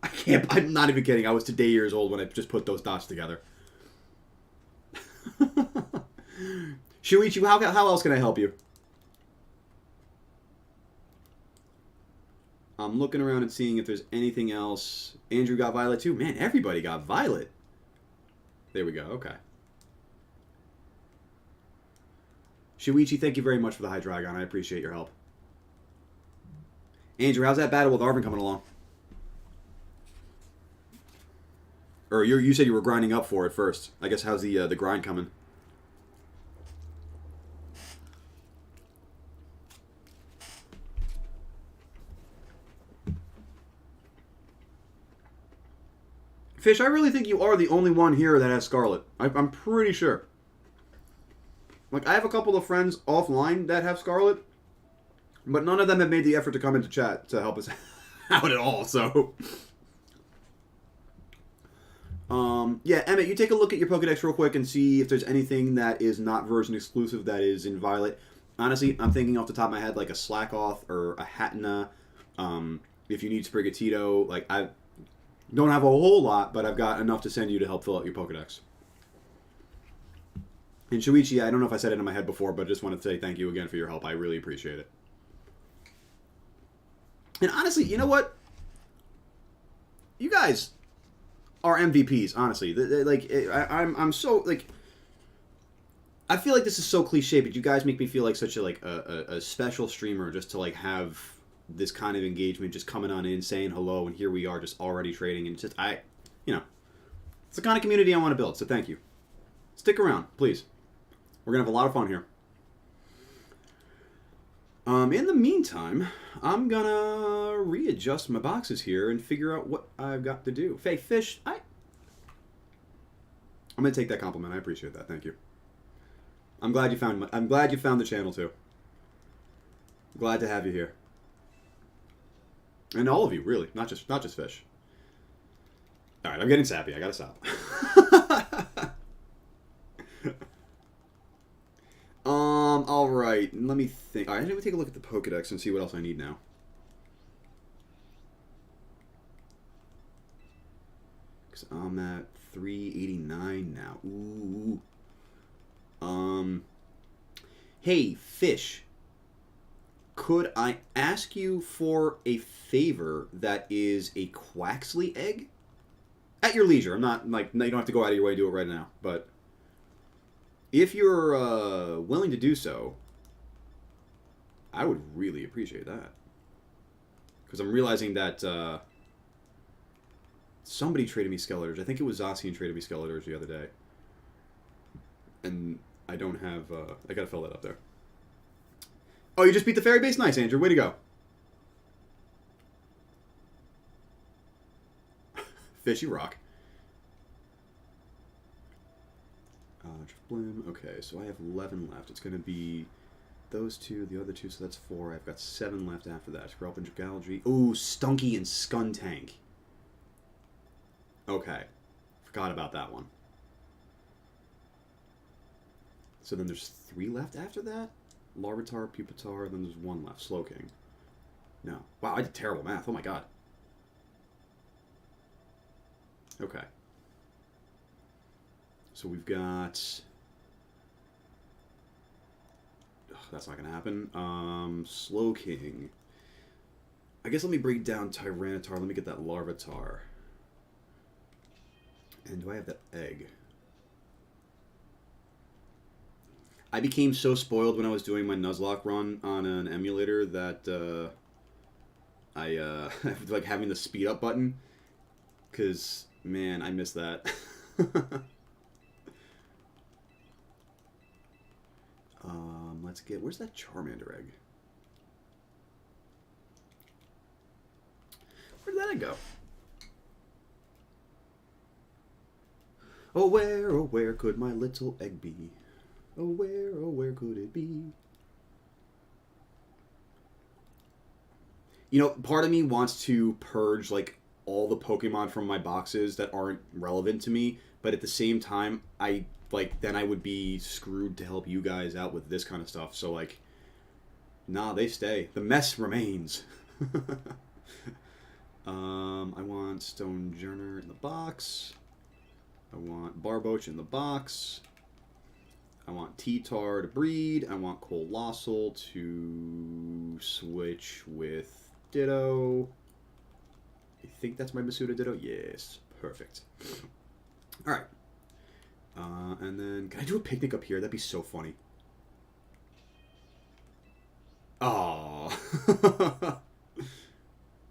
I can't. I'm not even kidding. I was today years old when I just put those dots together. Shuichi, how else can I help you? I'm looking around and seeing if there's anything else. Andrew got Violet too. Man, everybody got Violet. There we go. Okay. Shuichi, thank you very much for the Hydreigon. I appreciate your help. Andrew, how's that battle with Arvin coming along? Or you said you were grinding up for it first. I guess how's the grind coming? Fish, I really think you are the only one here that has Scarlet. I'm pretty sure. Like, I have a couple of friends offline that have Scarlet, but none of them have made the effort to come into chat to help us out at all, so... yeah, Emmett, you take a look at your Pokedex real quick and see if there's anything that is not version exclusive that is in Violet. Honestly, I'm thinking off the top of my head, like a Slackoth or a Hatenna. If you need Sprigatito, like, I don't have a whole lot, but I've got enough to send you to help fill out your Pokedex. And Shuichi, I don't know if I said it in my head before, but I just wanted to say thank you again for your help. I really appreciate it. And honestly, you know what? You guys are MVPs, honestly. Like, I'm so, like... I feel like this is so cliche, but you guys make me feel like such a, like, a special streamer just to, like, have this kind of engagement, just coming on in, saying hello, and here we are just already trading, and just, you know, it's the kind of community I want to build, so thank you. Stick around, please. We're going to have a lot of fun here. In the meantime, I'm going to readjust my boxes here and figure out what I've got to do. Faye, Fish, I'm going to take that compliment. I appreciate that. Thank you. I'm glad you found the channel too. Glad to have you here. And all of you, really, not just Fish. All right, I'm getting sappy. I got to stop. All right. Let me think. All right, let me take a look at the Pokedex and see what else I need now. Because I'm at 389 now. Ooh. Hey, Fish. Could I ask you for a favor that is a Quaxley egg? At your leisure. I'm not, like, no, you don't have to go out of your way to do it right now, but... if you're willing to do so, I would really appreciate that. Because I'm realizing that somebody traded me Skeletors. I think it was Zacian traded me Skeletors the other day. And I don't have... I gotta fill that up there. Oh, you just beat the fairy base? Nice, Andrew. Way to go. Fish, you rock. Blim. Okay, so I have 11 left. It's going to be those two, the other two, so that's 4. I've got 7 left after that. Skrelp and Dragalge. Ooh, Stunky and Skuntank. Okay. Forgot about that one. So then there's 3 left after that? Larvitar, Pupitar, then there's 1 left. Slowking. No. Wow, I did terrible math. Oh my god. Okay. So we've got... ugh, that's not going to happen. Slowking. I guess let me break down Tyranitar. Let me get that Larvitar. And do I have that egg? I became so spoiled when I was doing my Nuzlocke run on an emulator that I like having the speed up button, because Man, I miss that. Let's get... Where's that Charmander egg? Where did that egg go? Oh, where could my little egg be? Oh, where could it be? You know, part of me wants to purge, like, all the Pokemon from my boxes that aren't relevant to me, but at the same time, then I would be screwed to help you guys out with this kind of stuff. So, like, nah, they stay. The mess remains. I want Stonejourner in the box. I want Barboach in the box. I want T-Tar to breed. I want Colossal to switch with Ditto. I think that's my Masuda Ditto. Yes, perfect. All right. And then, can I do a picnic up here? That'd be so funny. Oh.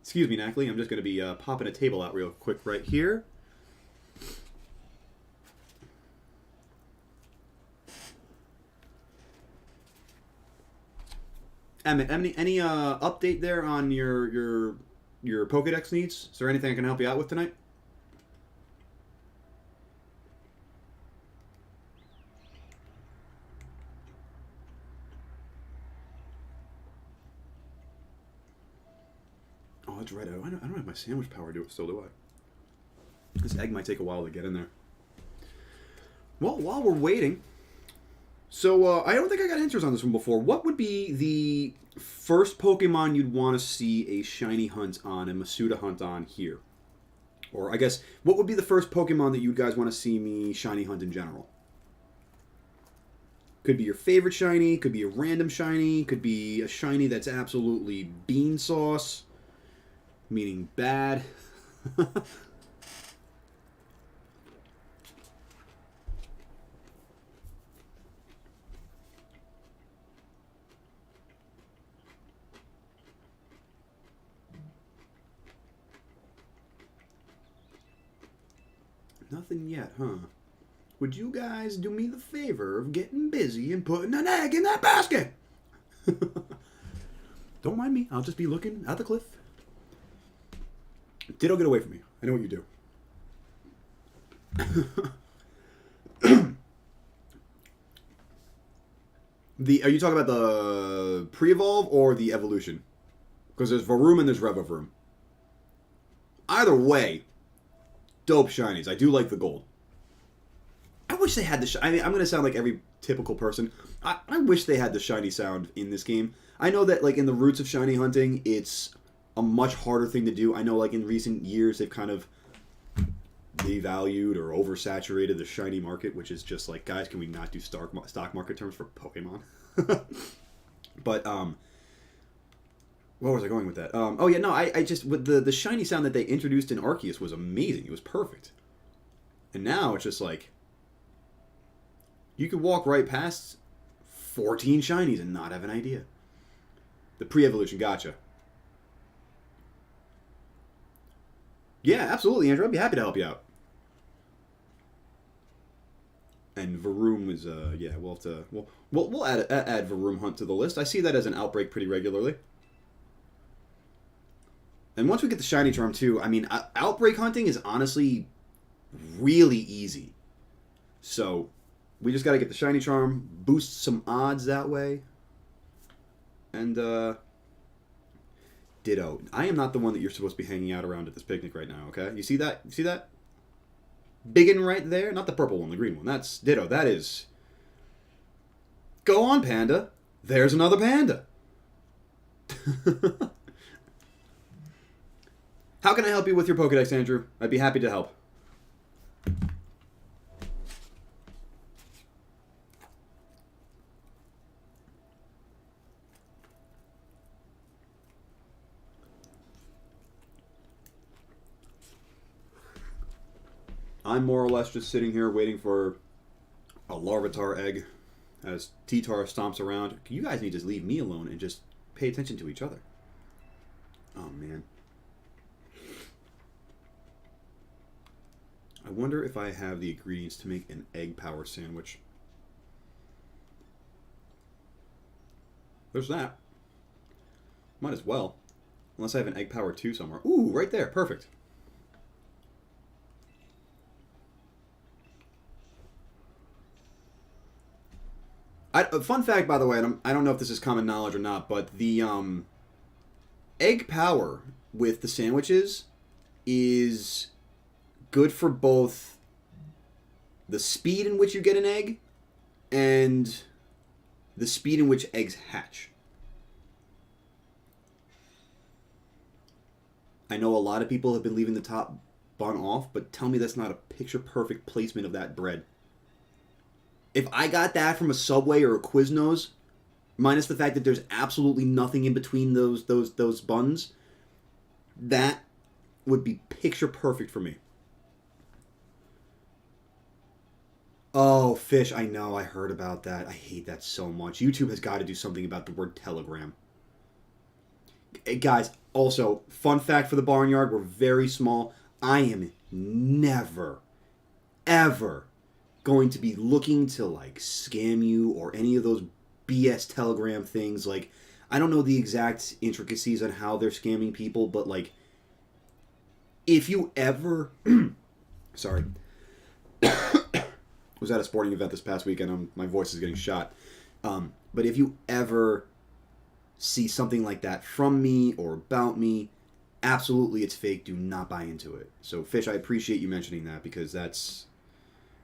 Excuse me, Knackley. I'm just going to be popping a table out real quick right here. Emmett, any update there on your Pokedex needs? Is there anything I can help you out with tonight? Oh, that's right. I don't have my sandwich power to it still, do I? This egg might take a while to get in there. Well, while we're waiting... So, I don't think I got answers on this one before. What would be the first Pokemon you'd want to see a shiny hunt on, a Masuda hunt on here? Or, I guess, what would be the first Pokemon that you guys want to see me shiny hunt in general? Could be your favorite shiny, could be a random shiny, could be a shiny that's absolutely bean sauce, meaning bad. Nothing yet, huh? Would you guys do me the favor of getting busy and putting an egg in that basket? Don't mind me. I'll just be looking at the cliff. Ditto, get away from me. I know what you do. Are you talking about the pre-evolve or the evolution? Because there's Varoom and there's Revavroom. Either way, dope shinies. I do like the gold. I wish they had the... I'm going to sound like every typical person. I wish they had the shiny sound in this game. I know that, like, in the roots of shiny hunting, it's a much harder thing to do. I know, like, in recent years, they've kind of devalued or oversaturated the shiny market, which is just like, guys, can we not do stock market terms for Pokemon? But, where was I going with that? Oh, yeah, no, I just... with the shiny sound that they introduced in Arceus was amazing. It was perfect. And now it's just like... you could walk right past 14 shinies and not have an idea. The pre-evolution, gotcha. Yeah, absolutely, Andrew. I'd be happy to help you out. And Varoom is, yeah, we'll have to... We'll add Varoom Hunt to the list. I see that as an outbreak pretty regularly. And once we get the shiny charm, too, I mean, outbreak hunting is honestly really easy. So... we just got to get the shiny charm, boost some odds that way. And, Ditto. I am not the one that you're supposed to be hanging out around at this picnic right now, okay? You see that? You see that? Biggin right there? Not the purple one, the green one. That's Ditto. That is... go on, Panda. There's another Panda. How can I help you with your Pokedex, Andrew? I'd be happy to help. I'm more or less just sitting here waiting for a Larvitar egg as T-Tar stomps around. You guys need to leave me alone and just pay attention to each other. Oh, man. wonder if I have the ingredients to make an egg power sandwich. There's that. Might as well. Unless I have an egg power 2 somewhere. Ooh, right there. Perfect. Fun fact, by the way, I don't know if this is common knowledge or not, but the egg power with the sandwiches is good for both the speed in which you get an egg and the speed in which eggs hatch. I know a lot of people have been leaving the top bun off, but tell me that's not a picture-perfect placement of that bread. If I got that from a Subway or a Quiznos, minus the fact that there's absolutely nothing in between those buns, that would be picture-perfect for me. Oh, fish, I know, I heard about that. I hate that so much. YouTube has got to do something about the word telegram. Hey, guys, also, fun fact for the Barnyard, we're very small. I am never, ever going to be looking to, like, scam you or any of those BS Telegram things. Like, I don't know the exact intricacies on how they're scamming people, but, like, if you ever... Sorry. Was at a sporting event this past weekend. My voice is getting shot. But if you ever see something like that from me or about me, absolutely it's fake. Do not buy into it. So, Fish, I appreciate you mentioning that, because that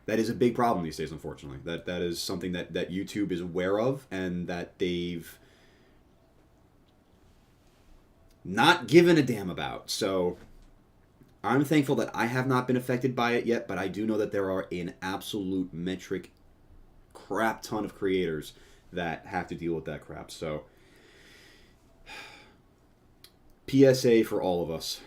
is a big problem these days, unfortunately. That is something that YouTube is aware of, and that they've not given a damn about. So I'm thankful that I have not been affected by it yet, but I do know that there are an absolute metric crap ton of creators that have to deal with that crap. So PSA for all of us.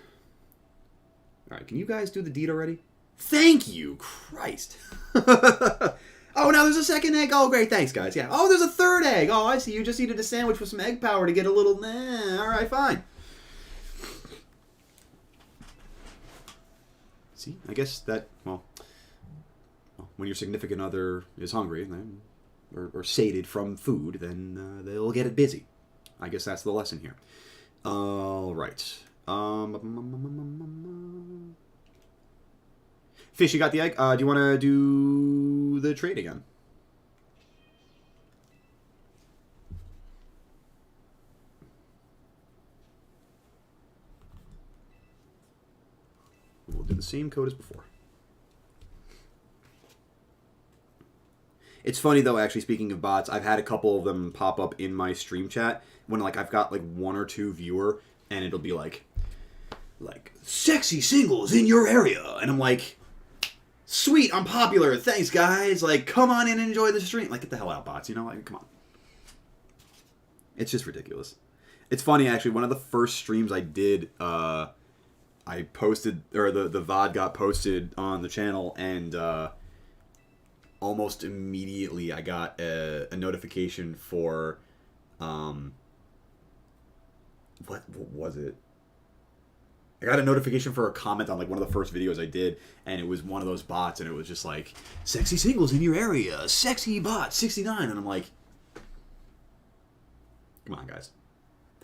All right, can you guys do the deed already? Thank you, Christ. Oh, now there's a second egg. Oh, great, thanks, guys. Yeah. Oh, there's a third egg. Oh, I see. You just needed a sandwich with some egg power to get a little... Nah, all right, fine. See, I guess that, well, when your significant other is hungry then, or sated from food, then they'll get it busy. I guess that's the lesson here. All right. Fish, you got the egg? Do you want to do the trade again? We'll do the same code as before. It's funny, though, actually, speaking of bots, I've had a couple of them pop up in my stream chat when, like, I've got, like, one or two viewer, and it'll be like, sexy singles in your area. And I'm like, sweet, I'm popular. Thanks, guys. Like, come on in and enjoy the stream. Like, get the hell out, bots, you know? Like, come on. It's just ridiculous. It's funny, actually, one of the first streams I did, I posted, or the VOD got posted on the channel, and almost immediately I got a notification for, what was it? I got a notification for a comment on, like, one of the first videos I did, and it was one of those bots, and it was just like, sexy singles in your area, sexy bot 69, and I'm like, come on, guys.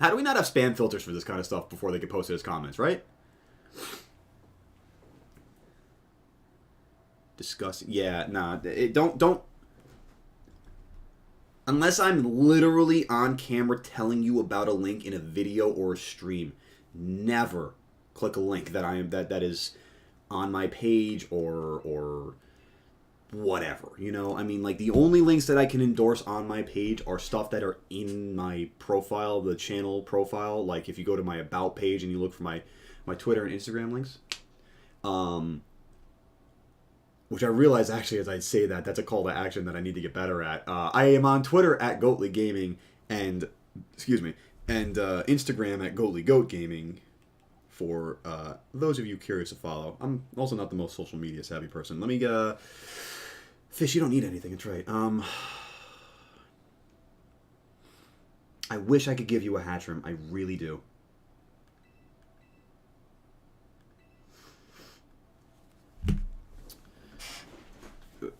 How do we not have spam filters for this kind of stuff before they get posted as comments, right? Disgusting. Yeah, nah, don't. Unless I'm literally on camera telling you about a link in a video or a stream, never click a link that is on my page or whatever, you know? I mean, like, the only links that I can endorse on my page are stuff that are in my profile, the channel profile. Like, if you go to my About page and you look for my Twitter and Instagram links, which I realize, actually, as I say that, that's a call to action that I need to get better at. I am on Twitter at Goatly Gaming, and Instagram at Goatly Goat Gaming, for those of you curious to follow. I'm also not the most social media savvy person. Let me Fish, you don't need anything, it's right. I wish I could give you a Hatchrim. I really do.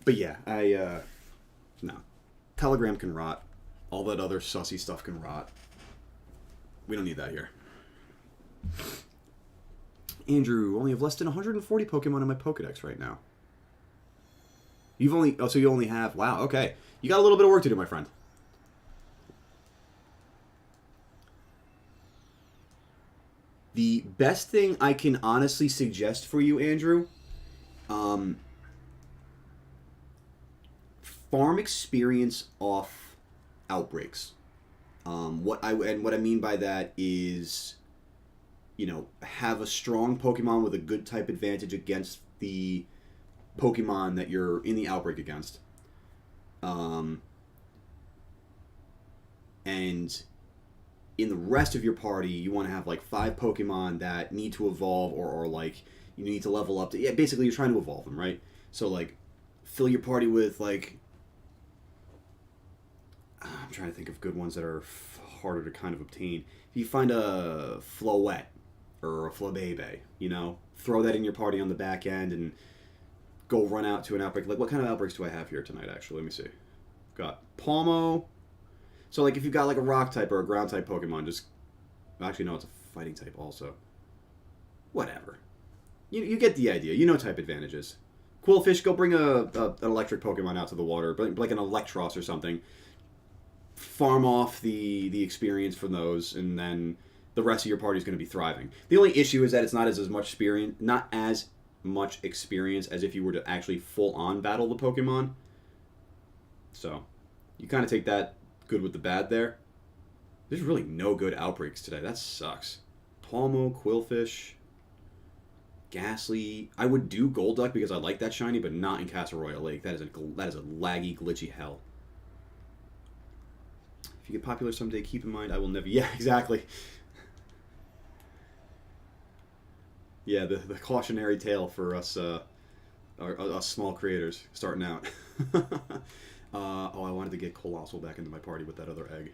But yeah, no. Telegram can rot. All that other sussy stuff can rot. We don't need that here. Andrew, only have less than 140 Pokemon in my Pokedex right now. So you only have, wow, okay. You got a little bit of work to do, my friend. The best thing I can honestly suggest for you, Andrew, farm experience off outbreaks. What I mean by that is, have a strong Pokemon with a good type advantage against the Pokemon that you're in the outbreak against. And in the rest of your party, you want to have like 5 Pokemon that need to evolve or like you need to level up. Yeah, basically you're trying to evolve them, right? So like fill your party with like, I'm trying to think of good ones that are harder to kind of obtain. If you find a Floette or a Flabébé, throw that in your party on the back end and go run out to an outbreak. Like, what kind of outbreaks do I have here tonight, actually? Let me see. Got Palmo. So, like, if you've got, like, a rock type or a ground type Pokemon, just... Actually, no, it's a fighting type also. Whatever. You get the idea. Type advantages. Quillfish, go bring an electric Pokemon out to the water. Like an Electros or something. Farm off the experience from those, and then the rest of your party is going to be thriving. The only issue is that it's not as much experience as if you were to actually full-on battle the Pokemon. So, you kind of take that good with the bad there. There's really no good outbreaks today. That sucks. Palmo, Quillfish, Ghastly. I would do Golduck because I like that shiny, but not in Castle Royale Lake. That is a laggy, glitchy hell. If you get popular someday, keep in mind I will never... Yeah, exactly. Yeah, the cautionary tale for us us small creators starting out. I wanted to get Colossal back into my party with that other egg.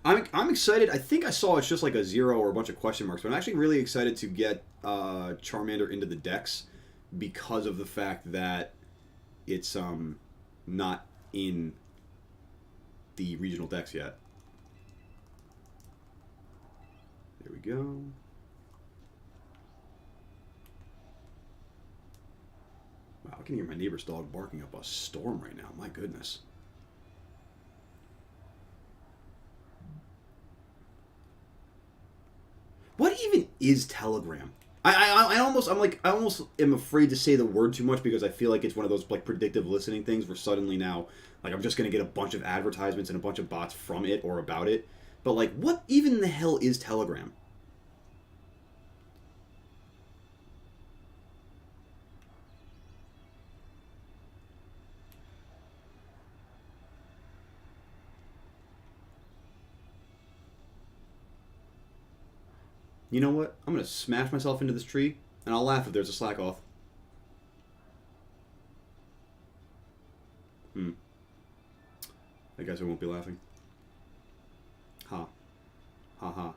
I'm excited. I think I saw it's just like a 0 or a bunch of question marks, but I'm actually really excited to get Charmander into the Dex because of the fact that it's not in the regional Dex yet. There we go. Wow, I can hear my neighbor's dog barking up a storm right now. My goodness. What even is Telegram? I almost am afraid to say the word too much because I feel like it's one of those like predictive listening things where suddenly now like I'm just gonna get a bunch of advertisements and a bunch of bots from it or about it. But like, what even the hell is Telegram? You know what? I'm going to smash myself into this tree, and I'll laugh if there's a slack off. I guess I won't be laughing. Ha. Ha ha.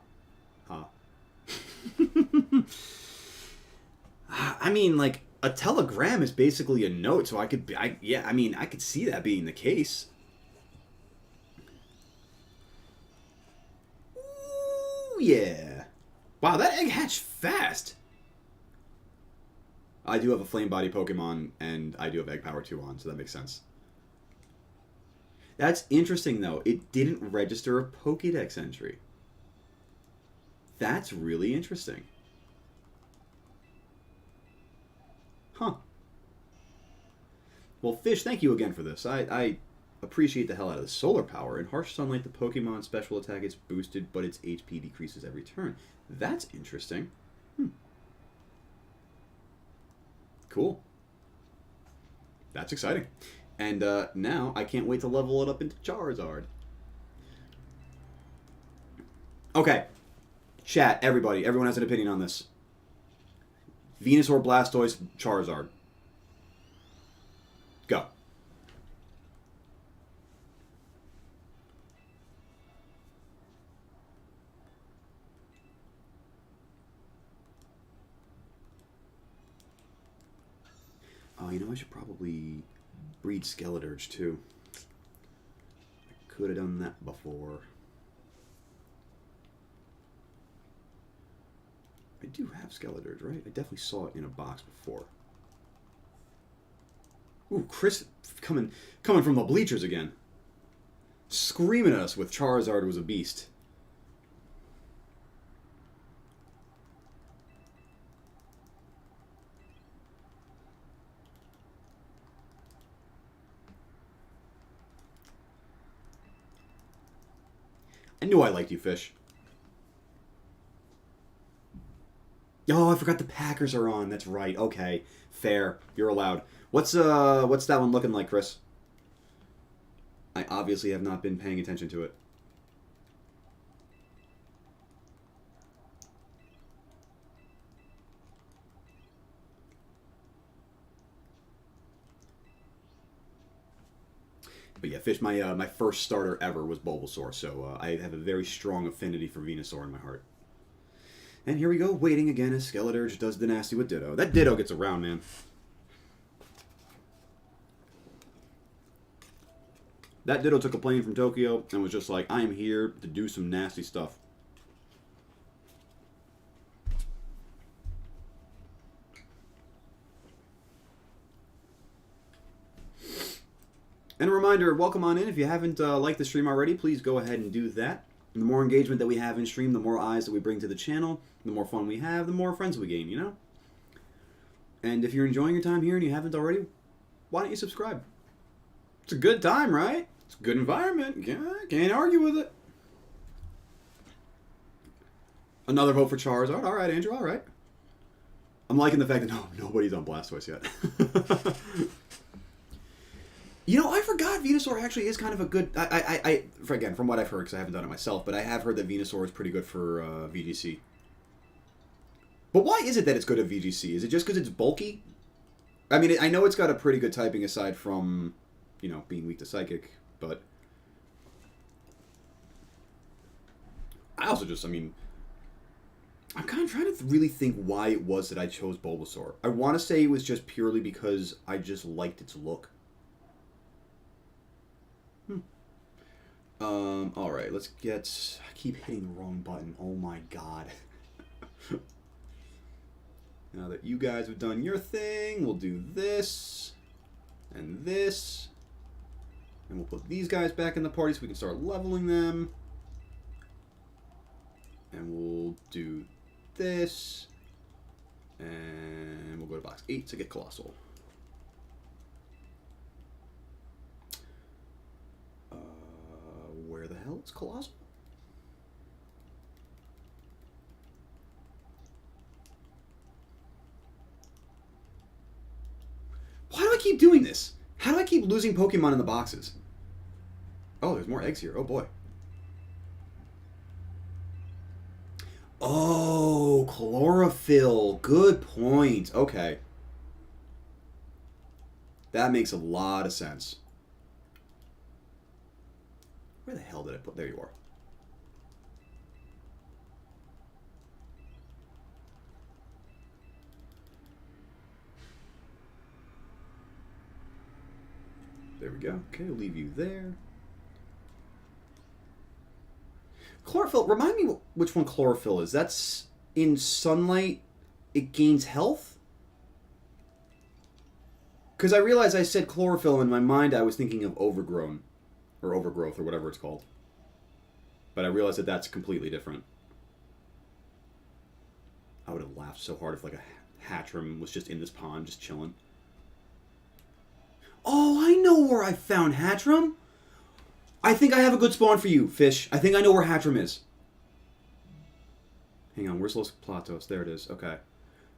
Ha. I mean, like, a telegram is basically a note, so I could see that being the case. Ooh, yeah. Wow, that egg hatched fast. I do have a Flame Body Pokemon, and I do have Egg Power 2 on, so that makes sense. That's interesting, though. It didn't register a Pokedex entry. That's really interesting. Huh. Well, Fish, thank you again for this. I appreciate the hell out of the solar power. In harsh sunlight, the Pokemon special attack is boosted, but its HP decreases every turn. That's interesting. Cool. That's exciting. And now I can't wait to level it up into Charizard. Okay. Chat, everybody. Everyone has an opinion on this. Venusaur, Blastoise, Charizard. Go. Oh, you know, I should probably breed Skeledirge, too. I could have done that before. I do have Skeledirge, right? I definitely saw it in a box before. Ooh, Chris coming from the bleachers again. Screaming at us with Charizard was a beast. I knew I liked you, Fish. Oh, I forgot the Packers are on. That's right. Okay, fair. You're allowed. What's that one looking like, Chris? I obviously have not been paying attention to it. But yeah, Fish, my first starter ever was Bulbasaur, so I have a very strong affinity for Venusaur in my heart. And here we go, waiting again as Skeledirge does the nasty with Ditto. That Ditto gets around, man. That Ditto took a plane from Tokyo and was just like, I am here to do some nasty stuff. And a reminder, welcome on in. If you haven't liked the stream already, please go ahead and do that. And the more engagement that we have in stream, the more eyes that we bring to the channel, the more fun we have, the more friends we gain, you know? And if you're enjoying your time here and you haven't already, why don't you subscribe? It's a good time, right? It's a good environment. Can't argue with it. Another vote for Charizard. All right, Andrew, all right. I'm liking the fact that nobody's on Blastoise yet. You know, I forgot Venusaur actually is kind of a good... Again, from what I've heard, because I haven't done it myself, but I have heard that Venusaur is pretty good for VGC. But why is it that it's good at VGC? Is it just because it's bulky? I mean, I know it's got a pretty good typing aside from, you know, being weak to Psychic, but... I also just, I mean... I'm kind of trying to really think why it was that I chose Bulbasaur. I want to say it was just purely because I just liked its look. Alright, let's get... I keep hitting the wrong button. Oh my god. Now that you guys have done your thing, we'll do this. And this. And we'll put these guys back in the party so we can start leveling them. And we'll do this. And we'll go to box 8 to get Colossal. Where the hell is Colossal? Why do I keep doing this? How do I keep losing Pokemon in the boxes? Oh, there's more eggs here. Oh, boy. Oh, chlorophyll. Good point. Okay. That makes a lot of sense. Where the hell did I put... There you are. There we go. Okay, I'll leave you there. Chlorophyll. Remind me which one chlorophyll is. That's in sunlight, it gains health? Because I realized I said chlorophyll, and in my mind I was thinking of overgrown. Or overgrowth, or whatever it's called. But I realized that that's completely different. I would have laughed so hard if like a Hatchrim was just in this pond, just chilling. Oh, I know where I found Hatchrim! I think I have a good spawn for you, Fish. I think I know where Hatchrim is. Hang on, where's Los Platos? There it is, okay.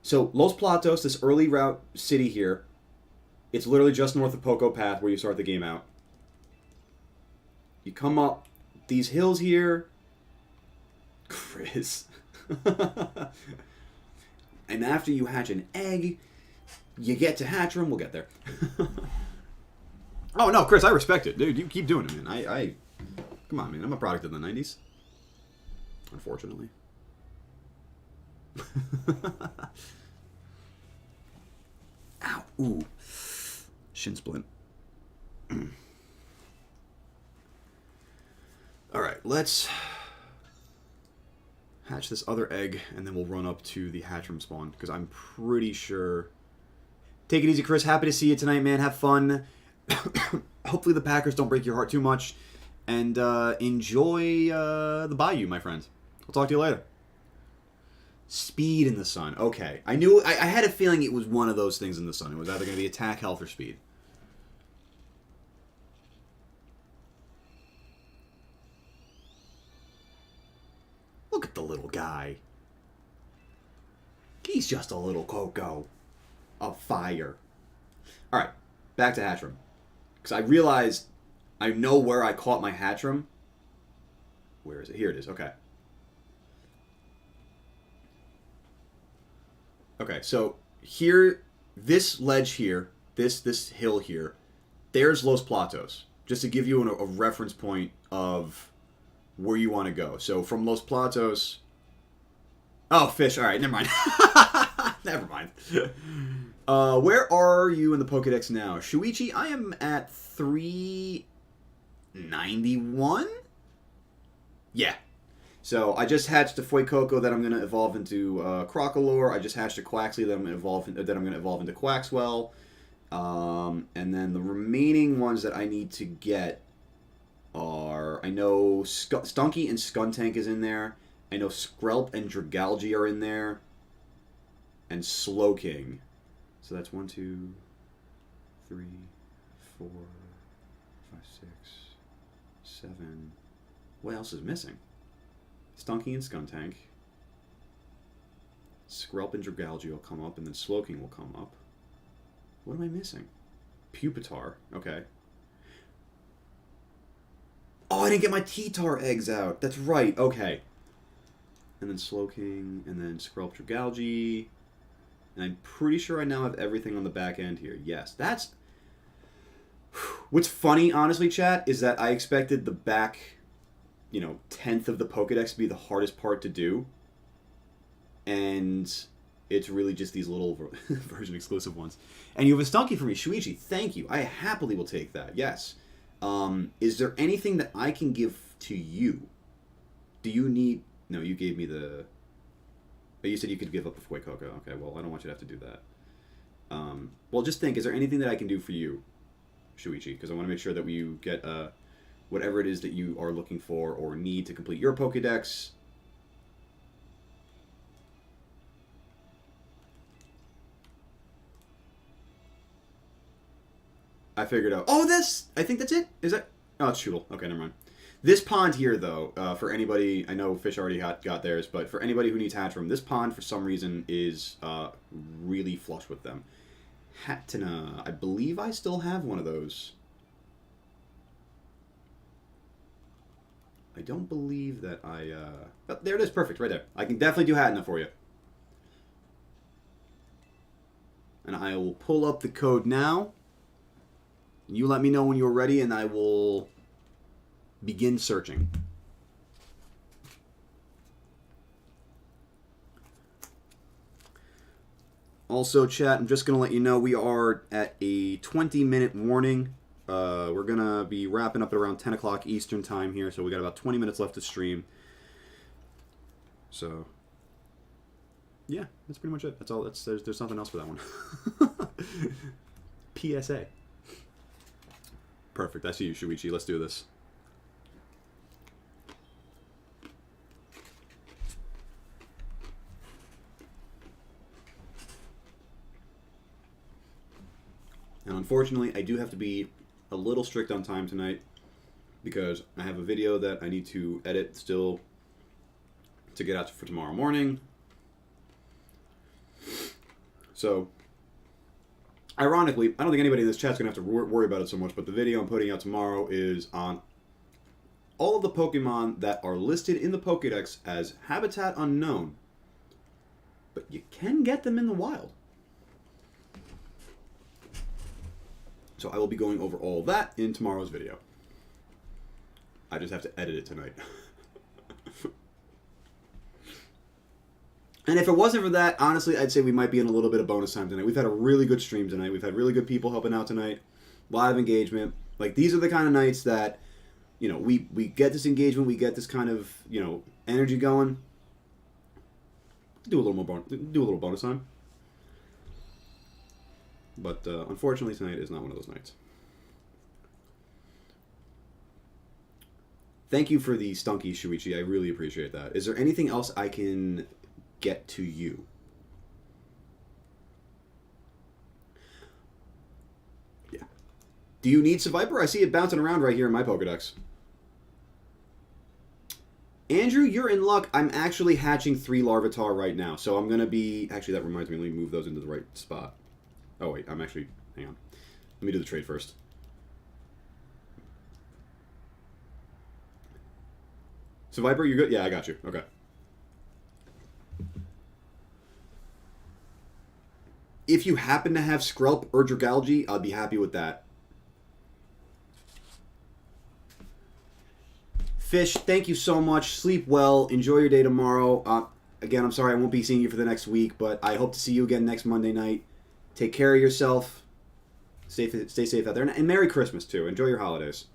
So, Los Platos, this early route city here, it's literally just north of Poco Path where you start the game out. You come up these hills here. Chris. And after you hatch an egg, you get to Hatchrim. We'll get there. Oh, no, Chris, I respect it. Dude, you keep doing it, man. I come on, man. I'm a product of the 90s. Unfortunately. Ow. Ooh. Shin splint. Alright, let's hatch this other egg, and then we'll run up to the hatchroom spawn, because I'm pretty sure... Take it easy, Chris. Happy to see you tonight, man. Have fun. Hopefully the Packers don't break your heart too much. And enjoy the Bayou, my friend. I'll talk to you later. Speed in the sun. Okay. I knew... I had a feeling it was one of those things in the sun. It was either going to be attack, health, or speed. Look at the little guy. He's just a little Coco. Of fire. Alright. Back to Hatchroom. Because I realized... I know where I caught my Hatchroom. Where is it? Here it is. Okay. Okay, so here, this ledge here, this hill here, there's Los Platos. Just to give you a reference point of where you want to go. So from Los Platos... Oh, fish. Alright, never mind. Never mind. Where are you in the Pokedex now? Shuichi, I am at 391? Yeah. So I just hatched a Fuecoco that I'm going to evolve into Crocolore. I just hatched a Quaxley that I'm going to evolve into Quaxwell. And then the remaining ones that I need to get are... I know Stunky and Skuntank is in there. I know Skrelp and Dragalge are in there. And Slowking. So that's 1, 2, 3, 4, 5, 6, 7. What else is missing? Stunky and Skuntank. Skrelp and Dragalge will come up, and then Slowking will come up. What am I missing? Pupitar. Okay. Oh, I didn't get my T-Tar eggs out. That's right. Okay. And then Slowking, and then Skrelp, Dragalge. And I'm pretty sure I now have everything on the back end here. Yes, that's... What's funny, honestly, chat, is that I expected the back, 10th of the Pokedex to be the hardest part to do. And it's really just these little version exclusive ones. And you have a Stunky for me, Shuichi. Thank you. I happily will take that. Yes. Is there anything that I can give to you? Do you need... No, you gave me the... But you said you could give up a Fuecoco. Okay, well, I don't want you to have to do that. Well, just think, is there anything that I can do for you, Shuichi? Because I want to make sure that you get whatever it is that you are looking for or need to complete your Pokedex. I figured out... Oh, this! I think that's it. Is that... Oh, it's Shoodle. Okay, never mind. This pond here, though, for anybody... I know Fish already got theirs, but for anybody who needs Hatchroom, this pond, for some reason, is really flush with them. Hatenna. I believe I still have one of those. I don't believe that I... Oh, there it is. Perfect. Right there. I can definitely do Hatenna for you. And I will pull up the code now. You let me know when you're ready, and I will... begin searching. Also, chat, I'm just going to let you know we are at a 20-minute warning. We're going to be wrapping up at around 10 o'clock Eastern time here, so we got about 20 minutes left to stream. So, yeah, that's pretty much it. That's all. There's nothing else for that one. PSA. Perfect. I see you, Shuichi. Let's do this. Now, unfortunately, I do have to be a little strict on time tonight because I have a video that I need to edit still to get out for tomorrow morning. So, ironically, I don't think anybody in this chat's going to have to worry about it so much, but the video I'm putting out tomorrow is on all of the Pokemon that are listed in the Pokedex as Habitat Unknown, but you can get them in the wild. So I will be going over all that in tomorrow's video. I just have to edit it tonight. And if it wasn't for that, honestly, I'd say we might be in a little bit of bonus time tonight. We've had a really good stream tonight. We've had really good people helping out tonight. A lot of engagement. Like, these are the kind of nights that, we get this engagement, we get this kind of, energy going. Do a little bonus time. But unfortunately, tonight is not one of those nights. Thank you for the stunky, Shuichi. I really appreciate that. Is there anything else I can get to you? Yeah. Do you need Seviper? I see it bouncing around right here in my Pokedex. Andrew, you're in luck. I'm actually hatching 3 Larvitar right now. So I'm going to be... Actually, that reminds me. Let me move those into the right spot. Oh, wait. I'm actually... Hang on. Let me do the trade first. So, Viper, you good? Yeah, I got you. Okay. If you happen to have Skrelp or Dragalge, I'd be happy with that. Fish, thank you so much. Sleep well. Enjoy your day tomorrow. Again, I'm sorry I won't be seeing you for the next week, but I hope to see you again next Monday night. Take care of yourself. Stay safe out there. And Merry Christmas, too. Enjoy your holidays.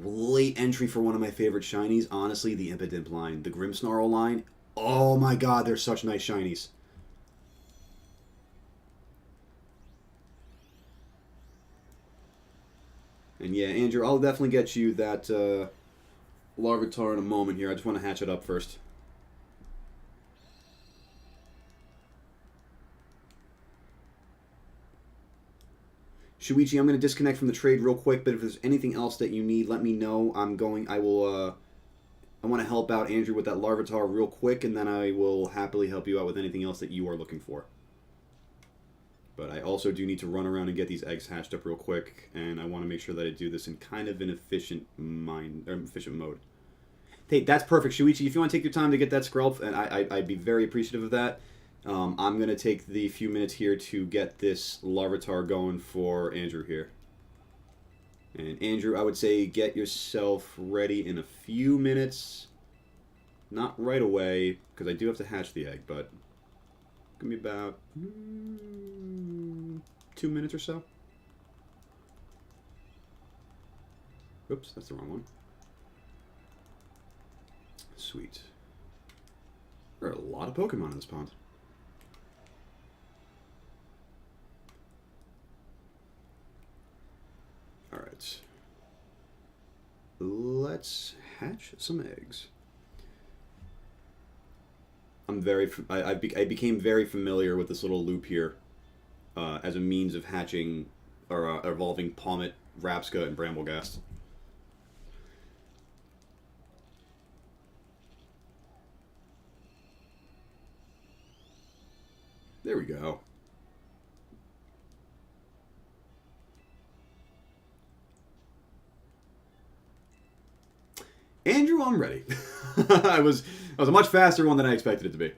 Late entry for one of my favorite shinies. Honestly, the Impidimp line. The Grimmsnarl line. Oh my god, they're such nice shinies. And yeah, Andrew, I'll definitely get you that Larvitar in a moment here. I just want to hatch it up first. Shuichi, I'm going to disconnect from the trade real quick, but if there's anything else that you need, let me know. I want to help out Andrew with that Larvitar real quick, and then I will happily help you out with anything else that you are looking for. But I also do need to run around and get these eggs hatched up real quick, and I want to make sure that I do this in kind of an efficient mode. Hey, that's perfect, Shuichi. If you want to take your time to get that Skrelp, and I'd be very appreciative of that. I'm going to take the few minutes here to get this Larvitar going for Andrew here. And Andrew, I would say get yourself ready in a few minutes. Not right away, because I do have to hatch the egg, but give me about 2 minutes or so. Oops, that's the wrong one. Sweet. There are a lot of Pokemon in this pond. Alright. Let's hatch some eggs. I became very familiar with this little loop here as a means of hatching or evolving Palmet, Rapska, and Bramblegast. There we go. Andrew, I'm ready. I was a much faster one than I expected it to be.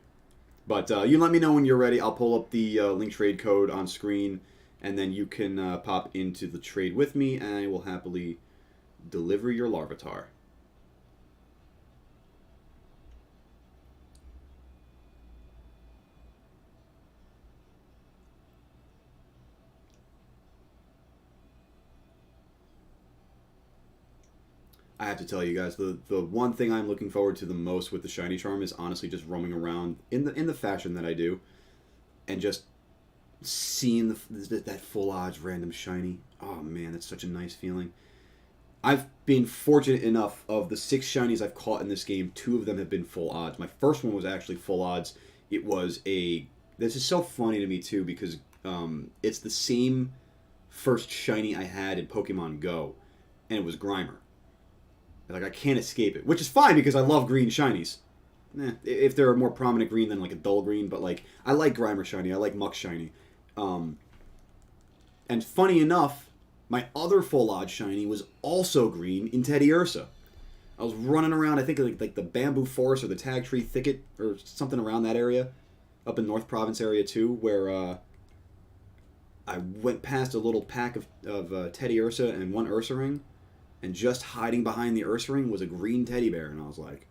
But you let me know when you're ready. I'll pull up the link trade code on screen, and then you can pop into the trade with me, and I will happily deliver your Larvitar. I have to tell you guys, the one thing I'm looking forward to the most with the Shiny Charm is honestly just roaming around in the fashion that I do, and just seeing that full odds random shiny. Oh man, that's such a nice feeling. I've been fortunate enough of the 6 shinies I've caught in this game, 2 of them have been full odds. My first one was actually full odds. It was a... This is so funny to me too because it's the same first shiny I had in Pokemon Go, and it was Grimer. Like, I can't escape it, which is fine because I love green shinies. If they're a more prominent green than like a dull green, but like I like Grimer shiny, I like Muck shiny. And funny enough, my other full odd shiny was also green in Teddy Ursa. I was running around, I think like the bamboo forest or the tag tree thicket or something around that area, up in North Province area too, where I went past a little pack of Teddy Ursa and one Ursa ring, and just hiding behind the Ursa ring was a green teddy bear, and I was like,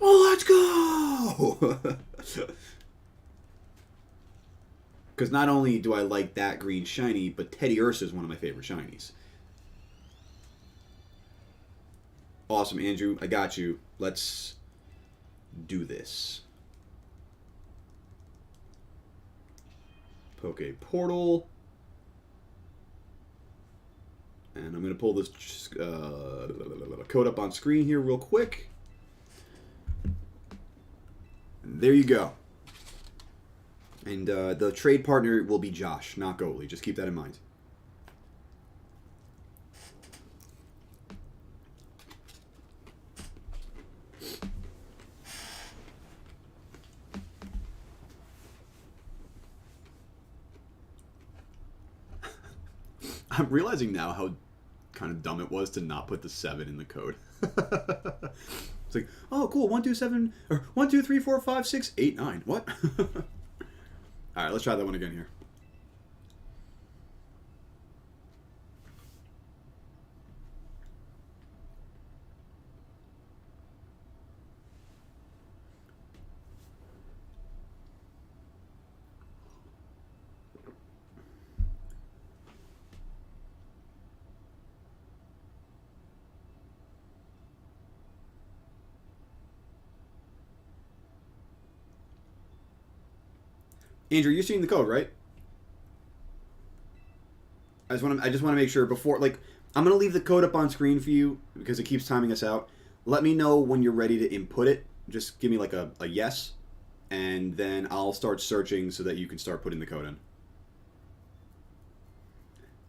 "Oh, let's go!" Because not only do I like that green shiny, but Teddy Ursa is one of my favorite shinies. Awesome, Andrew. I got you. Let's do this. Poke Portal. And I'm going to pull this code up on screen here real quick. And there you go. And the trade partner will be Josh, not Goalie. Just keep that in mind. I'm realizing now how kind of dumb it was to not put the 7 in the code. It's like, oh, cool, 1, 2, 7, or 1, 2, 3, 4, 5, 6, 8, 9. What? All right, let's try that one again here. Andrew, you're seeing the code, right? I just want to make sure before, like, I'm gonna leave the code up on screen for you because it keeps timing us out. Let me know when you're ready to input it. Just give me like a yes, and then I'll start searching so that you can start putting the code in.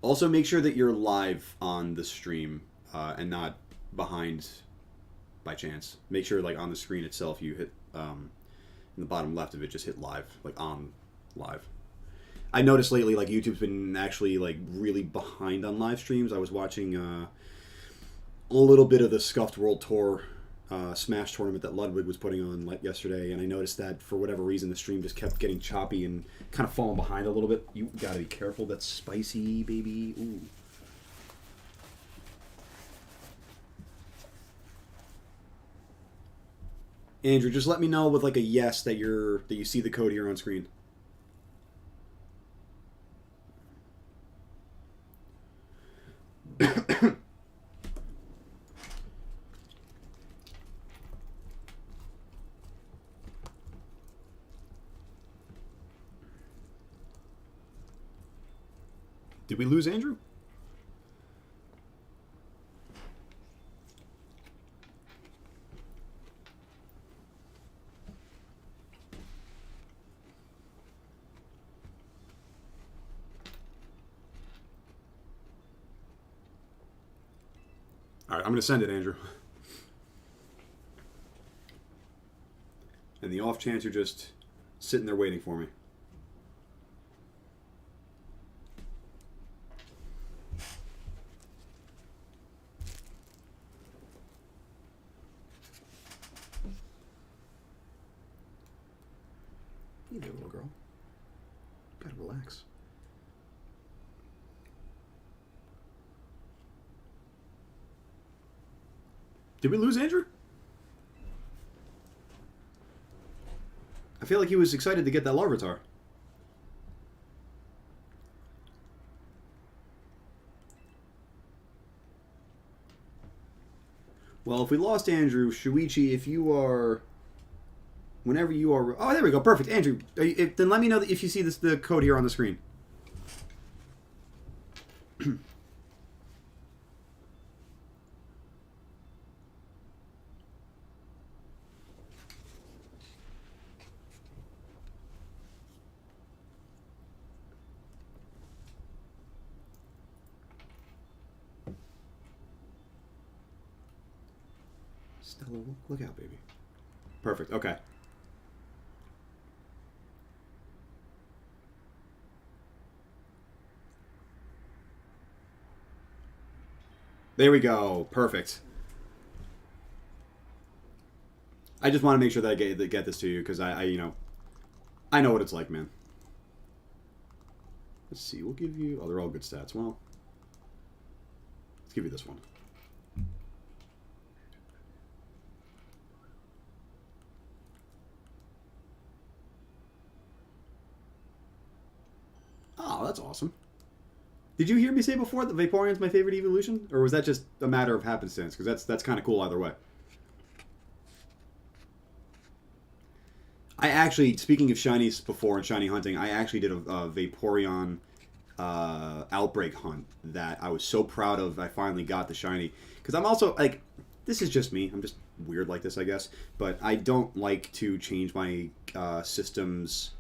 Also, make sure that you're live on the stream and not behind by chance. Make sure, like, on the screen itself, you hit in the bottom left of it, just hit live, like on live. I noticed lately, like, YouTube's been actually, like, really behind on live streams. I was watching a little bit of the Scuffed World Tour Smash tournament that Ludwig was putting on, like, yesterday, and I noticed that for whatever reason the stream just kept getting choppy and kind of falling behind a little bit. You gotta be careful. That's spicy, baby. Ooh. Andrew, just let me know with, like, a yes that you see the code here on screen. Did we lose Andrew? All right, I'm going to send it, Andrew. And the off chance you're just sitting there waiting for me. Hey there, little girl. Gotta relax. Did we lose Andrew? I feel like he was excited to get that Larvitar. Well, if we lost Andrew, Shuichi, if you are... Whenever you are... Oh, there we go. Perfect. Andrew, then let me know if you see the code here on the screen. Stella, look out, baby. Perfect. Okay. There we go. Perfect. I just want to make sure that I get this to you because I you know, I know what it's like, man. Let's see. We'll give you... Oh, they're all good stats. Well, let's give you this one. Oh, that's awesome. Did you hear me say before that Vaporeon's my favorite evolution? Or was that just a matter of happenstance? Because that's kind of cool either way. I actually, speaking of shinies before and shiny hunting, I actually did a Vaporeon outbreak hunt that I was so proud of. I finally got the shiny. Because I'm also, like, this is just me. I'm just weird like this, I guess. But I don't like to change my system's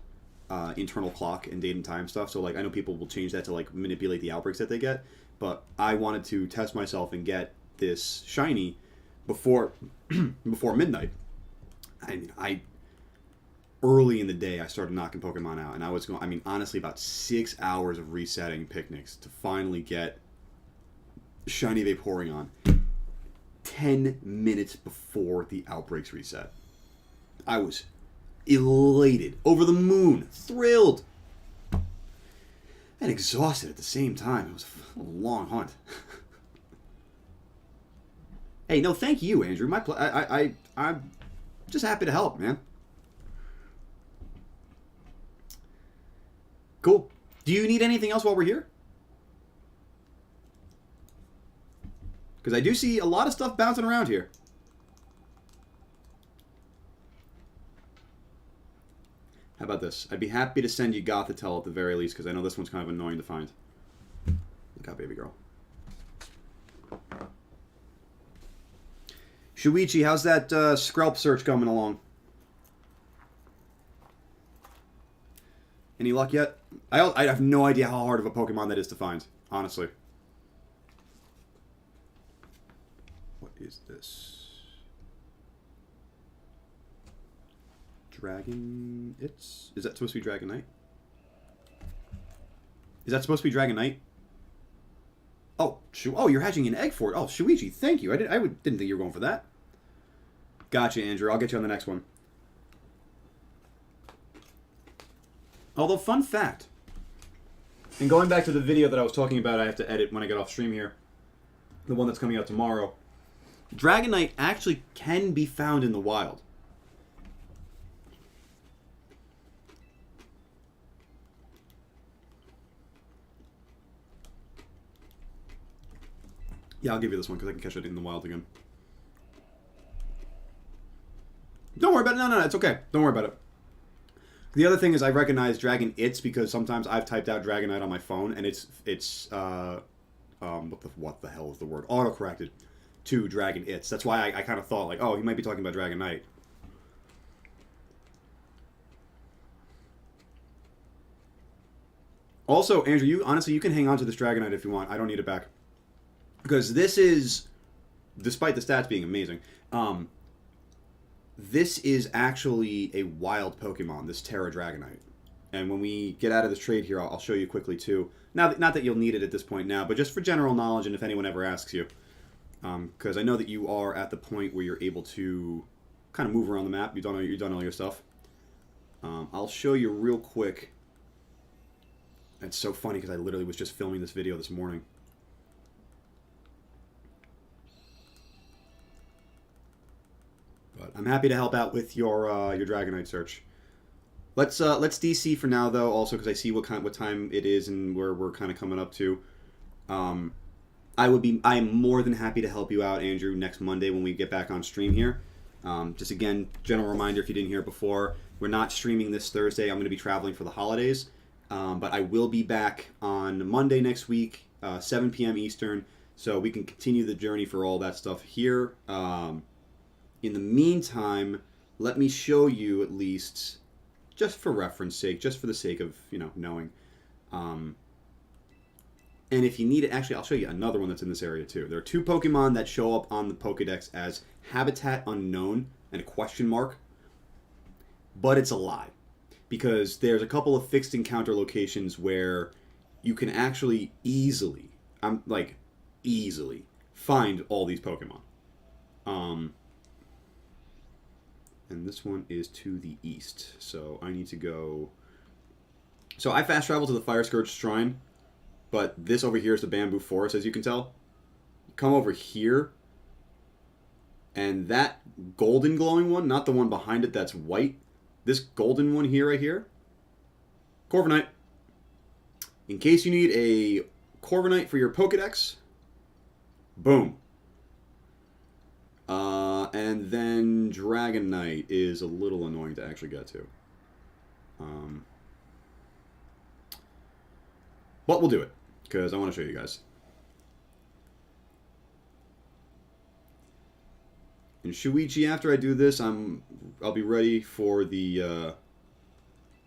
internal clock and date and time stuff. So, like, I know people will change that to, like, manipulate the outbreaks that they get. But I wanted to test myself and get this shiny before before midnight. I mean, early in the day, I started knocking Pokemon out, and I was going, I mean, honestly, about 6 hours of resetting picnics to finally get shiny Vaporeon 10 minutes before the outbreaks reset. I was elated, over the moon, thrilled, and exhausted at the same time. It was a long hunt. Hey, no, thank you, Andrew. I'm just happy to help, man. Cool. Do you need anything else while we're here? Because I do see a lot of stuff bouncing around here. How about this? I'd be happy to send you Gothitelle at the very least, because I know this one's kind of annoying to find. Look out, baby girl. Shuichi, how's that Skrelp search coming along? Any luck yet? I have no idea how hard of a Pokemon that is to find, honestly. What is this? Dragon... Is that supposed to be Dragonite? Is that supposed to be Dragonite? Oh, you're hatching an egg for it. Oh, Shuichi, thank you. I didn't think you were going for that. Gotcha, Andrew. I'll get you on the next one. Although, fun fact, and going back to the video that I was talking about, I have to edit when I get off stream here, the one that's coming out tomorrow, Dragonite actually can be found in the wild. Yeah, I'll give you this one because I can catch it in the wild again. Don't worry about it. No, it's okay. Don't worry about it. The other thing is I recognize Dragon It's because sometimes I've typed out Dragonite on my phone and it's what the hell is the word? Autocorrected to Dragon It's. That's why I kind of thought like, oh, he might be talking about Dragonite. Also, Andrew, you can hang on to this Dragonite if you want. I don't need it back. Because this is, despite the stats being amazing, this is actually a wild Pokemon, this Terra Dragonite. And when we get out of this trade here, I'll show you quickly too. Not that you'll need it at this point now, but just for general knowledge and if anyone ever asks you. Because I know that you are at the point where you're able to kind of move around the map. You've done all your stuff. I'll show you real quick. It's so funny because I literally was just filming this video this morning. But I'm happy to help out with your Dragonite search. Let's DC for now though, also because I see what time it is and where we're kind of coming up to. I am more than happy to help you out, Andrew, next Monday when we get back on stream here. Just again, general reminder if you didn't hear it before, we're not streaming this Thursday. I'm going to be traveling for the holidays, but I will be back on Monday next week, 7 p.m. Eastern, so we can continue the journey for all that stuff here. In the meantime, let me show you at least, just for reference sake, just for the sake of, knowing. And if you need it, actually, I'll show you another one that's in this area too. There are two Pokemon that show up on the Pokedex as Habitat Unknown and a question mark. But it's a lie. Because there's a couple of fixed encounter locations where you can actually easily find all these Pokemon. And this one is to the east. So I need to go... So I fast travel to the Fire Scourge Shrine, but this over here is the Bamboo Forest, as you can tell. Come over here, and that golden glowing one, not the one behind it that's white, this golden one here, right here, Corviknight. In case you need a Corviknight for your Pokedex, boom. And then Dragonite is a little annoying to actually get to. But we'll do it, because I want to show you guys. And Shuichi, after I do this, I'll be ready for the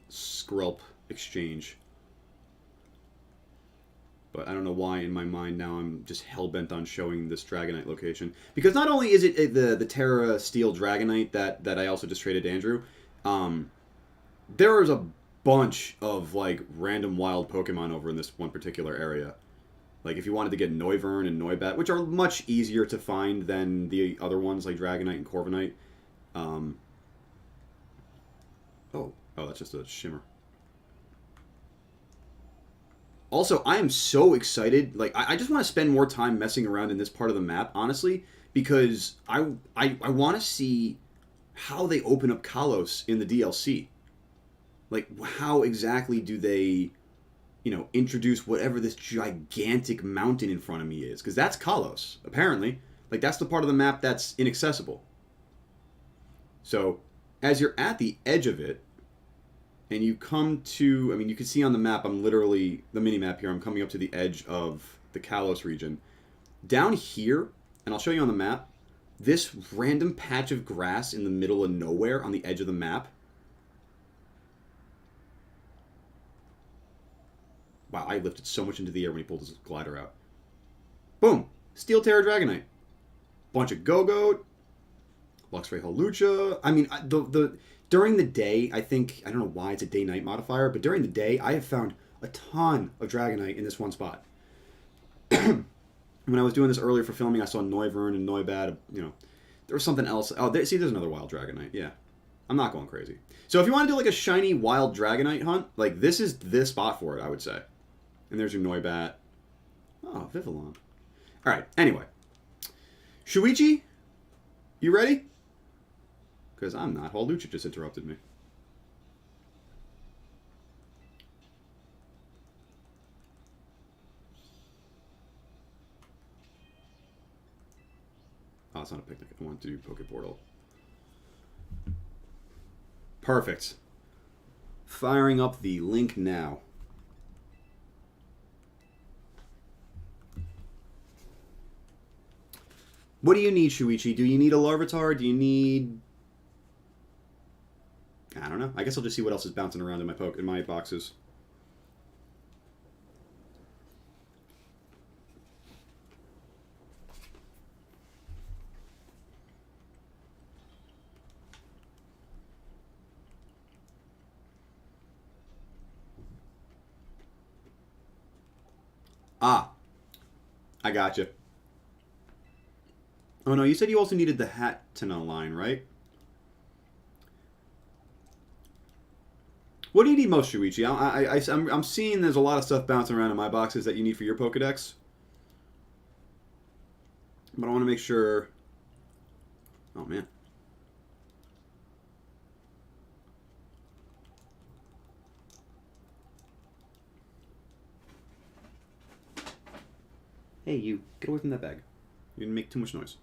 Skrelp exchange. But I don't know why in my mind now I'm just hell-bent on showing this Dragonite location. Because not only is it the Terra Steel Dragonite that I also just traded to Andrew, there is a bunch of like random wild Pokemon over in this one particular area. Like if you wanted to get Noivern and Noibat, which are much easier to find than the other ones like Dragonite and Corviknight. Oh, that's just a shimmer. Also, I am so excited. Like, I just want to spend more time messing around in this part of the map, honestly, because I want to see how they open up Kalos in the DLC. Like, how exactly do they, introduce whatever this gigantic mountain in front of me is? Because that's Kalos, apparently. Like, that's the part of the map that's inaccessible. So, as you're at the edge of it, and you come to, you can see on the map, I'm literally, the mini-map here, I'm coming up to the edge of the Kalos region. Down here, and I'll show you on the map, this random patch of grass in the middle of nowhere on the edge of the map. Wow, I lifted so much into the air when he pulled his glider out. Boom! Steel Terra Dragonite. Bunch of Go-Goat. Luxray Hawlucha. During the day, I don't know why it's a day-night modifier, but during the day, I have found a ton of Dragonite in this one spot. When I was doing this earlier for filming, I saw Noivern and Noibat. There was something else. Oh, there's another wild Dragonite. Yeah. I'm not going crazy. So if you want to do like a shiny wild Dragonite hunt, like this is the spot for it, I would say. And there's your Noibat. Oh, Vivillon. Alright, anyway. Shuichi, you ready? Because I'm not. Hawlucha just interrupted me. Oh, it's not a picnic. I want to do Pokeportal. Perfect. Firing up the link now. What do you need, Shuichi? Do you need a Larvitar? Do you need... I don't know. I guess I'll just see what else is bouncing around in my boxes. Ah, I gotcha. Oh no, you said you also needed the Hatena line, right? What do you need most, Shuichi? I'm seeing there's a lot of stuff bouncing around in my boxes that you need for your Pokedex. But I want to make sure... Oh, man. Hey, you. Get away from that bag. You're going to make too much noise.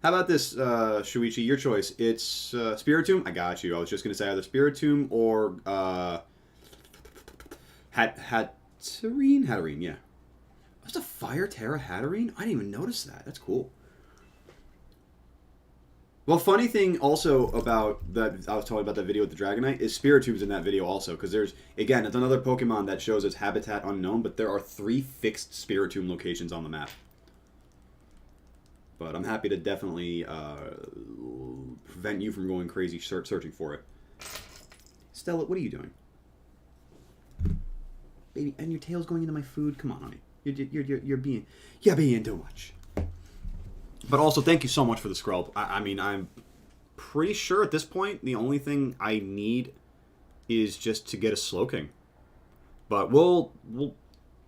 How about this, Shuichi? Your choice. It's Spiritomb. I got you. I was just going to say either Spiritomb or Hatterene? Hatterene, yeah. That's a Fire Terra Hatterene? I didn't even notice that. That's cool. Well, funny thing also about that, I was talking about that video with the Dragonite, is Spiritomb's in that video also, because there's, again, it's another Pokemon that shows its habitat unknown, but there are 3 fixed Spiritomb locations on the map. But I'm happy to definitely prevent you from going crazy searching for it. Stella, what are you doing? Baby, and your tail's going into my food? Come on, honey. You're being too much. But also, thank you so much for the Skrelp. I mean, I'm pretty sure at this point the only thing I need is just to get a Slowking. But we'll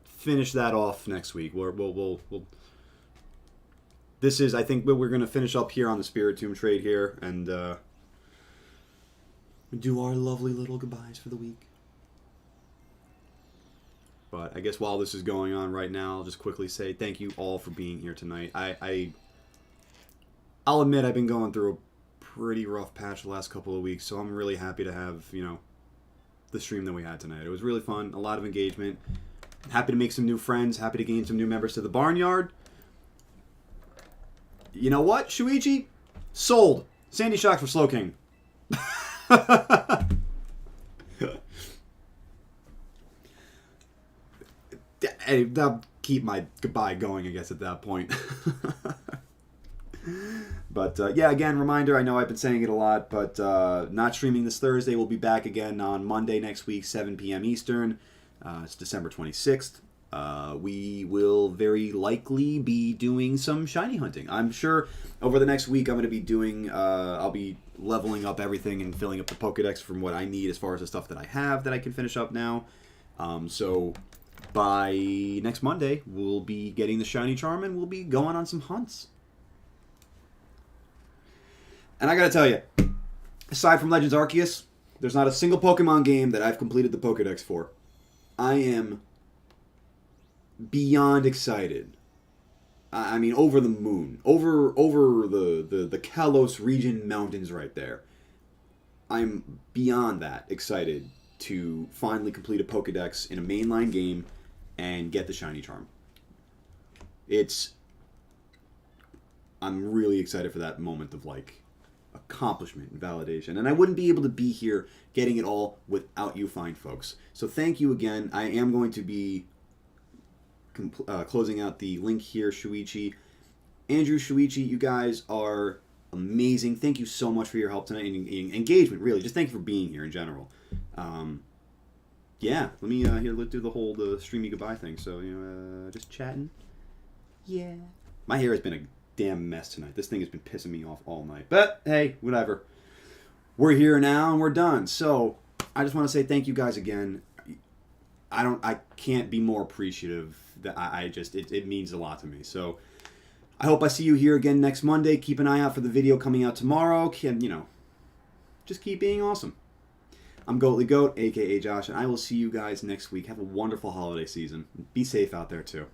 finish that off next week. We'll this is, I think, we're going to finish up here on the Spiritomb trade here and do our lovely little goodbyes for the week. But I guess while this is going on right now, I'll just quickly say thank you all for being here tonight. I'll admit I've been going through a pretty rough patch the last couple of weeks, so I'm really happy to have, you know, the stream that we had tonight. It was really fun, a lot of engagement. Happy to make some new friends, happy to gain some new members to the Barnyard. You know what, Shuichi? Sold. Sandy Shocks for Slowking. I'll keep my goodbye going, I guess, at that point. But, yeah, again, reminder, I know I've been saying it a lot, but not streaming this Thursday. We'll be back again on Monday next week, 7 p.m. Eastern. It's December 26th. We will very likely be doing some shiny hunting. I'm sure over the next week I'm going to be doing, I'll be leveling up everything and filling up the Pokedex from what I need as far as the stuff that I have that I can finish up now. So by next Monday, we'll be getting the shiny charm and we'll be going on some hunts. And I gotta tell you, aside from Legends Arceus, there's not a single Pokemon game that I've completed the Pokedex for. I am beyond excited. I mean, over the moon. Over the Kalos region mountains right there. I'm beyond that excited to finally complete a Pokedex in a mainline game and get the shiny charm. I'm really excited for that moment of, like, accomplishment and validation. And I wouldn't be able to be here getting it all without you fine folks. So thank you again. I am going to be closing out the link here, Shuichi. Andrew, Shuichi, you guys are amazing. Thank you so much for your help tonight and engagement, really. Just thank you for being here in general. Yeah, let me let's do the whole streamy goodbye thing. So, you know, just chatting. Yeah. My hair has been a damn mess tonight. This thing has been pissing me off all night. But hey, whatever. We're here now and we're done. So I just want to say thank you guys again. I can't be more appreciative. That it means a lot to me. So I hope I see you here again next Monday. Keep an eye out for the video coming out tomorrow. You know, just keep being awesome. I'm Goatly Goat, aka Josh, and I will see you guys next week. Have a wonderful holiday season. Be safe out there too.